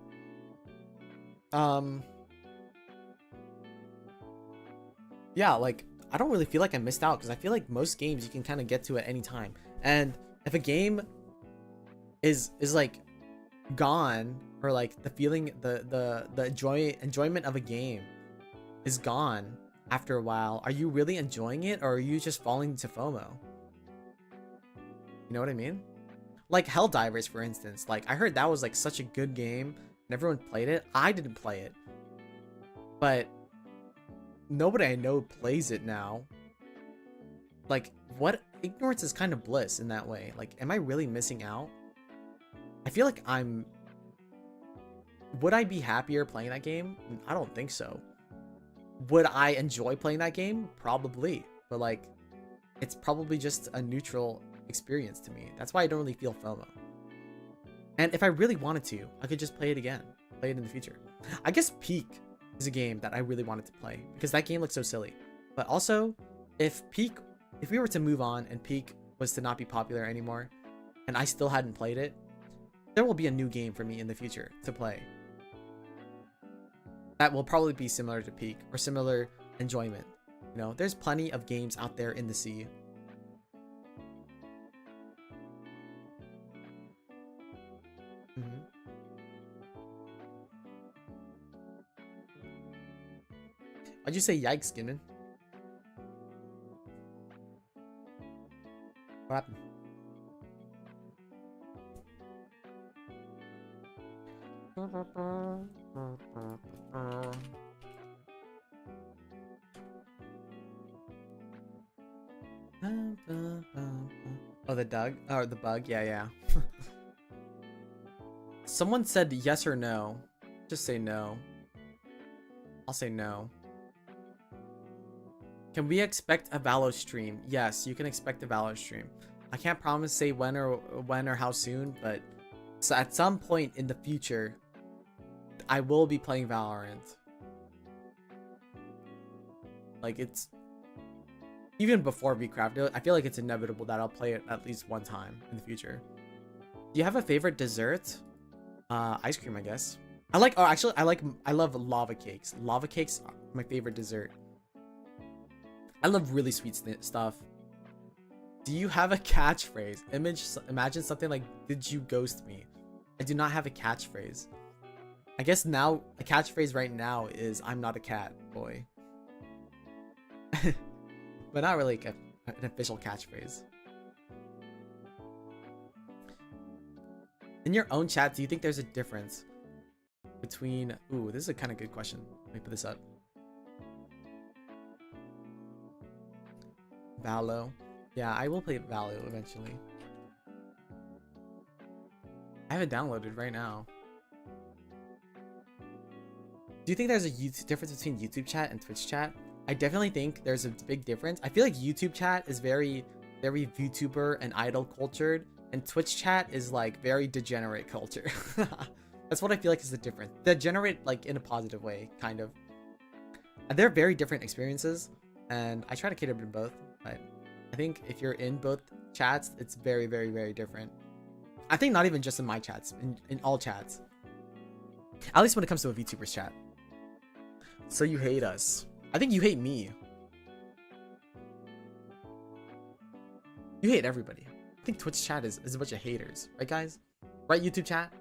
yeah, like I don't really feel like I missed out because I feel like most games you can kind of get to at any time. And if a game is like gone, or like the feeling, the enjoyment of a game is gone after a while, are you really enjoying it, or are you just falling into FOMO? You know what I mean? Like Helldivers, for instance. Like I heard that was like such a good game and everyone played it. I didn't play it, but nobody I know plays it now. Like, what? Ignorance is kind of bliss in that way. Like, am I really missing out? I feel like would I be happier playing that game? I don't think so. Would I enjoy playing that game? Probably. But like, it's probably just a neutral experience to me. That's why I don't really feel FOMO. And if I really wanted to, I could just play it again. Play it in the future. I guess Peak is a game that I really wanted to play because that game looks so silly. But also, if we were to move on and Peak was to not be popular anymore and I still hadn't played it, there will be a new game for me in the future to play that will probably be similar to Peak or similar enjoyment. You know, there's plenty of games out there in the sea. Why'd you say yikes, Ginman? What happened? Oh, the Doug? Or the bug? Yeah. Someone said yes or no. Just say no. I'll say no. Can we expect a Valo stream? Yes, you can expect a Valo stream. I can't promise say when or how soon, but so at some point in the future, I will be playing Valorant. Like, it's even before Vcraft, I feel like it's inevitable that I'll play it at least one time in the future. Do you have a favorite dessert? Ice cream, I guess. I love lava cakes. Lava cakes are my favorite dessert. I love really sweet stuff. Do you have a catchphrase? Imagine something like, "Did you ghost me?" I do not have a catchphrase. I guess now a catchphrase right now is "I'm not a cat boy," but not really like an official catchphrase. In your own chat, do you think there's a difference between? Ooh, this is a kind of good question. Let me put this up. Valo. Yeah, I will play Valo eventually. I have it downloaded right now. Do you think there's a difference between YouTube chat and Twitch chat? I definitely think there's a big difference. I feel like YouTube chat is very VTuber and idol cultured, and Twitch chat is like very degenerate culture. That's what I feel like is the difference. Degenerate like in a positive way, kind of. And they're very different experiences, and I try to cater to both. But I think if you're in both chats, it's very different. I think not even just in my chats, in all chats. At least when it comes to a VTuber's chat. So you hate us. I think you hate me. You hate everybody. I think Twitch chat is a bunch of haters. Right, guys? Right, YouTube chat?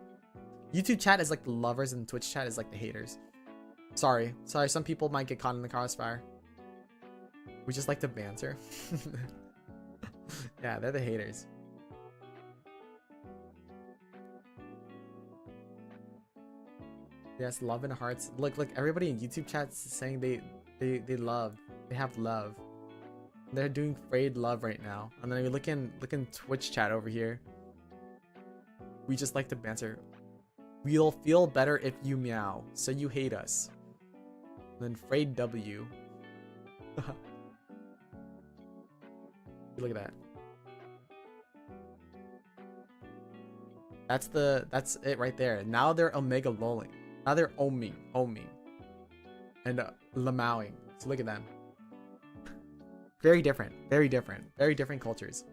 YouTube chat is like the lovers and Twitch chat is like the haters. Sorry, some people might get caught in the crossfire. We just like to banter. Yeah, they're the haters. Yes, love and hearts. Look, everybody in YouTube chat's saying they love. They have love. They're doing Phreid love right now. And then we look in Twitch chat over here. We just like to banter. We'll feel better if you meow. So you hate us. And then Phreid W. Look at that. That's it right there. Now they're omega lolling. Now they're oming, and lamowing. So look at them. Very different. Very different. Very different cultures.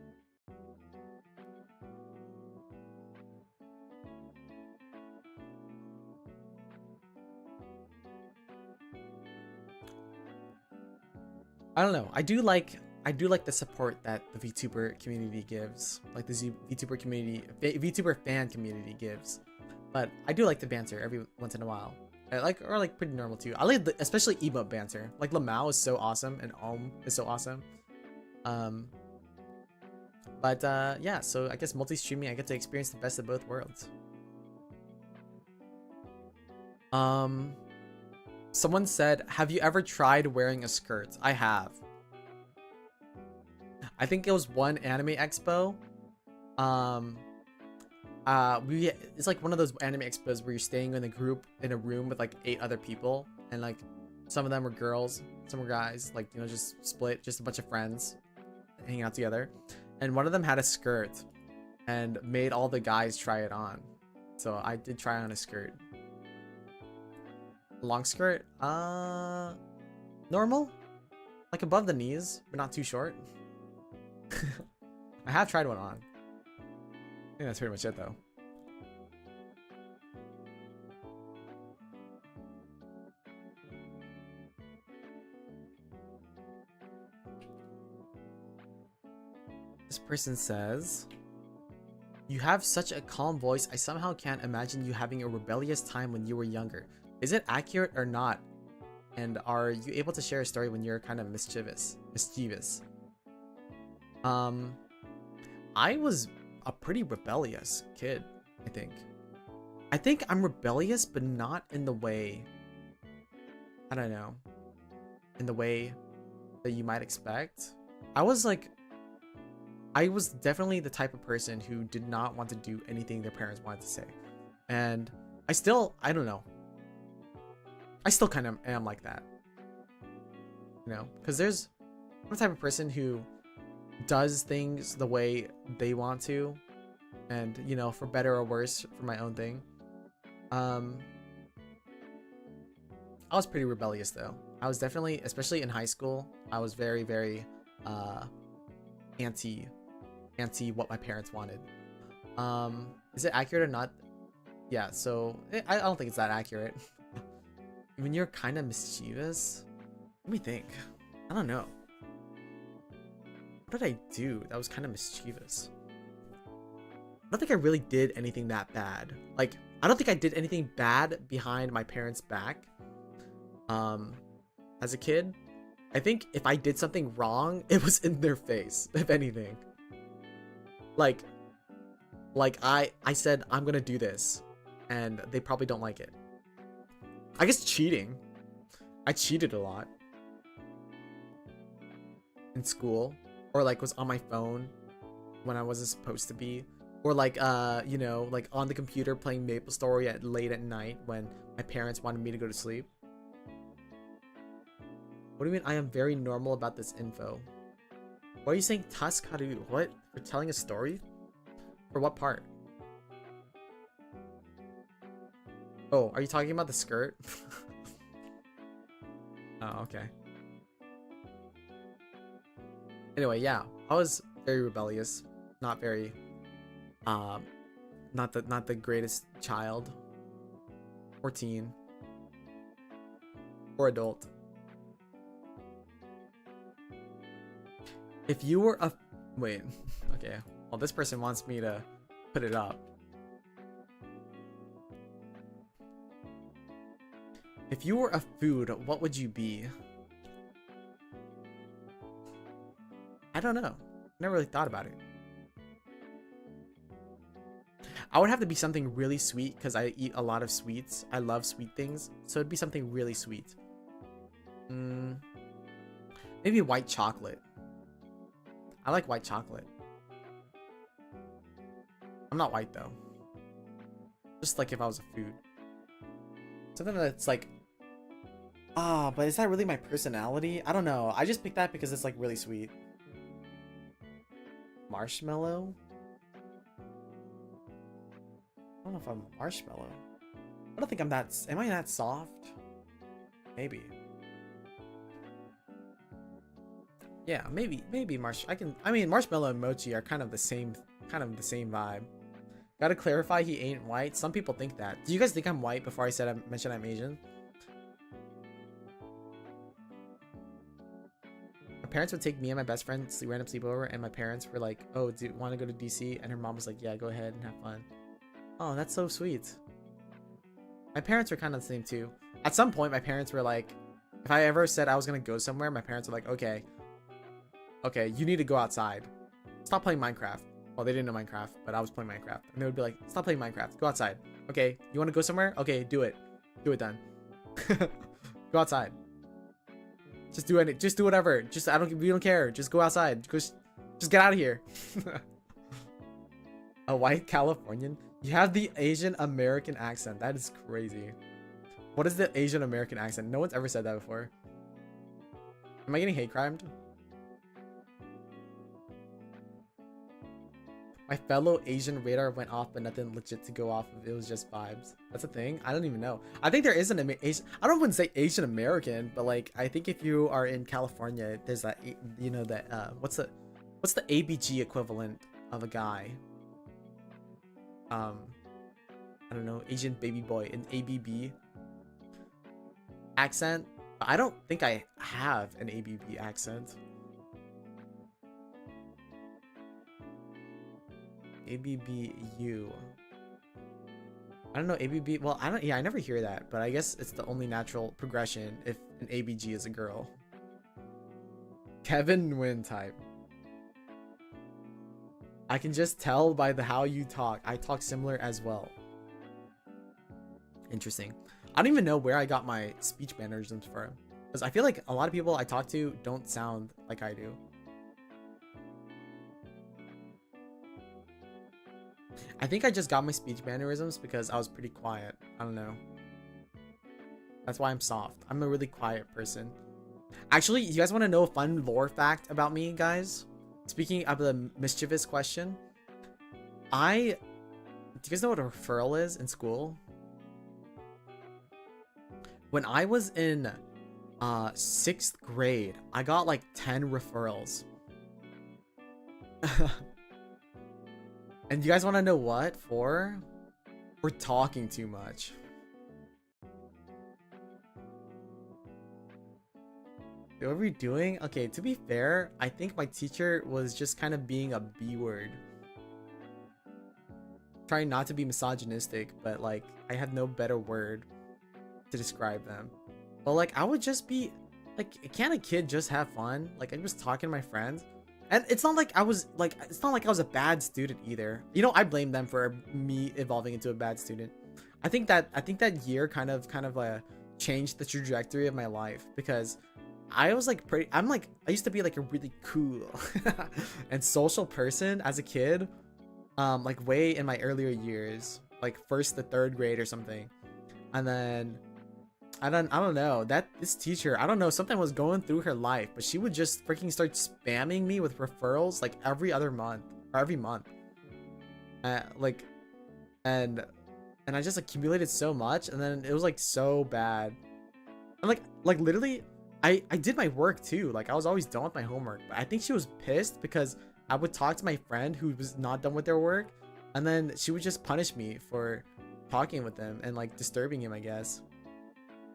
I don't know. I do like the support that the VTuber community gives, like the VTuber community, VTuber fan community gives. But I do like the banter every once in a while. I like, or like pretty normal too. I like especially emote banter. Like Lamau is so awesome and is so awesome. But yeah, so I guess multi-streaming, I get to experience the best of both worlds. Someone said, have you ever tried wearing a skirt? I have. I think it was one anime expo. It's like one of those anime expos where you're staying in a room with like 8 other people, and like some of them were girls, some were guys, like, you know, just split, just a bunch of friends hanging out together. And one of them had a skirt and made all the guys try it on. So I did try on a skirt. Long skirt? Normal? Like above the knees, but not too short. I have tried one on. I think that's pretty much it though. This person says, you have such a calm voice, I somehow can't imagine you having a rebellious time when you were younger. Is it accurate or not? And are you able to share a story when you're kind of mischievous? I was a pretty rebellious kid, I think. I think I'm rebellious, but not in the way, I don't know, in the way that you might expect. I was definitely the type of person who did not want to do anything their parents wanted to say. And I don't know. I still kind of am like that. You know, because I'm the type of person who does things the way they want to, and, you know, for better or worse, for my own thing. I was pretty rebellious though. I was definitely, especially in high school, I was very, very anti what my parents wanted. Is it accurate or not? Yeah, so I don't think it's that accurate. When you're kind of mischievous, let me think. I don't know. What did I do that was kind of mischievous? I don't think I really did anything that bad. Like, I don't think I did anything bad behind my parents' back. As a kid, I think if I did something wrong, it was in their face, if anything. Like I said, I'm gonna do this, and they probably don't like it. I guess cheating. I cheated a lot in school, or like was on my phone when I wasn't supposed to be, or like you know, like on the computer playing MapleStory late at night when my parents wanted me to go to sleep. What do you mean I am very normal about this info? Why are you saying Taskaru? What? For telling a story? For what part? Oh, are you talking about the skirt? Oh, okay. Anyway, yeah, I was very rebellious. Not very, not the greatest child, or teen, or adult. If you were a wait, okay. Well, this person wants me to put it up. If you were a food, what would you be? I don't know. Never really thought about it. I would have to be something really sweet because I eat a lot of sweets. I love sweet things, so it'd be something really sweet. Maybe white chocolate. I like white chocolate. I'm not white though. Just like if I was a food. Something that's like, but is that really my personality? I don't know. I just picked that because it's like really sweet. Marshmallow? I don't know if I'm marshmallow. I don't think I'm that. Am I that soft? Maybe. Yeah, maybe I mean, marshmallow and mochi are kind of the same vibe. Gotta clarify, he ain't white. Some people think that. Do you guys think I'm white before I mentioned I'm Asian? My parents would take me and my best friend to random sleepover, and my parents were like, "Oh, do you want to go to DC?" And her mom was like, "Yeah, go ahead and have fun." Oh, that's so sweet. My parents were kind of the same too. At some point, my parents were like, if I ever said I was gonna go somewhere, my parents were like, "Okay, you need to go outside. Stop playing Minecraft." Well, they didn't know Minecraft, but I was playing Minecraft, and they would be like, "Stop playing Minecraft. Go outside." Okay, you want to go somewhere? Okay, do it. Do it then. Go outside. Just do it. Just do whatever. We don't care. Just go outside. Just get out of here. A white Californian? You have the Asian American accent. That is crazy. What is the Asian American accent? No one's ever said that before. Am I getting hate crimed? My fellow Asian radar went off, but nothing legit to go off of. It was just vibes. That's a thing? I don't even know. I think there is an Asian... I don't want to say Asian American, but like, I think if you are in California, there's that, you know, that, what's the ABG equivalent of a guy? I don't know, Asian baby boy, an ABB accent. I don't think I have an ABB accent. ABBU. I don't know, ABB. Well, yeah, I never hear that, but I guess it's the only natural progression if an ABG is a girl. Kevin Nguyen type. I can just tell by how you talk. I talk similar as well. Interesting. I don't even know where I got my speech mannerisms from, because I feel like a lot of people I talk to don't sound like I do. I think I just got my speech mannerisms because I was pretty quiet. I don't know. That's why I'm soft. I'm a really quiet person. Actually, you guys want to know a fun lore fact about me, guys? Speaking of the mischievous question, do you guys know what a referral is in school? When I was in 6th grade, I got like 10 referrals. And you guys want to know what for? We're talking too much. What are we doing? Okay, to be fair, I think my teacher was just kind of being a B word. Trying not to be misogynistic, but like, I had no better word to describe them. But like, I would just be like, can't a kid just have fun? Like, I was talking to my friends. And it's not like I was a bad student either. You know, I blame them for me evolving into a bad student. I think that year kind of changed the trajectory of my life, because I was like I used to be like a really cool and social person as a kid, like way in my earlier years, like 1st to 3rd grade or something. And then I don't know, this teacher, I don't know, something was going through her life, but she would just freaking start spamming me with referrals like every other month or every month. Like, and I just accumulated so much, and then it was like so bad. And like literally, I did my work too. Like, I was always done with my homework, but I think she was pissed because I would talk to my friend who was not done with their work, and then she would just punish me for talking with them and like disturbing him, I guess.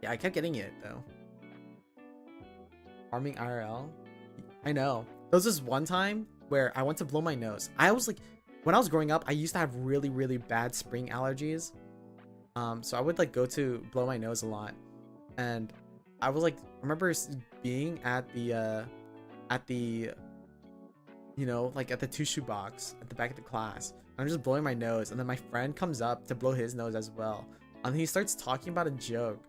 Yeah, I kept getting it though. Farming IRL. I know. There was this one time where I went to blow my nose. I was like, when I was growing up, I used to have really, really bad spring allergies. So I would like go to blow my nose a lot. And I was like, I remember being at the, you know, like at the tissue box at the back of the class. And I'm just blowing my nose. And then my friend comes up to blow his nose as well. And he starts talking about a joke.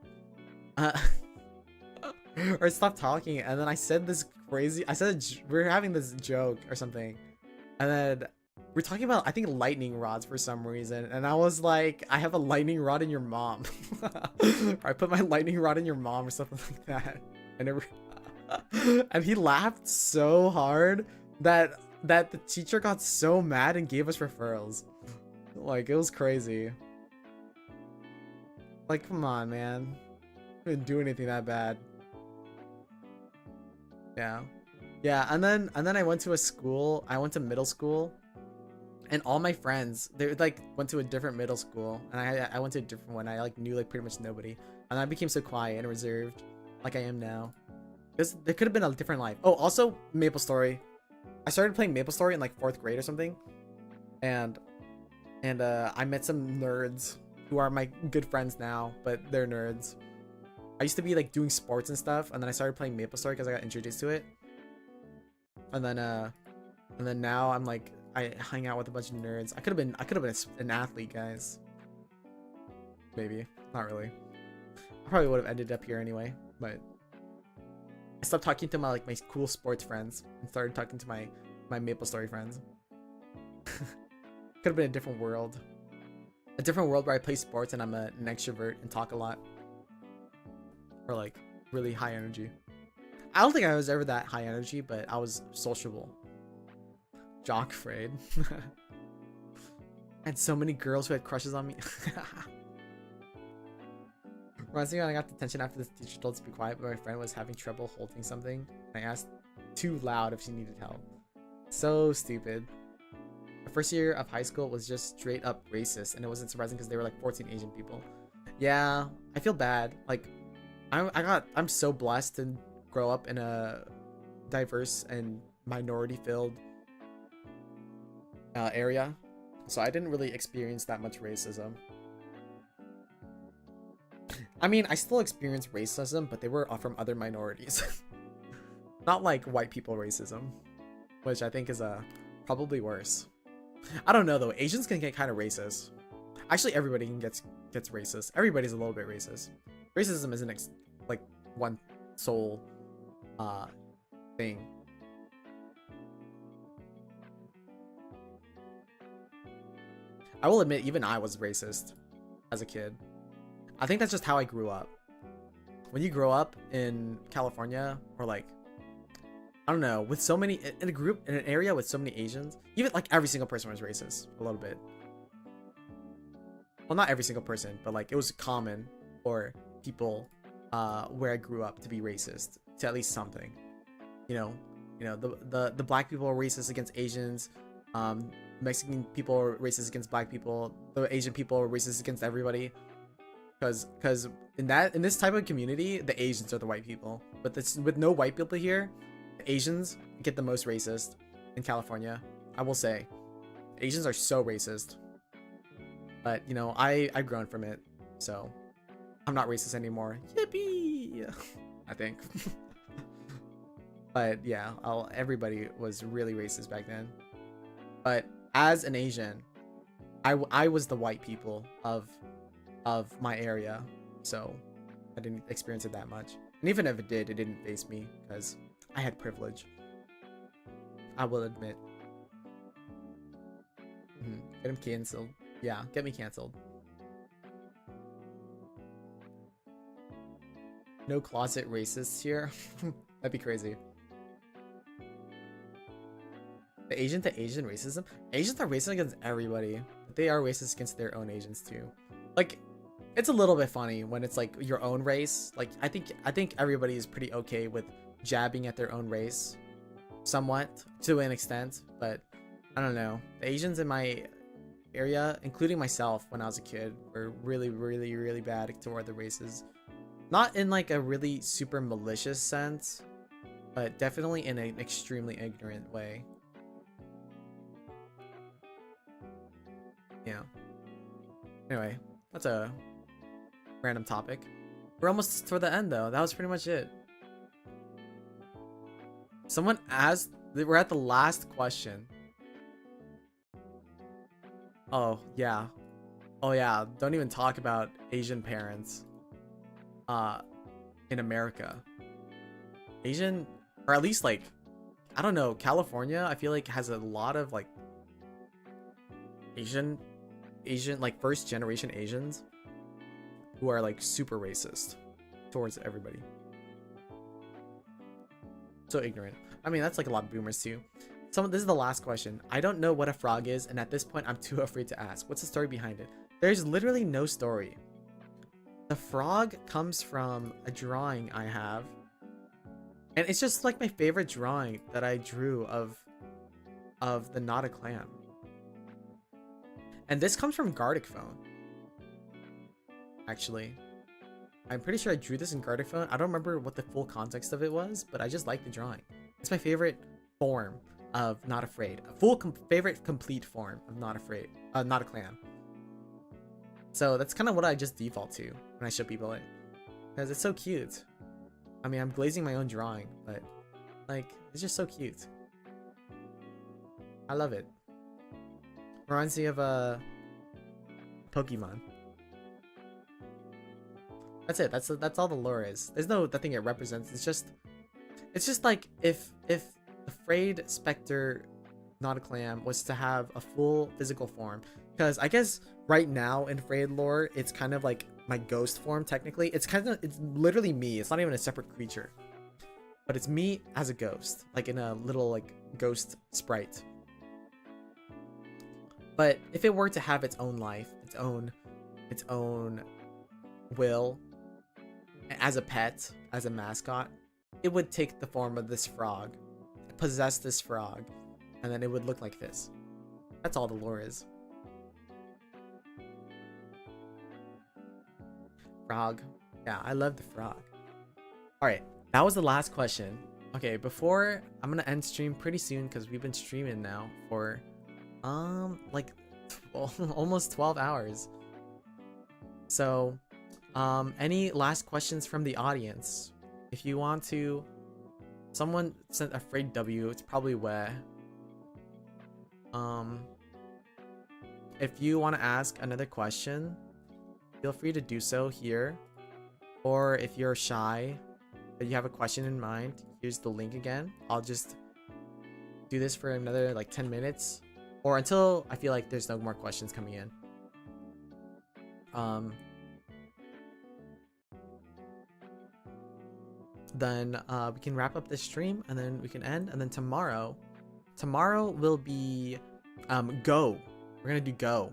Or stop talking, and then I said this crazy, we're having this joke or something, and then we're talking about, I think, lightning rods for some reason, and I was like, I have a lightning rod in your mom. Or I put my lightning rod in your mom or something like that. And he laughed so hard that the teacher got so mad and gave us referrals. Like, it was crazy. Like, come on, man. Didn't do anything that bad. Yeah. Yeah, and then I went to a school. I went to middle school, and all my friends they like went to a different middle school, and I went to a different one. I like knew like pretty much nobody, and I became so quiet and reserved, like I am now. Because there could have been a different life. Oh, also Maple Story. I started playing Maple Story in like 4th grade or something, and I met some nerds who are my good friends now, but they're nerds. I used to be like doing sports and stuff, and then I started playing Maple Story because I got introduced to it. And then now I'm like I hang out with a bunch of nerds. I could have been an athlete, guys. Maybe. Not really. I probably would have ended up here anyway, but I stopped talking to my cool sports friends and started talking to my Maple Story friends. Could have been a different world. A different world where I play sports and I'm an extrovert and talk a lot. Or like really high energy. I don't think I was ever that high energy, but I was sociable. Jock Phreid. I had so many girls who had crushes on me. Reminds me when I got detention after the teacher told us to be quiet, but my friend was having trouble holding something. I asked too loud if she needed help. So stupid. The first year of high school was just straight up racist, and it wasn't surprising because there were like 14 Asian people. Yeah, I feel bad. Like, I'm so blessed to grow up in a diverse and minority-filled area, so I didn't really experience that much racism. I mean, I still experienced racism, but they were from other minorities. Not like white people racism, which I think is probably worse. I don't know though. Asians can get kind of racist. Actually, everybody gets racist. Everybody's a little bit racist. Racism isn't like one sole thing. I will admit, even I was racist as a kid. I think that's just how I grew up. When you grow up in California, or like, I don't know, with so many, in an area with so many Asians, even like every single person was racist a little bit. Well, not every single person, but like it was common for people where I grew up to be racist to at least something. You know, the black people are racist against Asians. Mexican people are racist against black people. The Asian people are racist against everybody. Because in this type of community, the Asians are the white people. But with no white people here, the Asians get the most racist in California. I will say, Asians are so racist. But you know, I've grown from it, so I'm not racist anymore. Yippee! I think. But yeah, everybody was really racist back then. But as an Asian, I was the white people of my area, so I didn't experience it that much. And even if it did, it didn't faze me because I had privilege. I will admit. Get him canceled. Yeah, get me canceled. No closet racists here. That'd be crazy. The Asian to Asian racism? Asians are racist against everybody, but they are racist against their own Asians too. Like, it's a little bit funny when it's like your own race. Like, I think everybody is pretty okay with jabbing at their own race, somewhat to an extent. But I don't know. The Asians in my area, including myself when I was a kid, were really, really, really bad toward the races. Not in like a really super malicious sense, but definitely in an extremely ignorant way. Yeah. Anyway, that's a random topic. We're almost to the end though. That was pretty much it. Someone asked, we're at the last question. Oh yeah. Oh yeah, don't even talk about Asian parents in America. Asian, or at least like, I don't know, California I feel like has a lot of like Asian like first generation Asians who are like super racist towards everybody. So ignorant. I mean, that's like a lot of boomers too. This is the last question. I don't know what a frog is, and at this point I'm too afraid to ask. What's the story behind it? There's literally no story. The frog comes from a drawing I have, And it's just like my favorite drawing that I drew of the not a clam. And this comes from Gartic Phone. Actually, I'm pretty sure I drew this in Gartic Phone. I don't remember what the full context of it was, but I just like the drawing. It's my favorite form of Not Afraid. A full favorite complete form of Not Afraid. Not a clam. So that's kind of what I just default to when I show people it, because it's so cute. I mean, I'm glazing my own drawing, but like, it's just so cute. I love it. Reminds me of a Pokemon. That's it. That's all the lore is. There's no nothing it represents. It's just like if the Phreid Spectre Not a Clam was to have a full physical form, because I guess right now in Phreid lore it's kind of like my ghost form. Technically it's literally me. It's not even a separate creature, but it's me as a ghost, like in a little like ghost sprite. But if it were to have its own life, its own will, as a pet, as a mascot, it would take the form of this frog, possess this frog, and then it would look like this. That's all the lore is. Frog. Yeah, I love the frog. Alright, that was the last question. Okay, before I'm gonna end stream pretty soon, because we've been streaming now for like almost 12 hours. So any last questions from the audience? If you want to, someone sent a Phreid W, it's probably where. If you want to ask another question, feel free to do so here. Or if you're shy but you have a question in mind, here's the link again. I'll just do this for another like 10 minutes, or until I feel like there's no more questions coming in. Then we can wrap up this stream, and then we can end, and then tomorrow will be Go. We're gonna do Go.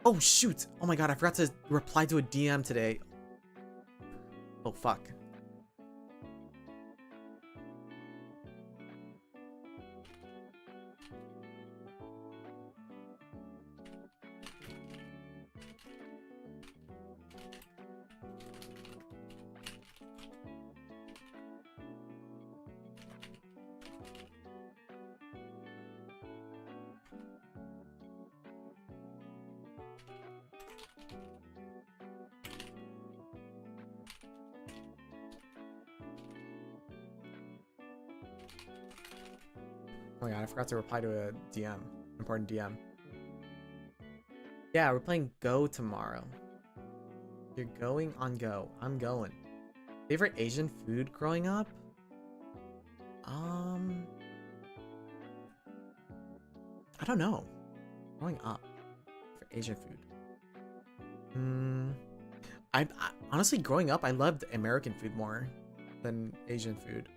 Oh shoot, oh my god, I forgot to reply to a DM today. Oh fuck. Oh my god, I forgot to reply to a DM. Important DM. Yeah, we're playing Go tomorrow. You're going on Go. I'm going. Favorite Asian food growing up? I don't know. Growing up for Asian food. I honestly, growing up, I loved American food more than Asian food.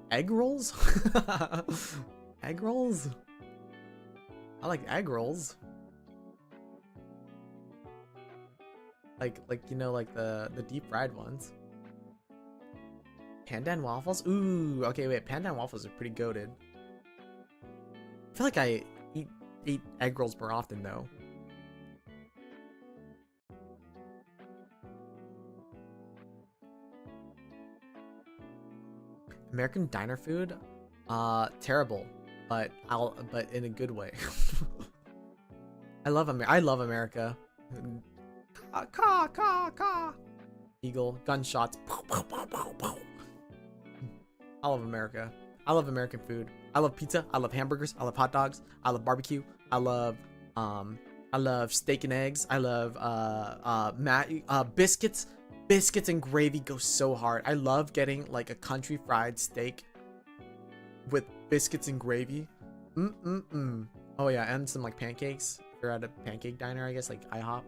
Egg rolls? Egg rolls? I like egg rolls. Like you know, like the deep fried ones. Pandan waffles? Ooh, okay, wait, pandan waffles are pretty goated. I feel like I eat egg rolls more often though. American diner food? Terrible, but in a good way. I love America. Caw. Eagle, gunshots. I love America. I love American food. I love pizza. I love hamburgers. I love hot dogs. I love barbecue. I love steak and eggs. I love biscuits. Biscuits and gravy go so hard. I love getting like a country fried steak with biscuits and gravy. Oh yeah, and some like pancakes. If you're at a pancake diner, I guess, like IHOP.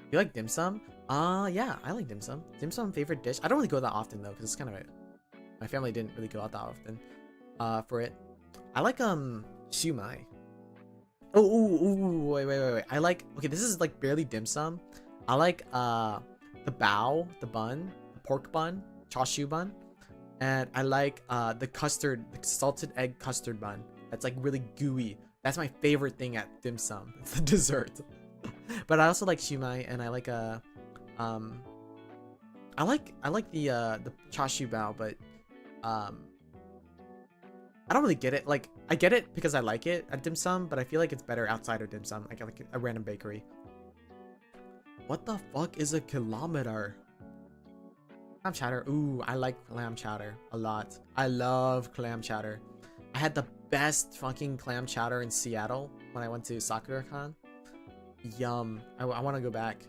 You like dim sum? Yeah, I like dim sum. Dim sum favorite dish. I don't really go that often though, because it's kind of My family didn't really go out that often for it. I like shumai. Oh, wait. I like, okay, this is like barely dim sum. I like the bao, the bun, the pork bun, chashu bun, and I like the custard, the salted egg custard bun. That's like really gooey. That's my favorite thing at dim sum. It's the dessert. But I also like shumai, and I like I like the chashu bao, but I don't really get it. Like, I get it because I like it at dim sum, but I feel like it's better outside of dim sum, like a random bakery. What the fuck is a kilometer? Clam chowder. Ooh, I like clam chowder a lot. I love clam chowder. I had the best fucking clam chowder in Seattle when I went to SakuraCon. Yum. I want to go back.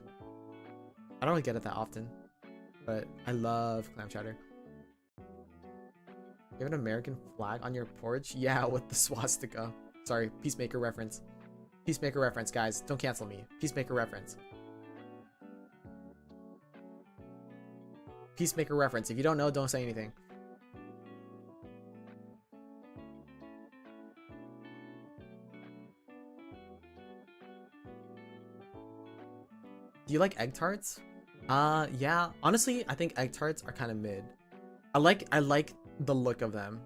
I don't really get it that often, but I love clam chowder. You have an American flag on your porch? Yeah, with the swastika. Sorry, Peacemaker reference. Peacemaker reference, guys. Don't cancel me. Peacemaker reference. Peacemaker reference. If you don't know, don't say anything. Do you like egg tarts? Yeah. Honestly, I think egg tarts are kind of mid. I like the look of them,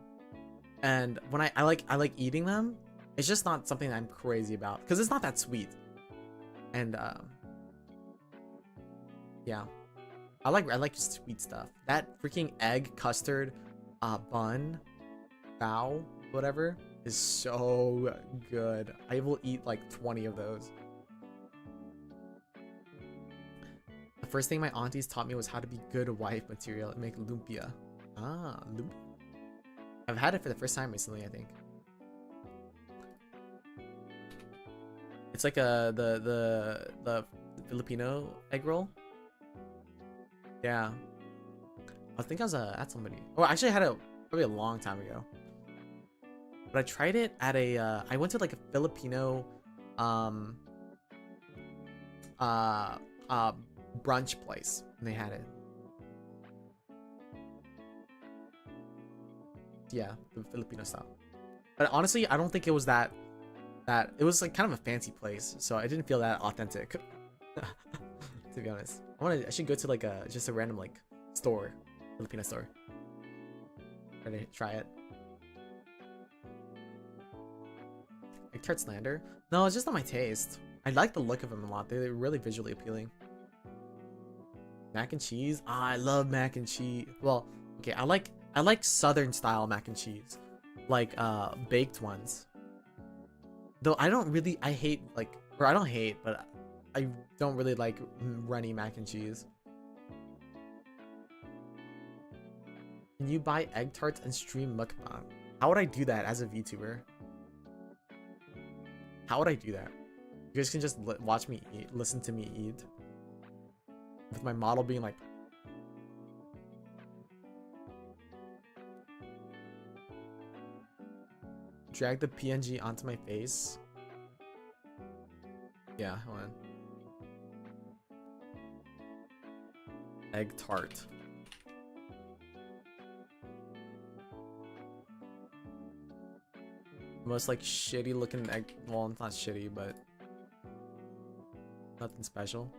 and when I like eating them. It's just not something I'm crazy about because it's not that sweet. And yeah, I like sweet stuff. That freaking egg custard bun bao whatever is so good. I will eat like 20 of those. The first thing my aunties taught me was how to be good wife material and make lumpia. Ah, lumpia. I've had it for the first time recently, I think. It's like the Filipino egg roll. Yeah. I think I was at somebody. Oh, actually I had it probably a long time ago. But I tried it at a I went to like a Filipino brunch place and they had it. Yeah, the Filipino style. But honestly, I don't think it was that it was like kind of a fancy place, so I didn't feel that authentic. To be honest, I should go to like just a random like store, Filipino store. Try it. Like tart slander? No, it's just not my taste. I like the look of them a lot. They're really visually appealing. Mac and cheese? Ah, I love mac and cheese. Well, okay, I like southern style mac and cheese, like baked ones. Though I don't hate like, or I don't hate, but I don't really like runny mac and cheese. Can you buy egg tarts and stream mukbang? How would I do that as a VTuber? How would I do that? You guys can just watch me eat, listen to me eat, with my model being like. Drag the PNG onto my face. Yeah, hold on. Egg tart. Most like shitty looking egg. Well, it's not shitty, but nothing special.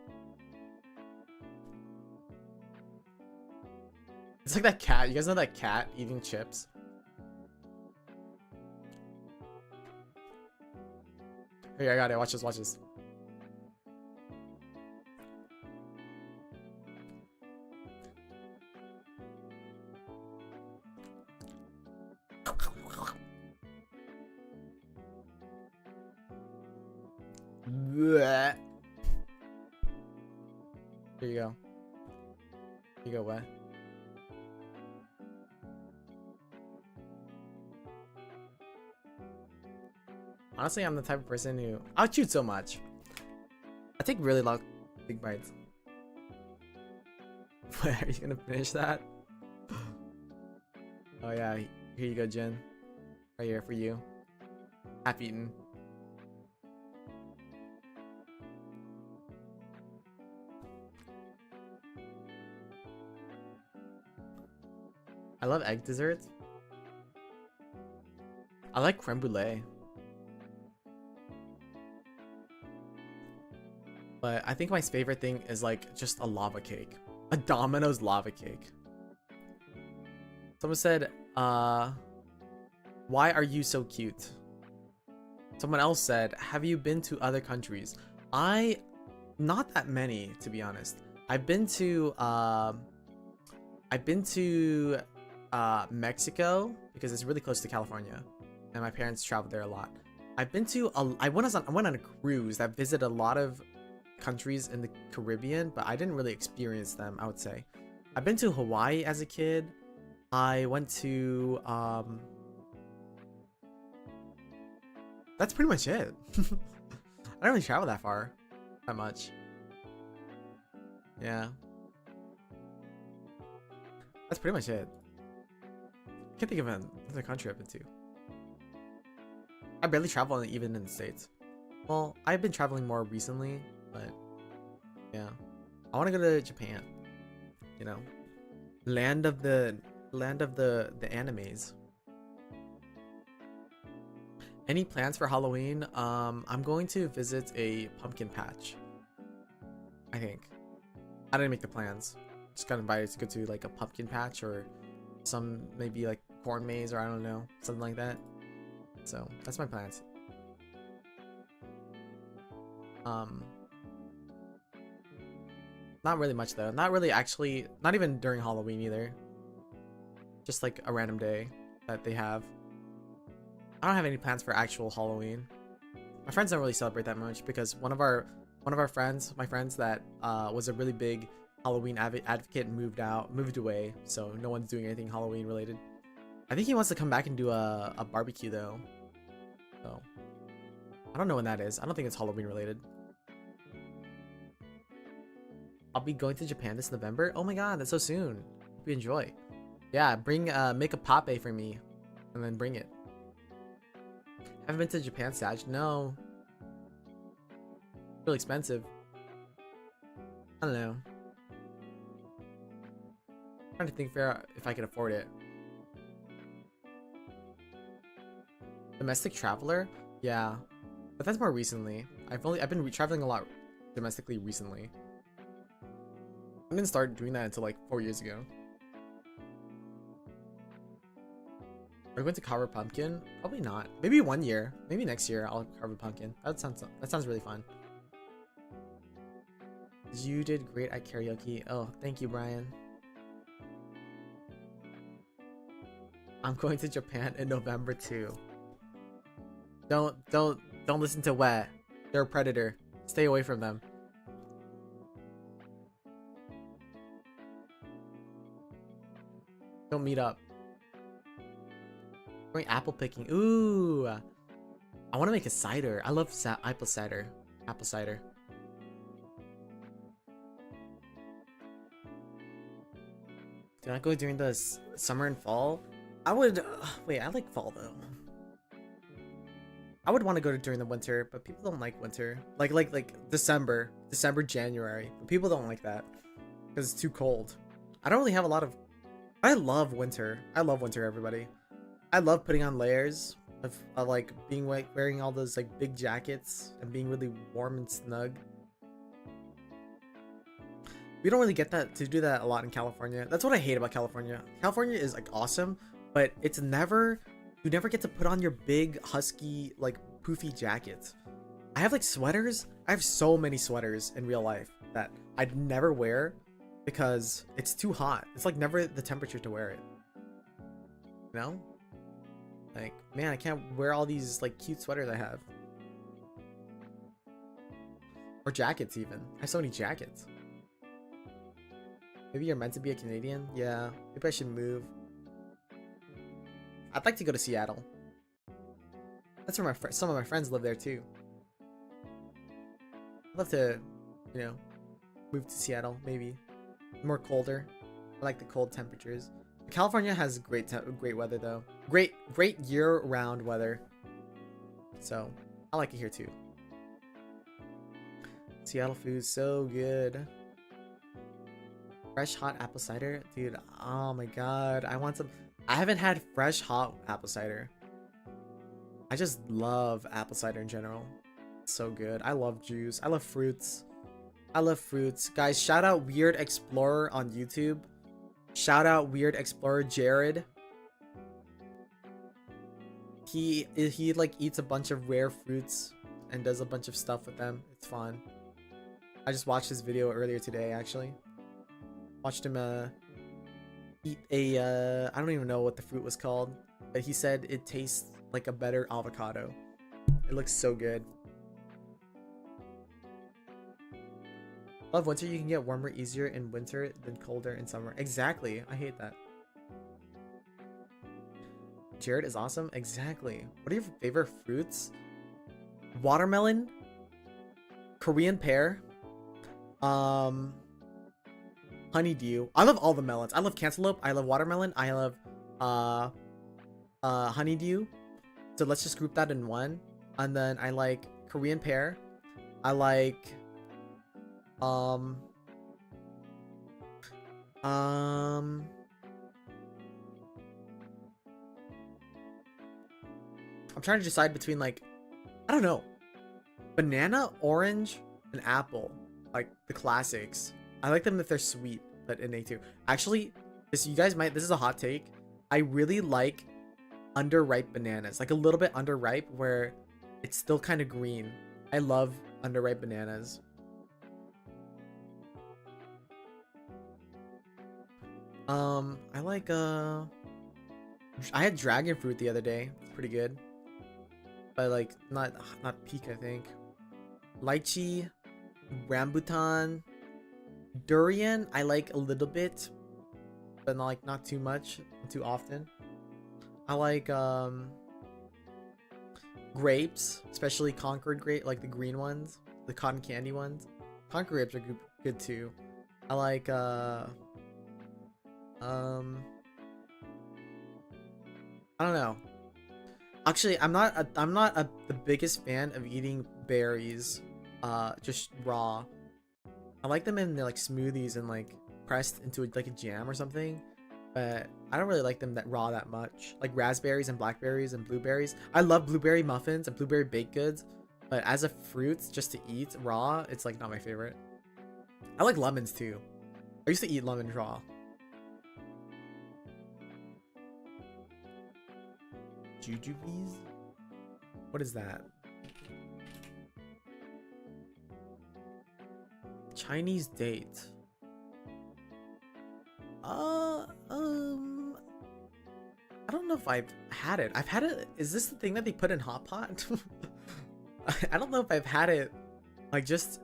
It's like that cat. You guys know that cat eating chips? Here, I got it. Watch this. Watch this. Blech. Here you go. Here you go, what? Honestly, I'm the type of person who I'll chew so much. I take really long, big bites. Wait, are you gonna finish that? Oh yeah, here you go, Jin. Right here for you. Half eaten. I love egg desserts. I like creme brulee. But I think my favorite thing is like just a lava cake. A Domino's lava cake. Someone said, why are you so cute? Someone else said, have you been to other countries? Not that many, to be honest. I've been to Mexico because it's really close to California, and my parents traveled there a lot. I went on a cruise that visited a lot of countries in the Caribbean, but I didn't really experience them, I would say. I've been to Hawaii as a kid. I went to that's pretty much it. I don't really travel that far, that much. Yeah, that's pretty much it. I can't think of another country I've been to. I barely travel even in the States. Well, I've been traveling more recently, but yeah, I want to go to Japan. You know, land of the animes. Any plans for Halloween? I'm going to visit a pumpkin patch. I think. I didn't make the plans. Just got invited to go to like a pumpkin patch or some maybe like corn maze or I don't know, something like that. So that's my plans. Not really much though. Not really actually. Not even during Halloween either. Just like a random day that they have. I don't have any plans for actual Halloween. My friends don't really celebrate that much because one of our friends, my friends that was a really big Halloween advocate, moved away, so no one's doing anything Halloween related. I think he wants to come back and do a barbecue though. So I don't know when that is. I don't think it's Halloween related. I'll be going to Japan this November. Oh my god, that's so soon. Hope you enjoy. Yeah, bring make a pape for me and then bring it. Haven't been to Japan, Sag? No. Really expensive. I don't know. I'm trying to think if I can afford it. Domestic traveler? Yeah. But that's more recently. I've been traveling a lot domestically recently. I didn't start doing that until like 4 years ago. Are we going to carve a pumpkin? Probably not. Maybe 1 year. Maybe next year I'll carve a pumpkin. That sounds really fun. You did great at karaoke. Oh, thank you, Brian. I'm going to Japan in November too. Don't listen to Wet. They're a predator. Stay away from them. Don't meet up. Going apple picking. Ooh. I want to make a cider. I love apple cider. Apple cider. Do not go during the summer and fall. I would wait. I like fall though. I would want to go during the winter, but people don't like winter. Like December, January. But people don't like that because it's too cold. I don't really have a lot of. I love winter. I love winter, everybody. I love putting on layers of like being wearing all those like big jackets and being really warm and snug. We don't really get to do that a lot in California. That's what I hate about California. California is like awesome, but you never get to put on your big husky like poofy jackets. I have like sweaters. I have so many sweaters in real life that I'd never wear because it's too hot. It's like never the temperature to wear it. You know? Like, man, I can't wear all these like cute sweaters I have. Or jackets even. I have so many jackets. Maybe you're meant to be a Canadian? Yeah, maybe I should move. I'd like to go to Seattle. That's where some of my friends live there too. I'd love to, you know, move to Seattle, maybe. More colder. I like the cold temperatures. California has great weather though. Great year-round weather. So, I like it here too. Seattle food's so good. Fresh hot apple cider, dude. Oh my god, I want some. I haven't had fresh hot apple cider. I just love apple cider in general. It's so good. I love juice. I love fruits. I love fruits. Guys, shout out Weird Explorer on YouTube. Shout out Weird Explorer Jared. He like eats a bunch of rare fruits and does a bunch of stuff with them. It's fun. I just watched his video earlier today, actually. Watched him eat a I don't even know what the fruit was called, but he said it tastes like a better avocado. It looks so good. Love winter. You can get warmer easier in winter than colder in summer. Exactly. I hate that. Jared is awesome. Exactly. What are your favorite fruits? Watermelon, Korean pear, honeydew. I love all the melons. I love cantaloupe. I love watermelon. I love honeydew. So let's just group that in one. And then I like Korean pear. I like I'm trying to decide between, like, I don't know, banana, orange, and apple, like the classics. I like them if they're sweet, but in A2. Actually, this is a hot take. I really like underripe bananas, like a little bit underripe where it's still kind of green. I love underripe bananas. I like I had dragon fruit the other day. It's pretty good. But like not peak, I think. Lychee, rambutan, durian I like a little bit, but not too much, not too often. I like grapes, especially Concord grape, like the green ones, the cotton candy ones. Concord grapes are good too. I like I don't know. Actually, I'm not the biggest fan of eating berries just raw. I like them in like smoothies and like pressed into like a jam or something, but I don't really like them that raw that much. Like raspberries and blackberries and blueberries. I love blueberry muffins and blueberry baked goods, but as a fruit just to eat raw, it's like not my favorite. I like lemons too. I used to eat lemons raw. Jujubes? What is that? Chinese date. I don't know if I've had it. I've had it. Is this the thing that they put in hot pot? I don't know if I've had it like just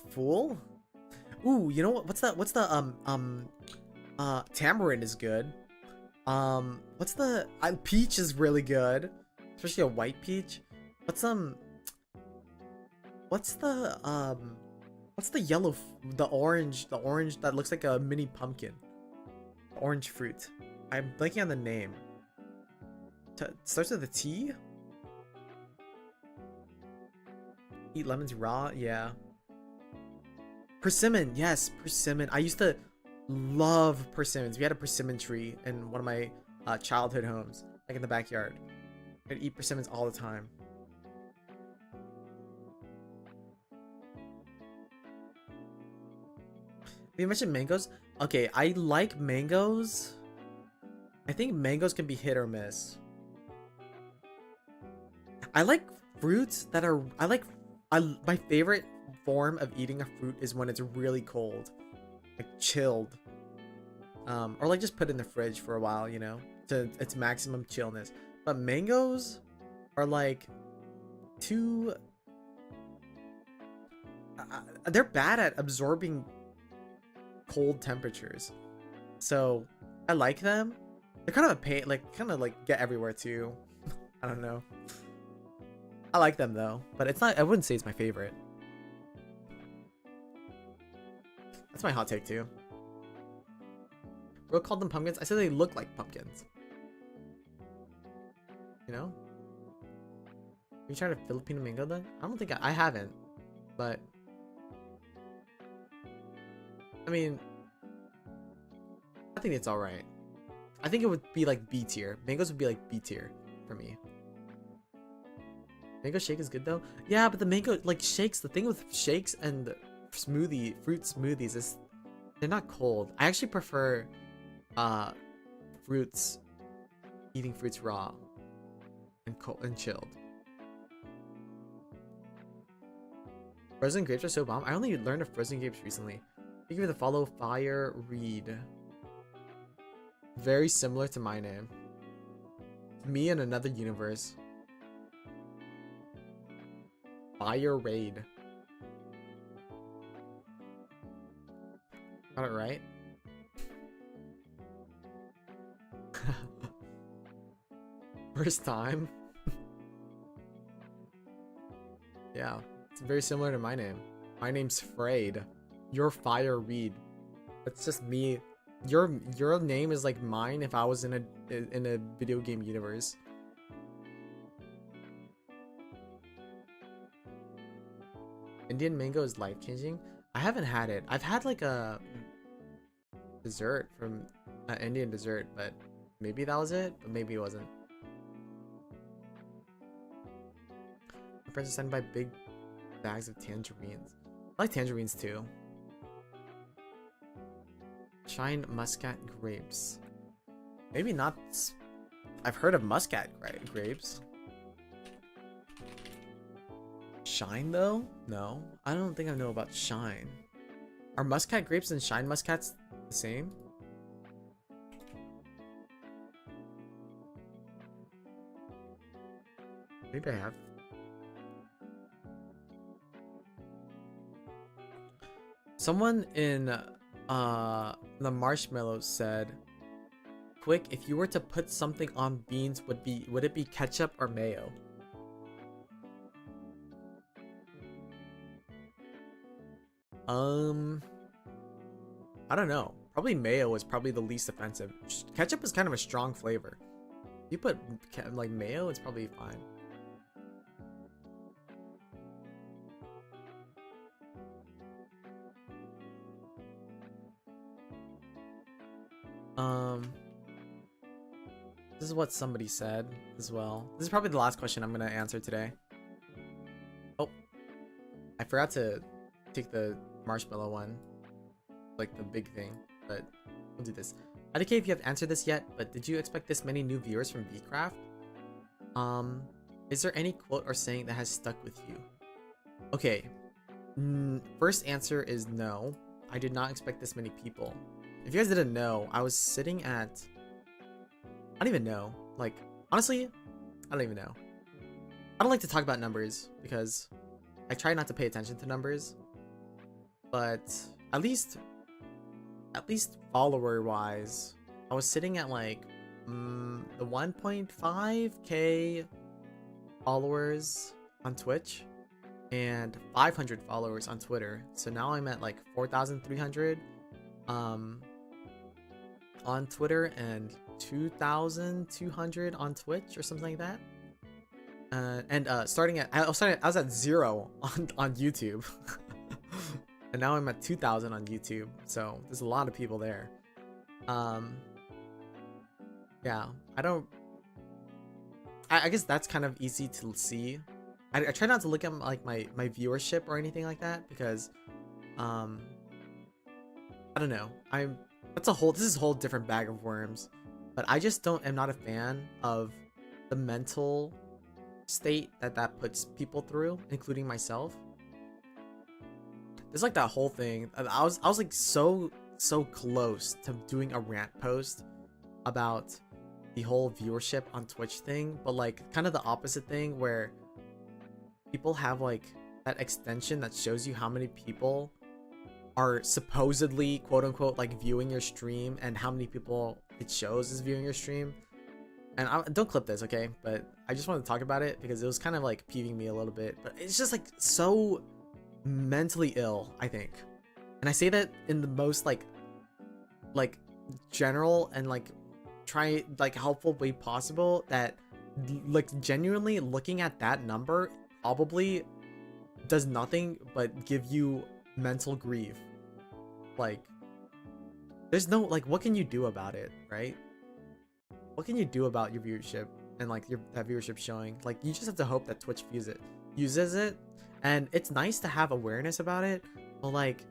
full. Ooh, you know what? What's the tamarind is good. What's the peach is really good, especially a white peach. What's the yellow, the orange that looks like a mini pumpkin, orange fruit. I'm blanking on the name. Starts with a T. Eat lemons raw. Yeah. Persimmon. Yes, persimmon. I used to love persimmons. We had a persimmon tree in one of my childhood homes, like in the backyard. I'd eat persimmons all the time. You mentioned mangoes. Okay, I like mangoes. I think mangoes can be hit or miss. I like fruits that are my favorite form of eating a fruit is when it's really cold, like chilled, or like just put in the fridge for a while, you know, to its maximum chillness. But mangoes are like too they're bad at absorbing cold temperatures, so I like them. They're kind of a pain, like kind of like get everywhere too. I don't know. I like them though, but it's not, I wouldn't say it's my favorite. That's my hot take too. Bro called them pumpkins. I said they look like pumpkins. You know? You tried a Filipino mango then? I don't think I haven't, but I mean, I think it's alright. I think it would be like B tier. Mangoes would be like B tier for me. Mango shake is good though. Yeah, but the mango like shakes. The thing with shakes and fruit smoothies is they're not cold. I actually prefer eating fruits raw and cold and chilled. Frozen grapes are so bomb. I only learned of frozen grapes recently. Give me the follow Phreid. Very similar to my name. Me in another universe. Phreid. Got it right? First time? Yeah, it's very similar to my name. My name's Phreid. You're Phreid. It's just me. Your name is like mine if I was in a video game universe. Indian mango is life-changing. I haven't had it. I've had like a dessert from an Indian dessert, but maybe that was it, but maybe it wasn't. My friends are sent by big bags of tangerines. I like tangerines too. Shine muscat grapes. Maybe not. I've heard of muscat grapes. Shine though? No, I don't think I know about shine. Are muscat grapes and shine muscats the same? Maybe I have. Someone in the marshmallows said, "Quick, if you were to put something on beans, would it be ketchup or mayo?" I don't know. Probably mayo is probably the least offensive. Ketchup is kind of a strong flavor. If you put like mayo, it's probably fine. This is what somebody said as well. This is probably the last question I'm gonna answer today. Oh, I forgot to take the marshmallow one, like the big thing, but we'll do this. I don't care if you have answered this yet, but did you expect this many new viewers from Vcraft? Is there any quote or saying that has stuck with you? Okay, first answer is no. I did not expect this many people. If you guys didn't know, I was sitting at, I don't even know. Like, honestly, I don't even know. I don't like to talk about numbers because I try not to pay attention to numbers. But at least follower wise, I was sitting at like the 1.5k followers on Twitch and 500 followers on Twitter. So now I'm at like 4,300 on Twitter and 2,200 on Twitch or something like that. I was at 0 on YouTube. And now I'm at 2,000 on YouTube, so there's a lot of people there. Yeah, I guess that's kind of easy to see. I try not to look at like my viewership or anything like that because, I don't know. This is a whole different bag of worms. But I just am not a fan of the mental state that puts people through, including myself. There's like that whole thing. I was like so close to doing a rant post about the whole viewership on Twitch thing, but like kind of the opposite thing where people have like that extension that shows you how many people are supposedly quote unquote like viewing your stream and how many people it shows is viewing your stream. And don't clip this, okay? But I just want to talk about it because it was kind of like peeving me a little bit. But it's just like so mentally ill, I think. And I say that in the most like general and like helpful way possible, that like genuinely looking at that number probably does nothing but give you mental grief. Like there's no, like, what can you do about it, right? What can you do about your viewership and like that viewership showing? Like, you just have to hope that Twitch uses it, and it's nice to have awareness about it, but like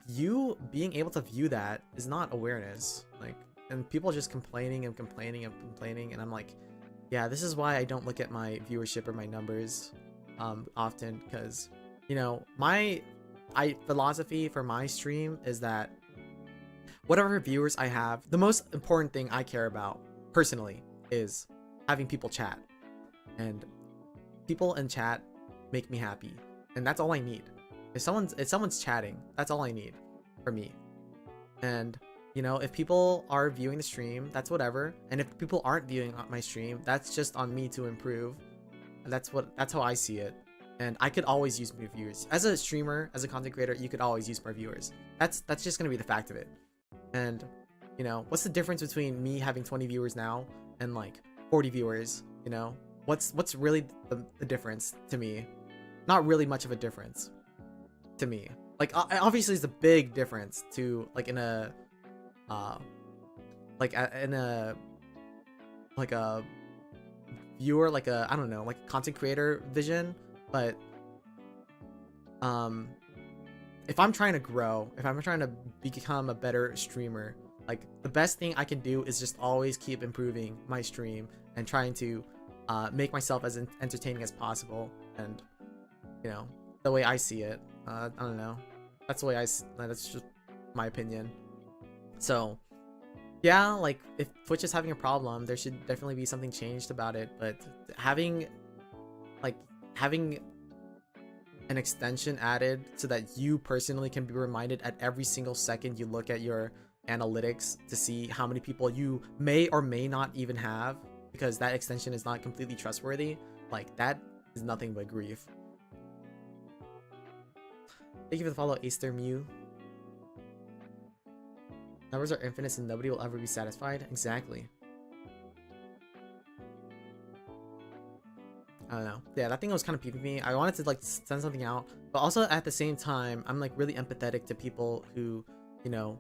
you being able to view that is not awareness. Like, and people just complaining and complaining and complaining, and I'm like, yeah, this is why I don't look at my viewership or my numbers often, because, you know, my philosophy for my stream is that whatever viewers I have, the most important thing I care about personally is having people chat, and people in chat make me happy, and that's all I need. If someone's chatting, that's all I need for me. And, you know, if people are viewing the stream, that's whatever. And if people aren't viewing my stream, that's just on me to improve. That's how I see it. And I could always use more viewers. As a streamer, as a content creator, you could always use more viewers. That's just gonna be the fact of it. And, you know, what's the difference between me having 20 viewers now and like 40 viewers? You know, what's really the difference to me? Not really much of a difference to me. Like, obviously it's a big difference to like in a viewer, like a, I don't know, like a content creator vision. But if I'm trying to grow, if I'm trying to become a better streamer, like the best thing I can do is just always keep improving my stream and trying to make myself as entertaining as possible. And, you know, the way I see it, I don't know, that's the way that's just my opinion. So yeah, like if Twitch is having a problem, there should definitely be something changed about it. But having an extension added so that you personally can be reminded at every single second you look at your analytics to see how many people you may or may not even have, because that extension is not completely trustworthy, like that is nothing but grief. Thank you for the follow, Aster Mew. Numbers are infinite and nobody will ever be satisfied. Exactly. I don't know. Yeah, that thing was kind of peeping me. I wanted to like send something out, but also at the same time, I'm like really empathetic to people who, you know,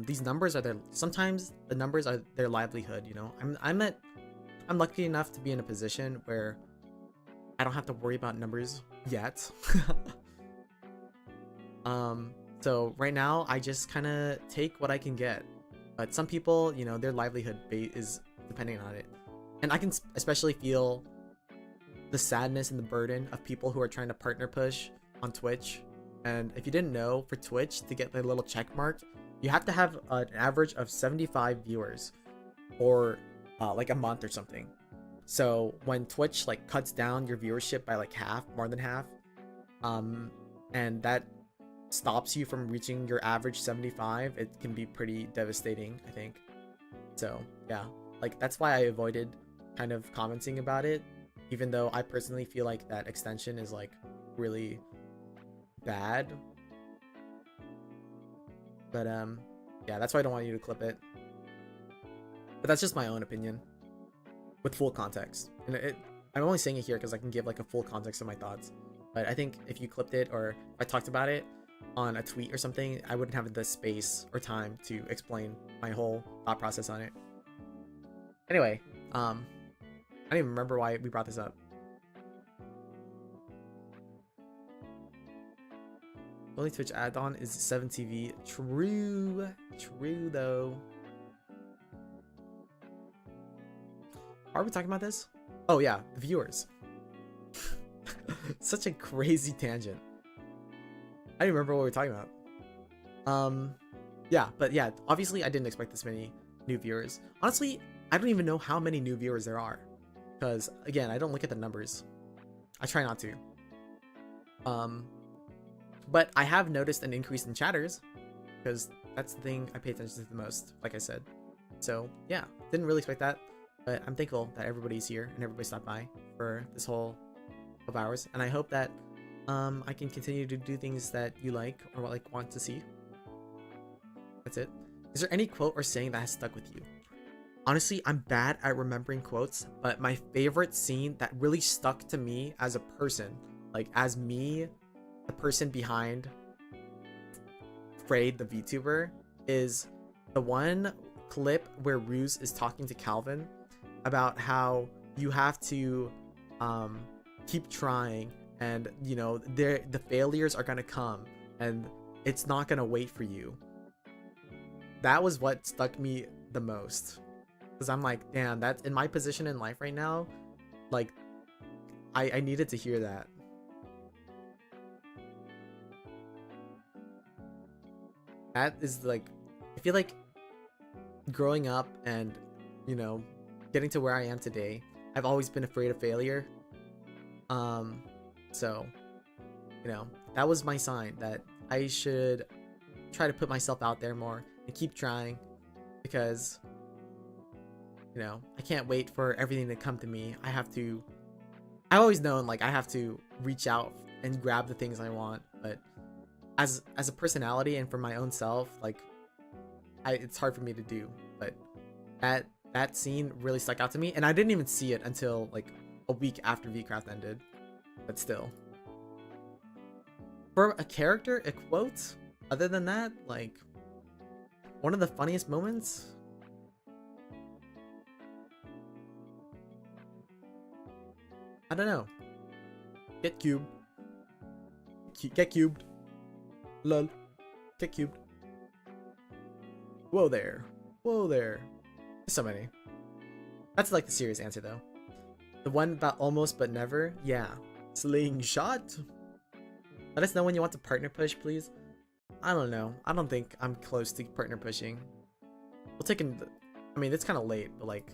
these numbers are sometimes the numbers are their livelihood. You know, I'm lucky enough to be in a position where I don't have to worry about numbers yet. So right now I just kind of take what I can get, but some people, you know, their livelihood is depending on it, and I can especially feel the sadness and the burden of people who are trying to partner push on Twitch. And if you didn't know, for Twitch to get the little check mark, you have to have an average of 75 viewers or like a month or something. So when Twitch like cuts down your viewership by like half, more than half, and that stops you from reaching your average 75, it can be pretty devastating, I think. So yeah, like that's why I avoided kind of commenting about it, even though I personally feel like that extension is like really bad. But yeah, that's why I don't want you to clip it. But that's just my own opinion with full context, and I'm only saying it here because I can give like a full context of my thoughts. But I think if you clipped it or if I talked about it on a tweet or something, I wouldn't have the space or time to explain my whole thought process on it. Anyway, I don't even remember why we brought this up. The only Twitch add-on is 7TV. True though. Are we talking about this? Oh yeah, the viewers. Such a crazy tangent. I don't remember what we were talking about. Yeah, but yeah, obviously I didn't expect this many new viewers. Honestly, I don't even know how many new viewers there are, because again, I don't look at the numbers. I try not to. But I have noticed an increase in chatters, because that's the thing I pay attention to the most, like I said. So yeah, didn't really expect that, but I'm thankful that everybody's here and everybody stopped by for this whole 12 hours, and I hope that I can continue to do things that you like or like want to see. That's it. Is there any quote or saying that has stuck with you? Honestly, I'm bad at remembering quotes, but my favorite scene that really stuck to me as a person, like as me, the person behind Phreid the VTuber, is the one clip where Ruse is talking to Calvin about how you have to keep trying, and you know the failures are gonna come and it's not gonna wait for you. That was what stuck me the most, because I'm like, damn, that's in my position in life right now. Like, I needed to hear that. That is like, I feel like growing up and, you know, getting to where I am today, I've always been afraid of failure. So, you know, that was my sign that I should try to put myself out there more and keep trying, because, you know, I can't wait for everything to come to me. I've always known, like, I have to reach out and grab the things I want, but as a personality and for my own self, like, it's hard for me to do. But that scene really stuck out to me, and I didn't even see it until like a week after Vcraft ended. But still, for a character, a quote, other than that, like, one of the funniest moments, I don't know. Get cubed. Get cubed. Lol. Get cubed. Whoa there. Whoa there. So many. That's like the serious answer though. The one about almost but never? Yeah. Slingshot? Let us know when you want to partner push, please. I don't know. I don't think I'm close to partner pushing. We'll take in. I mean, it's kind of late, but like,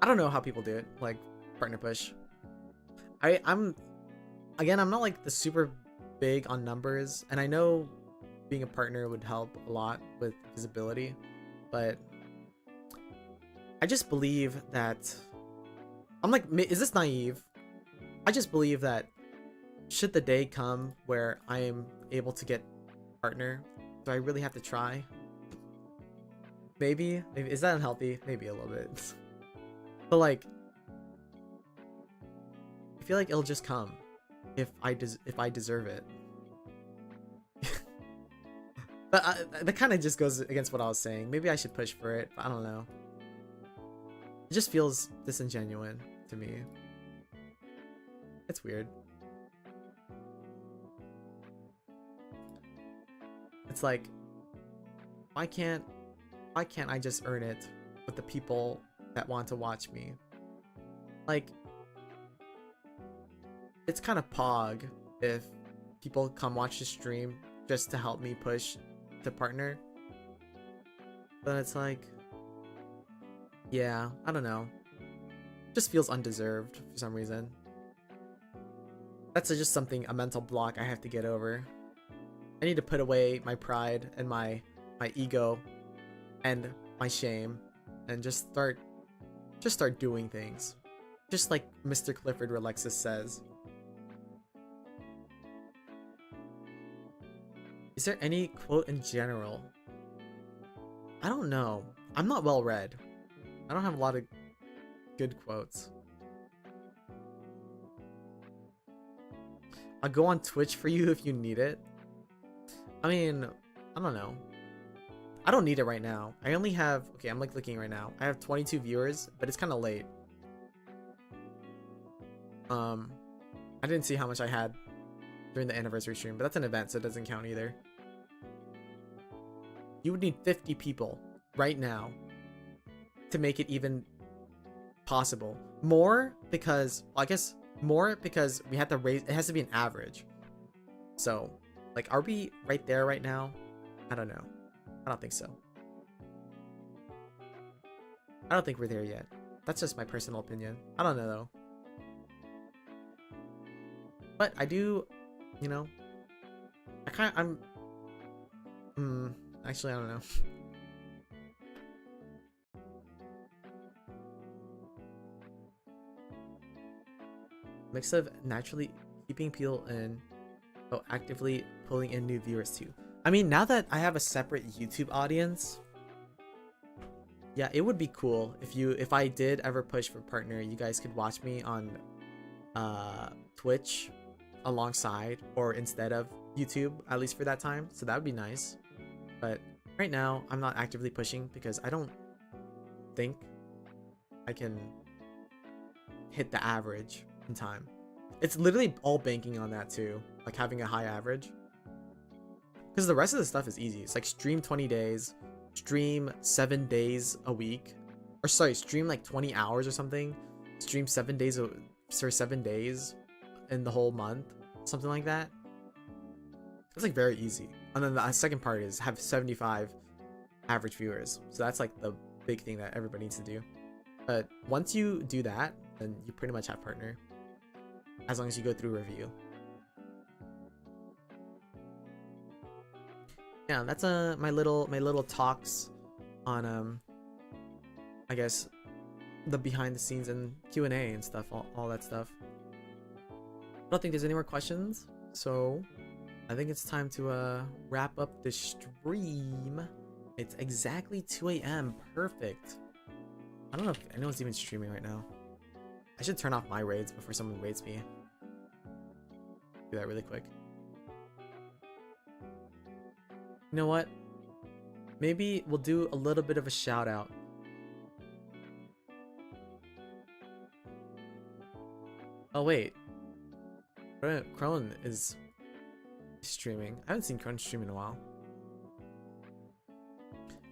I don't know how people do it. Like, partner push. I'm not like the super big on numbers, and I know being a partner would help a lot with visibility, but I just believe that I'm like, is this naive? I just believe that should the day come where I am able to get partner, do I really have to try? Maybe is that unhealthy? Maybe a little bit. But like, I feel like it'll just come if I deserve it. But that kind of just goes against what I was saying. Maybe I should push for it, but I don't know. It just feels disingenuous to me. It's weird. It's like, why can't I just earn it with the people that want to watch me? Like, it's kind of pog if people come watch the stream just to help me push to partner. But it's like, yeah, I don't know. Just feels undeserved for some reason. That's just something, a mental block I have to get over. I need to put away my pride and my ego and my shame and just start doing things. Just like Mr. Clifford Relexus says. Is there any quote in general? I don't know. I'm not well read. I don't have a lot of good quotes. I'll go on Twitch for you if you need it. I mean, I don't know. I don't need it right now. I only have, okay, I'm like looking right now. I have 22 viewers, but it's kind of late. I didn't see how much I had during the anniversary stream, but that's an event, so it doesn't count either. You would need 50 people right now to make it even possible. More because, well, I guess more because we have to raise, it has to be an average. So, like, are we right there right now? I don't know. I don't think so. I don't think we're there yet. That's just my personal opinion. I don't know though. But I do, you know, actually, I don't know. Mix of naturally keeping people in, but actively pulling in new viewers too. I mean, now that I have a separate YouTube audience, yeah, it would be cool if I did ever push for partner, you guys could watch me on Twitch alongside or instead of YouTube, at least for that time. So that would be nice. But right now, I'm not actively pushing because I don't think I can hit the average in time. It's literally all banking on that too, like having a high average. Because the rest of the stuff is easy. It's like stream 20 days, stream 7 days a week, or sorry, stream like 20 hours or something, stream 7 days, 7 days in the whole month, something like that. It's like very easy. And then the second part is have 75 average viewers. So that's like the big thing that everybody needs to do. But once you do that, then you pretty much have partner, as long as you go through review. Yeah, that's my little talks on I guess the behind the scenes and Q&A and stuff, all that stuff. I don't think there's any more questions, so I think it's time to wrap up the stream. It's exactly 2 a.m. Perfect. I don't know if anyone's even streaming right now. I should turn off my raids before someone raids me. Do that really quick. You know what? Maybe we'll do a little bit of a shout out. Oh wait. Crone is streaming. I haven't seen Crone stream in a while.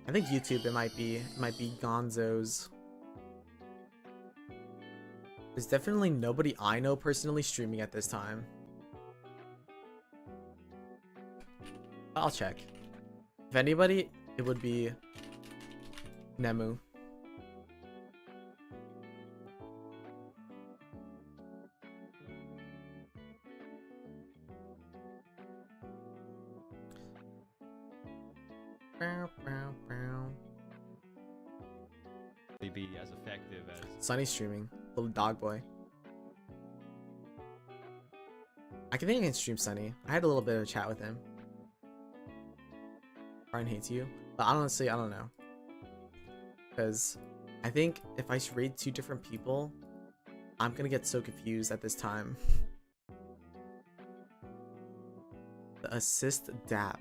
I think YouTube it might be Gonzo's. There's definitely nobody I know personally streaming at this time. I'll check. If anybody, it would be Nemu. Be as effective as Sunny's streaming. Little dog boy. I think I can stream Sunny. I had a little bit of a chat with him. Brian hates you, but honestly, I don't know. Because I think if I raid 2 different people, I'm gonna get so confused at this time. The assist dap.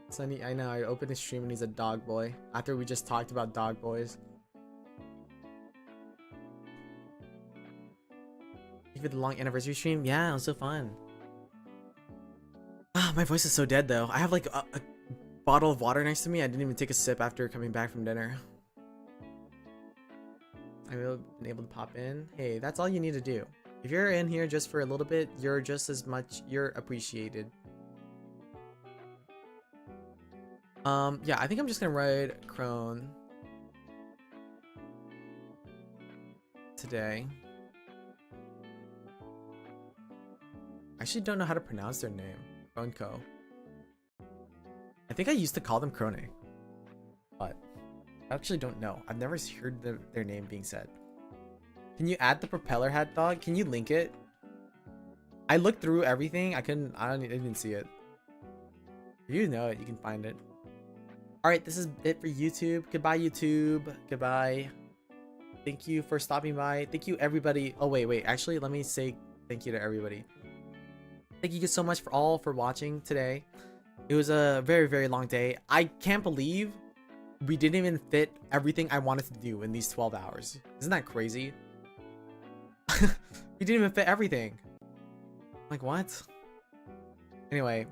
Sunny, I know, I opened his stream and he's a dog boy. After we just talked about dog boys. Thank you for the long anniversary stream. Yeah, it was so fun. Ah, my voice is so dead though. I have like a bottle of water next to me. I didn't even take a sip after coming back from dinner. I've been able to pop in. Hey, that's all you need to do. If you're in here just for a little bit, you're just as much, you're appreciated. Yeah, I think I'm just gonna ride Crone today. I actually don't know how to pronounce their name. Cronco. I think I used to call them Crone, but I actually don't know. I've never heard their name being said. Can you add the propeller hat dog? Can you link it? I looked through everything. I didn't see it. If you know it, you can find it. Alright, this is it for YouTube. Goodbye, YouTube. Goodbye. Thank you for stopping by. Thank you, everybody. Oh, wait. Actually, let me say thank you to everybody. Thank you so much for watching today. It was a very, very long day. I can't believe we didn't even fit everything I wanted to do in these 12 hours. Isn't that crazy? We didn't even fit everything. Like, what? Anyway.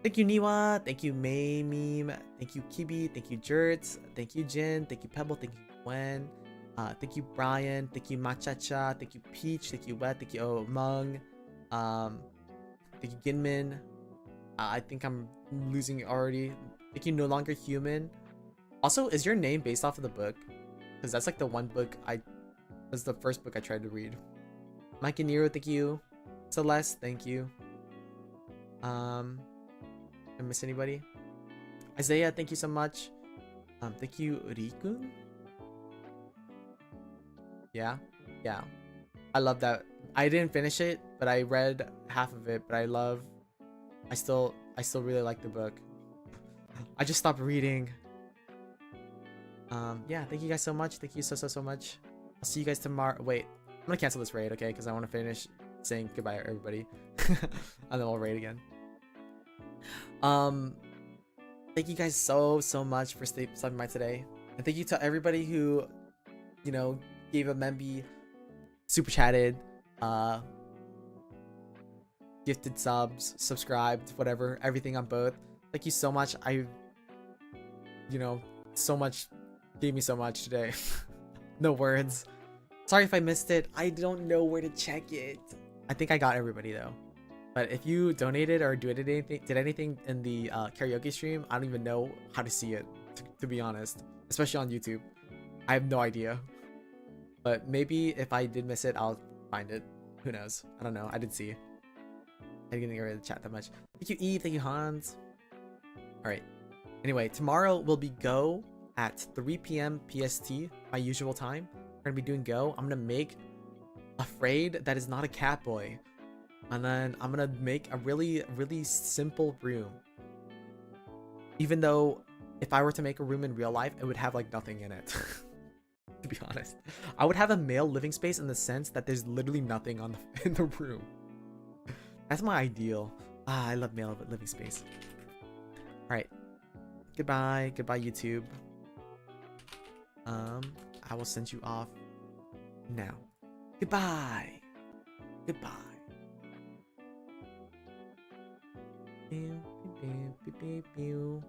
Thank you, Niwa. Thank you, May Meme. Thank you, Kibi. Thank you, Jerts. Thank you, Jin. Thank you, Pebble. Thank you, Gwen. Thank you, Brian. Thank you, Machacha. Thank you, Peach. Thank you, Wet. Thank you, Mung. Thank you, Ginmin. I think I'm losing it already. Thank you, No Longer Human. Also, is your name based off of the book? Because that's like the one book was the first book I tried to read. Mike and Nero, thank you. Celeste, thank you. I miss anybody? Isaiah, thank you so much. Thank you, Rikun. Yeah. I love that. I didn't finish it, but I read half of it. But I still really like the book. I just stopped reading. Yeah, thank you guys so much. Thank you so much. I'll see you guys tomorrow. Wait, I'm gonna cancel this raid, okay? Because I want to finish saying goodbye, everybody, and then we'll raid again. Thank you guys so much for stopping by today, and thank you to everybody who, you know, gave a memby, super chatted, gifted subs, subscribed, whatever, everything on both. Thank you so much. You know, so much, gave me so much today. No words. Sorry if I missed it. I don't know where to check it. I think I got everybody though. But if you donated or did anything in the karaoke stream, I don't even know how to see it, to be honest. Especially on YouTube. I have no idea. But maybe if I did miss it, I'll find it. Who knows? I don't know. I did see. I didn't get rid of the chat that much. Thank you, Eve. Thank you, Hans. Alright. Anyway, tomorrow will be Go at 3 p.m. PST, my usual time. We're gonna be doing Go. I'm gonna make a Phreid that is not a cat boy. And then I'm gonna make a really simple room. Even though if I were to make a room in real life, it would have like nothing in it. To be honest. I would have a male living space in the sense that there's literally nothing in the room. That's my ideal. I love male living space. Alright. Goodbye. Goodbye, YouTube. I will send you off now. Goodbye. Goodbye. Pew, pew, pew, pew, pew.